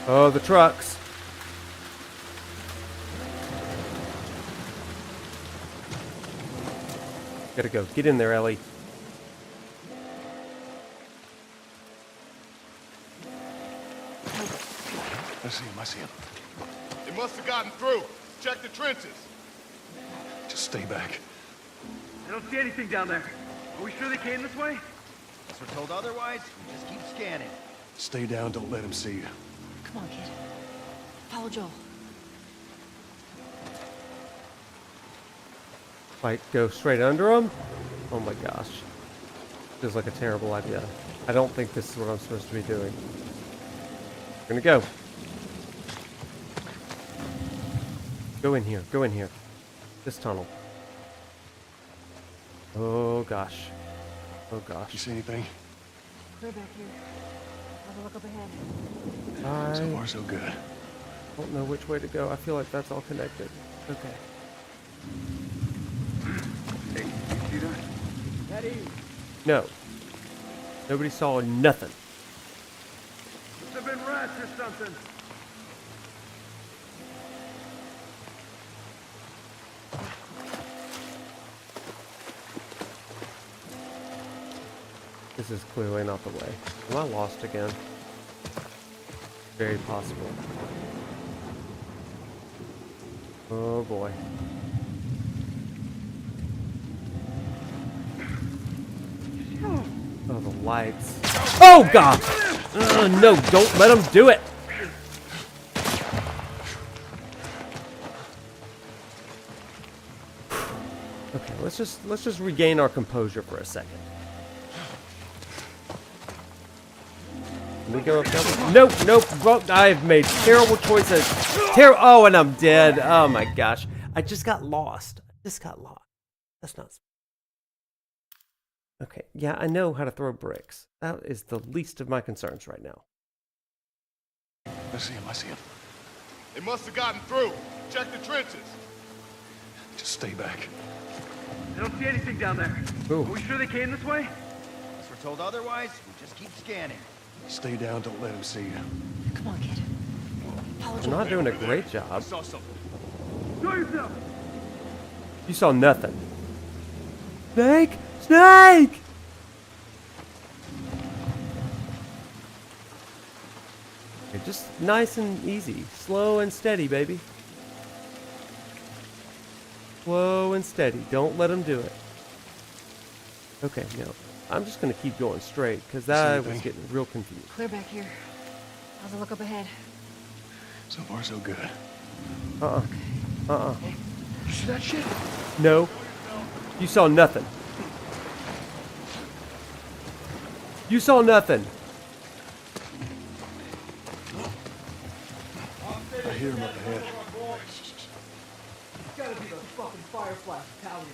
Oh, the trucks. Gotta go. Get in there, Ellie. I see him, I see him. They must have gotten through. Check the trenches. Just stay back. I don't see anything down there. Are we sure they came this way? Unless we're told otherwise, we just keep scanning. Stay down, don't let him see you. Come on, kid. Follow Joel. Like, go straight under him? Oh my gosh. Feels like a terrible idea. I don't think this is what I'm supposed to be doing. I'm gonna go. Go in here, go in here. This tunnel. Oh gosh. Oh gosh. You see anything? Clear back here. Have a look up ahead. So far, so good. I don't know which way to go. I feel like that's all connected. Okay. Hey, you see that? Eddie! No. Nobody saw nothing. Must have been rats or something. This is clearly not the way. Am I lost again? Very possible. Oh boy. Oh, the lights. Oh god! No, don't let them do it! Okay, let's just regain our composure for a second. Can we go up down? Nope, nope. Well, I've made terrible choices. Oh, and I'm dead. Oh my gosh. I just got lost. That's not. Okay, yeah, I know how to throw bricks. That is the least of my concerns right now. I see him, I see him. They must have gotten through. Check the trenches. Just stay back. I don't see anything down there. Ooh. Are we sure they came this way? Unless we're told otherwise, we just keep scanning. Stay down, don't let him see you. Come on, kid. Follow I'm Joel. not doing a great job. Saw something. Show yourself! You saw nothing. Snake! Snake! Okay, just nice and easy. Slow and steady, baby. Slow and steady. Don't let him do it. Okay, no. I'm just going to keep going straight, because I was getting real confused. Clear back here. How's a look up ahead? So far, so good. You see that shit? No. You saw nothing. You saw nothing. I hear him up ahead. It's gotta be those fucking Firefly battalions.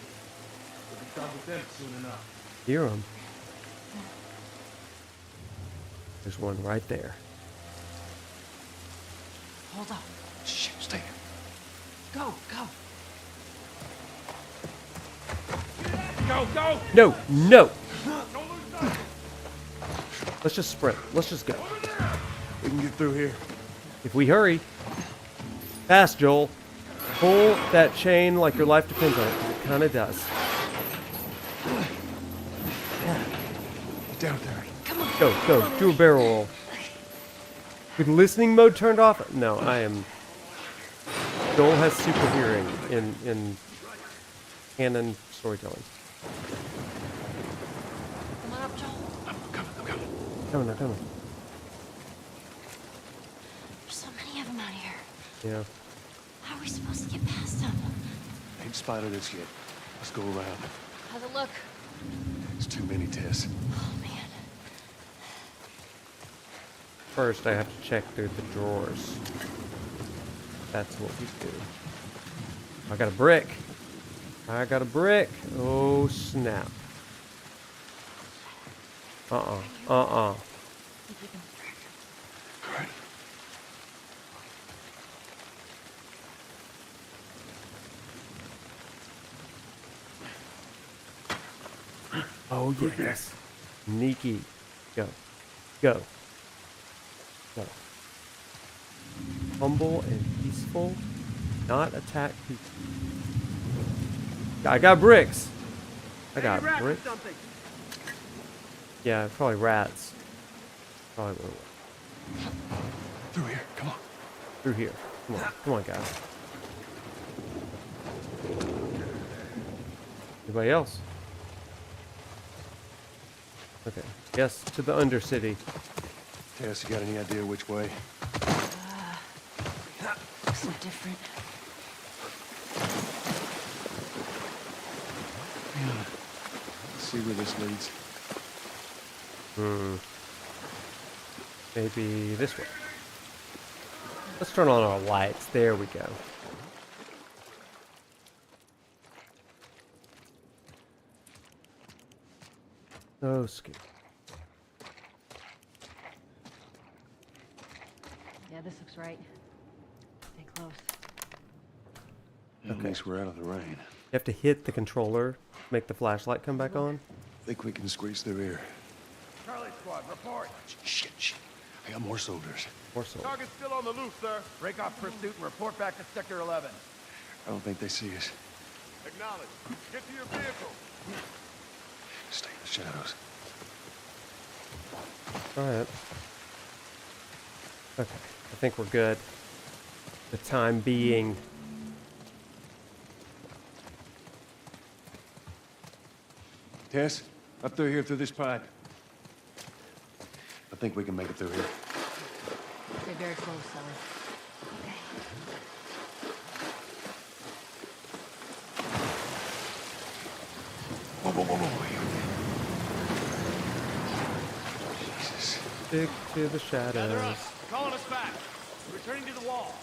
We'll be done with them soon enough. Hear him. There's one right there. Hold on. Shh, stay here. Go, go. Go, go! No, no. Let's just sprint. Let's just go. We can get through here. If we hurry. Fast, Joel. Pull that chain like your life depends on it, 'cause it kind of does. Get down there. Come on. Go, go. Do a barrel roll. With listening mode turned off? No, I am... Joel has super hearing in canon storytelling. Come on up, Joel. I'm coming. Coming, I'm coming. There's so many of them out here. Yeah. How are we supposed to get past them? Ain't spotted us yet. Let's go around. How's it look? It's too many tests. Oh, man. First, I have to check through the drawers. That's what we do. I got a brick. I got a brick. Oh, snap. All right. Oh, yes. Sneaky. Go. Go. Go. Humble and peaceful. Not attack people. I got bricks. I got Maybe rats or bricks. something. Yeah, probably rats. Probably will. Through here, come on. Through here. Come on, guys. Anybody else? Okay. Yes, to the Undercity. Tess, you got any idea which way? Looks so different. Let's see where this leads. Maybe this way. Let's turn on our lights. There we go. Oh, scary. Yeah, this looks right. Stay close. At least we're out of the rain. You have to hit the controller to make the flashlight come back on. Think we can squeeze through here. Charlie Squad, report. Shit. I got more soldiers. More soldiers. Target's still on the loose, sir. Break off pursuit and report back to Sector 11. I don't think they see us. Acknowledge. Get to your vehicle. Stay in the shadows. Alright. Okay. I think we're good. The time being. Tess, up through here through this pipe. I think we can make it through here. Stay very close, Sully. Okay. Whoa. Jesus. Stick to the shadows. Gather up. Calling us back. Returning to the wall.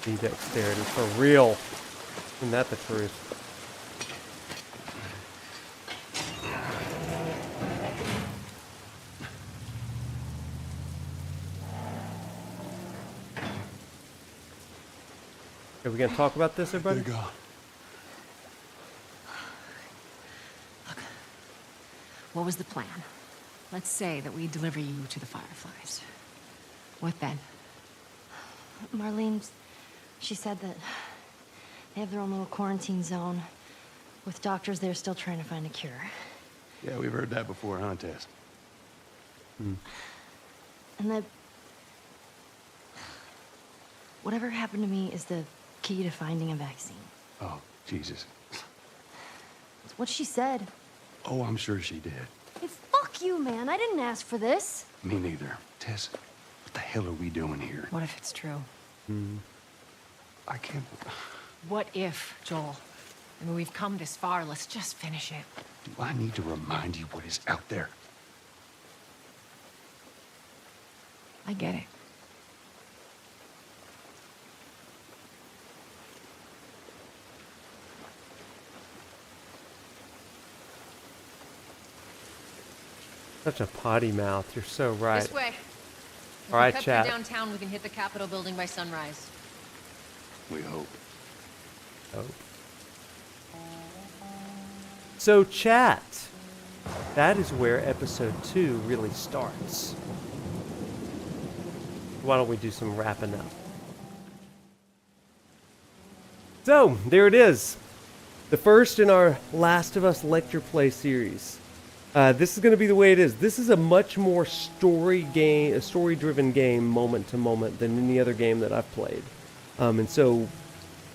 The dexterity for real. Isn't that the truth? Are we gonna talk about this, everybody? There you go. Look, what was the plan? Let's say that we deliver you to the Fireflies. What then? Marlene, she said that they have their own little quarantine zone with doctors there still trying to find a cure. Yeah, we've heard that before, huh, Tess? And that whatever happened to me is the key to finding a vaccine. Oh, Jesus. That's what she said. Oh, I'm sure she did. Hey, fuck you, man. I didn't ask for this. Me neither. Tess, what the hell are we doing here? What if it's true? I can't... What if, Joel? I mean, we've come this far. Let's just finish it. Do I need to remind you what is out there? I get it. Such a potty mouth. You're so right. This way. If All right, we cut chat. through downtown, we can hit the Capitol building by sunrise. We hope. So, chat. That is where episode 2 really starts. Why don't we do some wrapping up? So, there it is. The first in our Last of Us lecture play series. This is going to be the way it is. This is a much more story-driven game, moment to moment, than any other game that I've played. And so,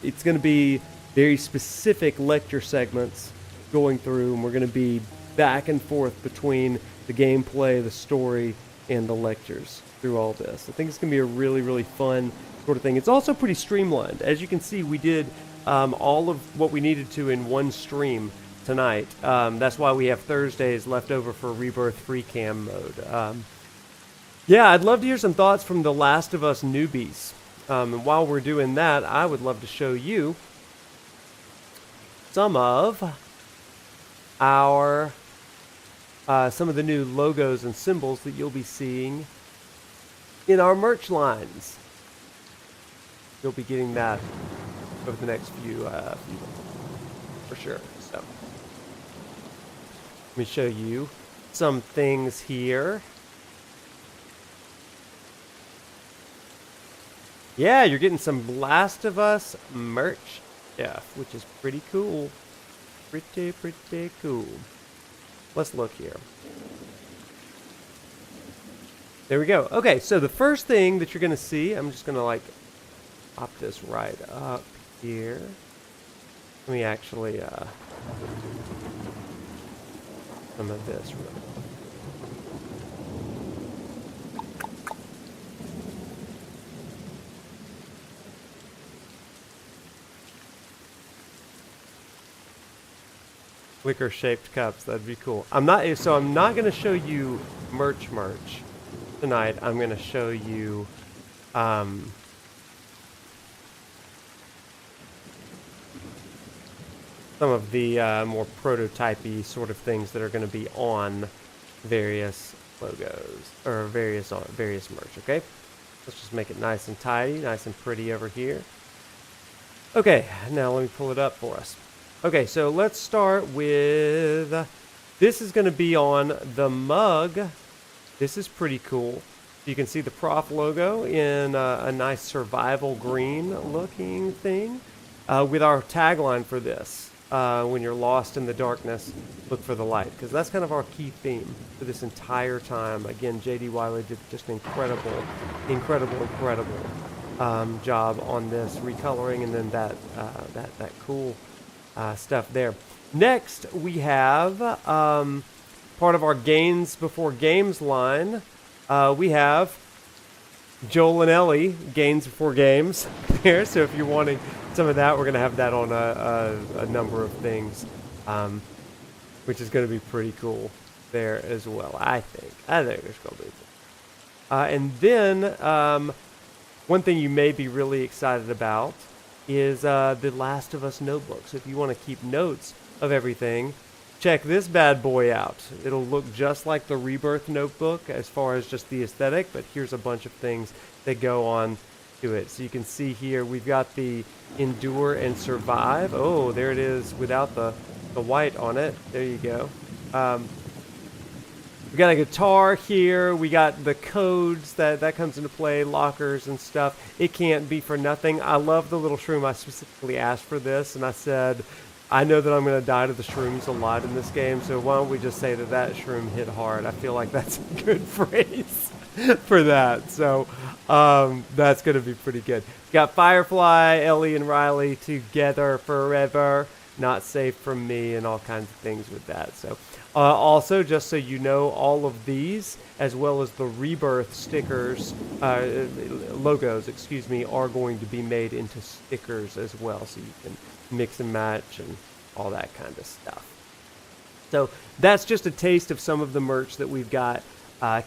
it's going to be very specific lecture segments going through, and we're going to be back and forth between the gameplay, the story, and the lectures through all this. I think it's going to be a really, really fun sort of thing. It's also pretty streamlined. As you can see, we did all of what we needed to in one stream tonight. That's why we have Thursdays left over for Rebirth free cam mode. Yeah, I'd love to hear some thoughts from the Last of Us newbies. And while we're doing that, I would love to show you some of our some of the new logos and symbols that you'll be seeing in our merch lines. You'll be getting that over the next few months, for sure. So let me show you some things here. Yeah, you're getting some Last of Us merch stuff, which is pretty cool. Pretty cool. Let's look here. There we go. Okay, so the first thing that you're going to see, I'm just going to like pop this right up here. Let me actually some of this real quick. Liquor shaped cups, that'd be cool. I'm not going to show you merch tonight. I'm going to show you some of the more prototypey sort of things that are going to be on various logos or various merch. Okay, let's just make it nice and tidy, nice and pretty over here. Okay, now let me pull it up for us. Okay, so let's start with, this is going to be on the mug. This is pretty cool. You can see the Prof logo in a nice survival green looking thing with our tagline for this. When you're lost in the darkness, look for the light. Because that's kind of our key theme for this entire time. Again, J.D. Wiley did just an incredible job on this recoloring, and then that cool stuff there. Next, we have part of our Gains Before Games line. We have Joel and Ellie, Gains Before Games there. So if you're wanting some of that, we're going to have that on a number of things, which is going to be pretty cool there as well, I think. It's going to be cool. And then one thing you may be really excited about is the Last of Us notebook. So if you want to keep notes of everything, check this bad boy out. It'll look just like the Rebirth notebook as far as just the aesthetic, but here's a bunch of things that go on to it. So you can see here we've got the Endure and Survive. Oh, there it is without the white on it. There you go. We got a guitar here. We got the codes that comes into play, lockers and stuff. It can't be for nothing. I love the little shroom. I specifically asked for this, and I said, I know that I'm going to die to the shrooms a lot in this game, so why don't we just say that shroom hit hard? I feel like that's a good phrase for that. So that's going to be pretty good. Got Firefly, Ellie and Riley together forever. Not safe from me, and all kinds of things with that. So also, just so you know, all of these, as well as the Rebirth stickers, logos, excuse me, are going to be made into stickers as well, so you can mix and match and all that kind of stuff. So that's just a taste of some of the merch that we've got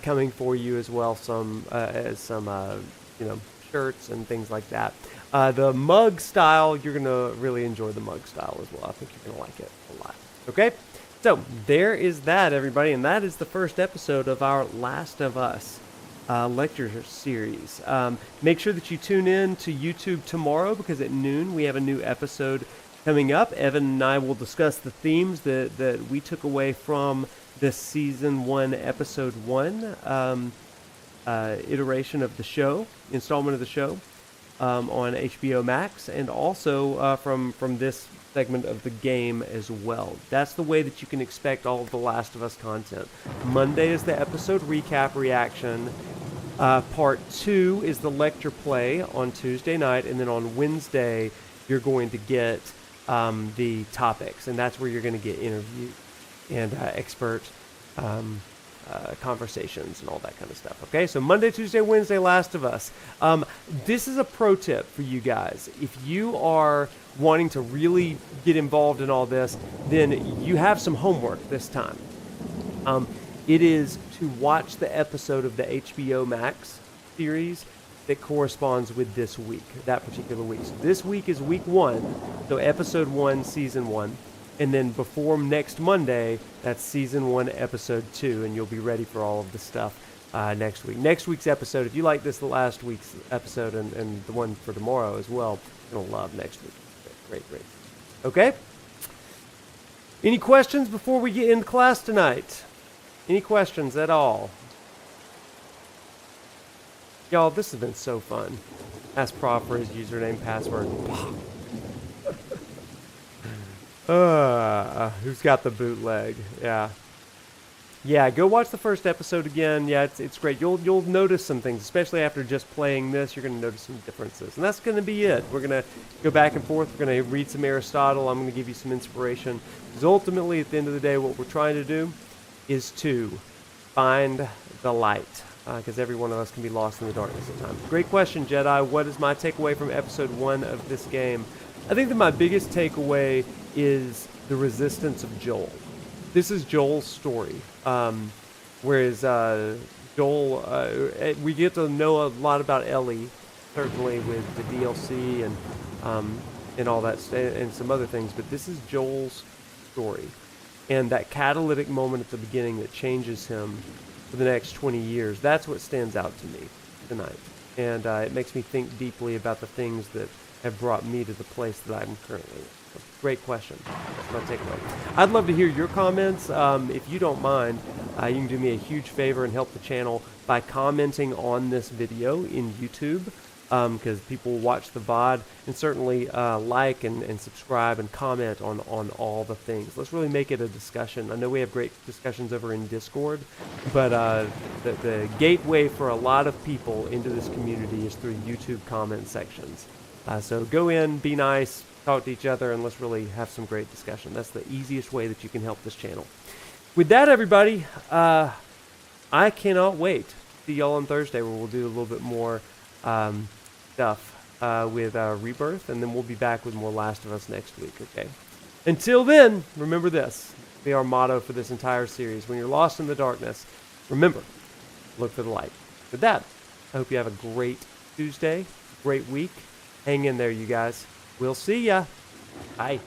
coming for you as well. Some shirts and things like that. The mug style, you're gonna really enjoy the mug style as well. I think you're gonna like it a lot. Okay, so there is that, everybody, and that is the first episode of our Last of Us lecture series. Make sure that you tune in to YouTube tomorrow, because at noon we have a new episode coming up. Evan and I will discuss the themes that we took away from this season 1, episode 1 iteration of the show, installment of the show on HBO Max, and also from this segment of the game as well. That's the way that you can expect all of the Last of Us content. Monday is the episode recap reaction. Part 2 is the lecture play on Tuesday night, and then on Wednesday you're going to get the topics, and that's where you're going to get interviews and expert conversations and all that kind of stuff. Okay, so Monday, Tuesday, Wednesday, Last of Us. This is a pro tip for you guys. If you are wanting to really get involved in all this, then you have some homework this time. It is to watch the episode of the HBO Max series that corresponds with this week, that particular week. So this week is week 1, so episode 1, season 1. And then before next Monday, that's season 1, episode 2, and you'll be ready for all of the stuff next week. Next week's episode, if you like this last week's episode and the one for tomorrow as well, you're going to love next week. Great. Okay? Any questions before we get into class tonight? Any questions at all? Y'all, this has been so fun. Ask Prof for his username, password. Who's got the bootleg? Yeah. Yeah, go watch the first episode again. Yeah, it's great. You'll notice some things, especially after just playing this. You're going to notice some differences, and that's going to be it. We're going to go back and forth. We're going to read some Aristotle. I'm going to give you some inspiration. Because ultimately, at the end of the day, what we're trying to do is to find the light. Because every one of us can be lost in the darkness at times. Great question, Jedi. What is my takeaway from episode 1 of this game? I think that my biggest takeaway is the resistance of Joel. This is Joel's story. Whereas Joel, we get to know a lot about Ellie, certainly with the DLC and all that, and some other things. But this is Joel's story, and that catalytic moment at the beginning that changes him for the next 20 years. That's what stands out to me tonight, and it makes me think deeply about the things that have brought me to the place that I'm currently in. Great question. That's my takeaway. I'd love to hear your comments. If you don't mind, you can do me a huge favor and help the channel by commenting on this video in YouTube, because people will watch the VOD, and certainly like and subscribe and comment on all the things. Let's really make it a discussion. I know we have great discussions over in Discord, but the gateway for a lot of people into this community is through YouTube comment sections. So go in, be nice, talk to each other, and let's really have some great discussion. That's the easiest way that you can help this channel. With that, everybody, I cannot wait to see y'all on Thursday, where we'll do a little bit more stuff with Rebirth, and then we'll be back with more Last of Us next week, okay? Until then, remember this. Be our motto for this entire series. When you're lost in the darkness, remember, look for the light. With that, I hope you have a great Tuesday, great week. Hang in there, you guys. We'll see ya. Bye.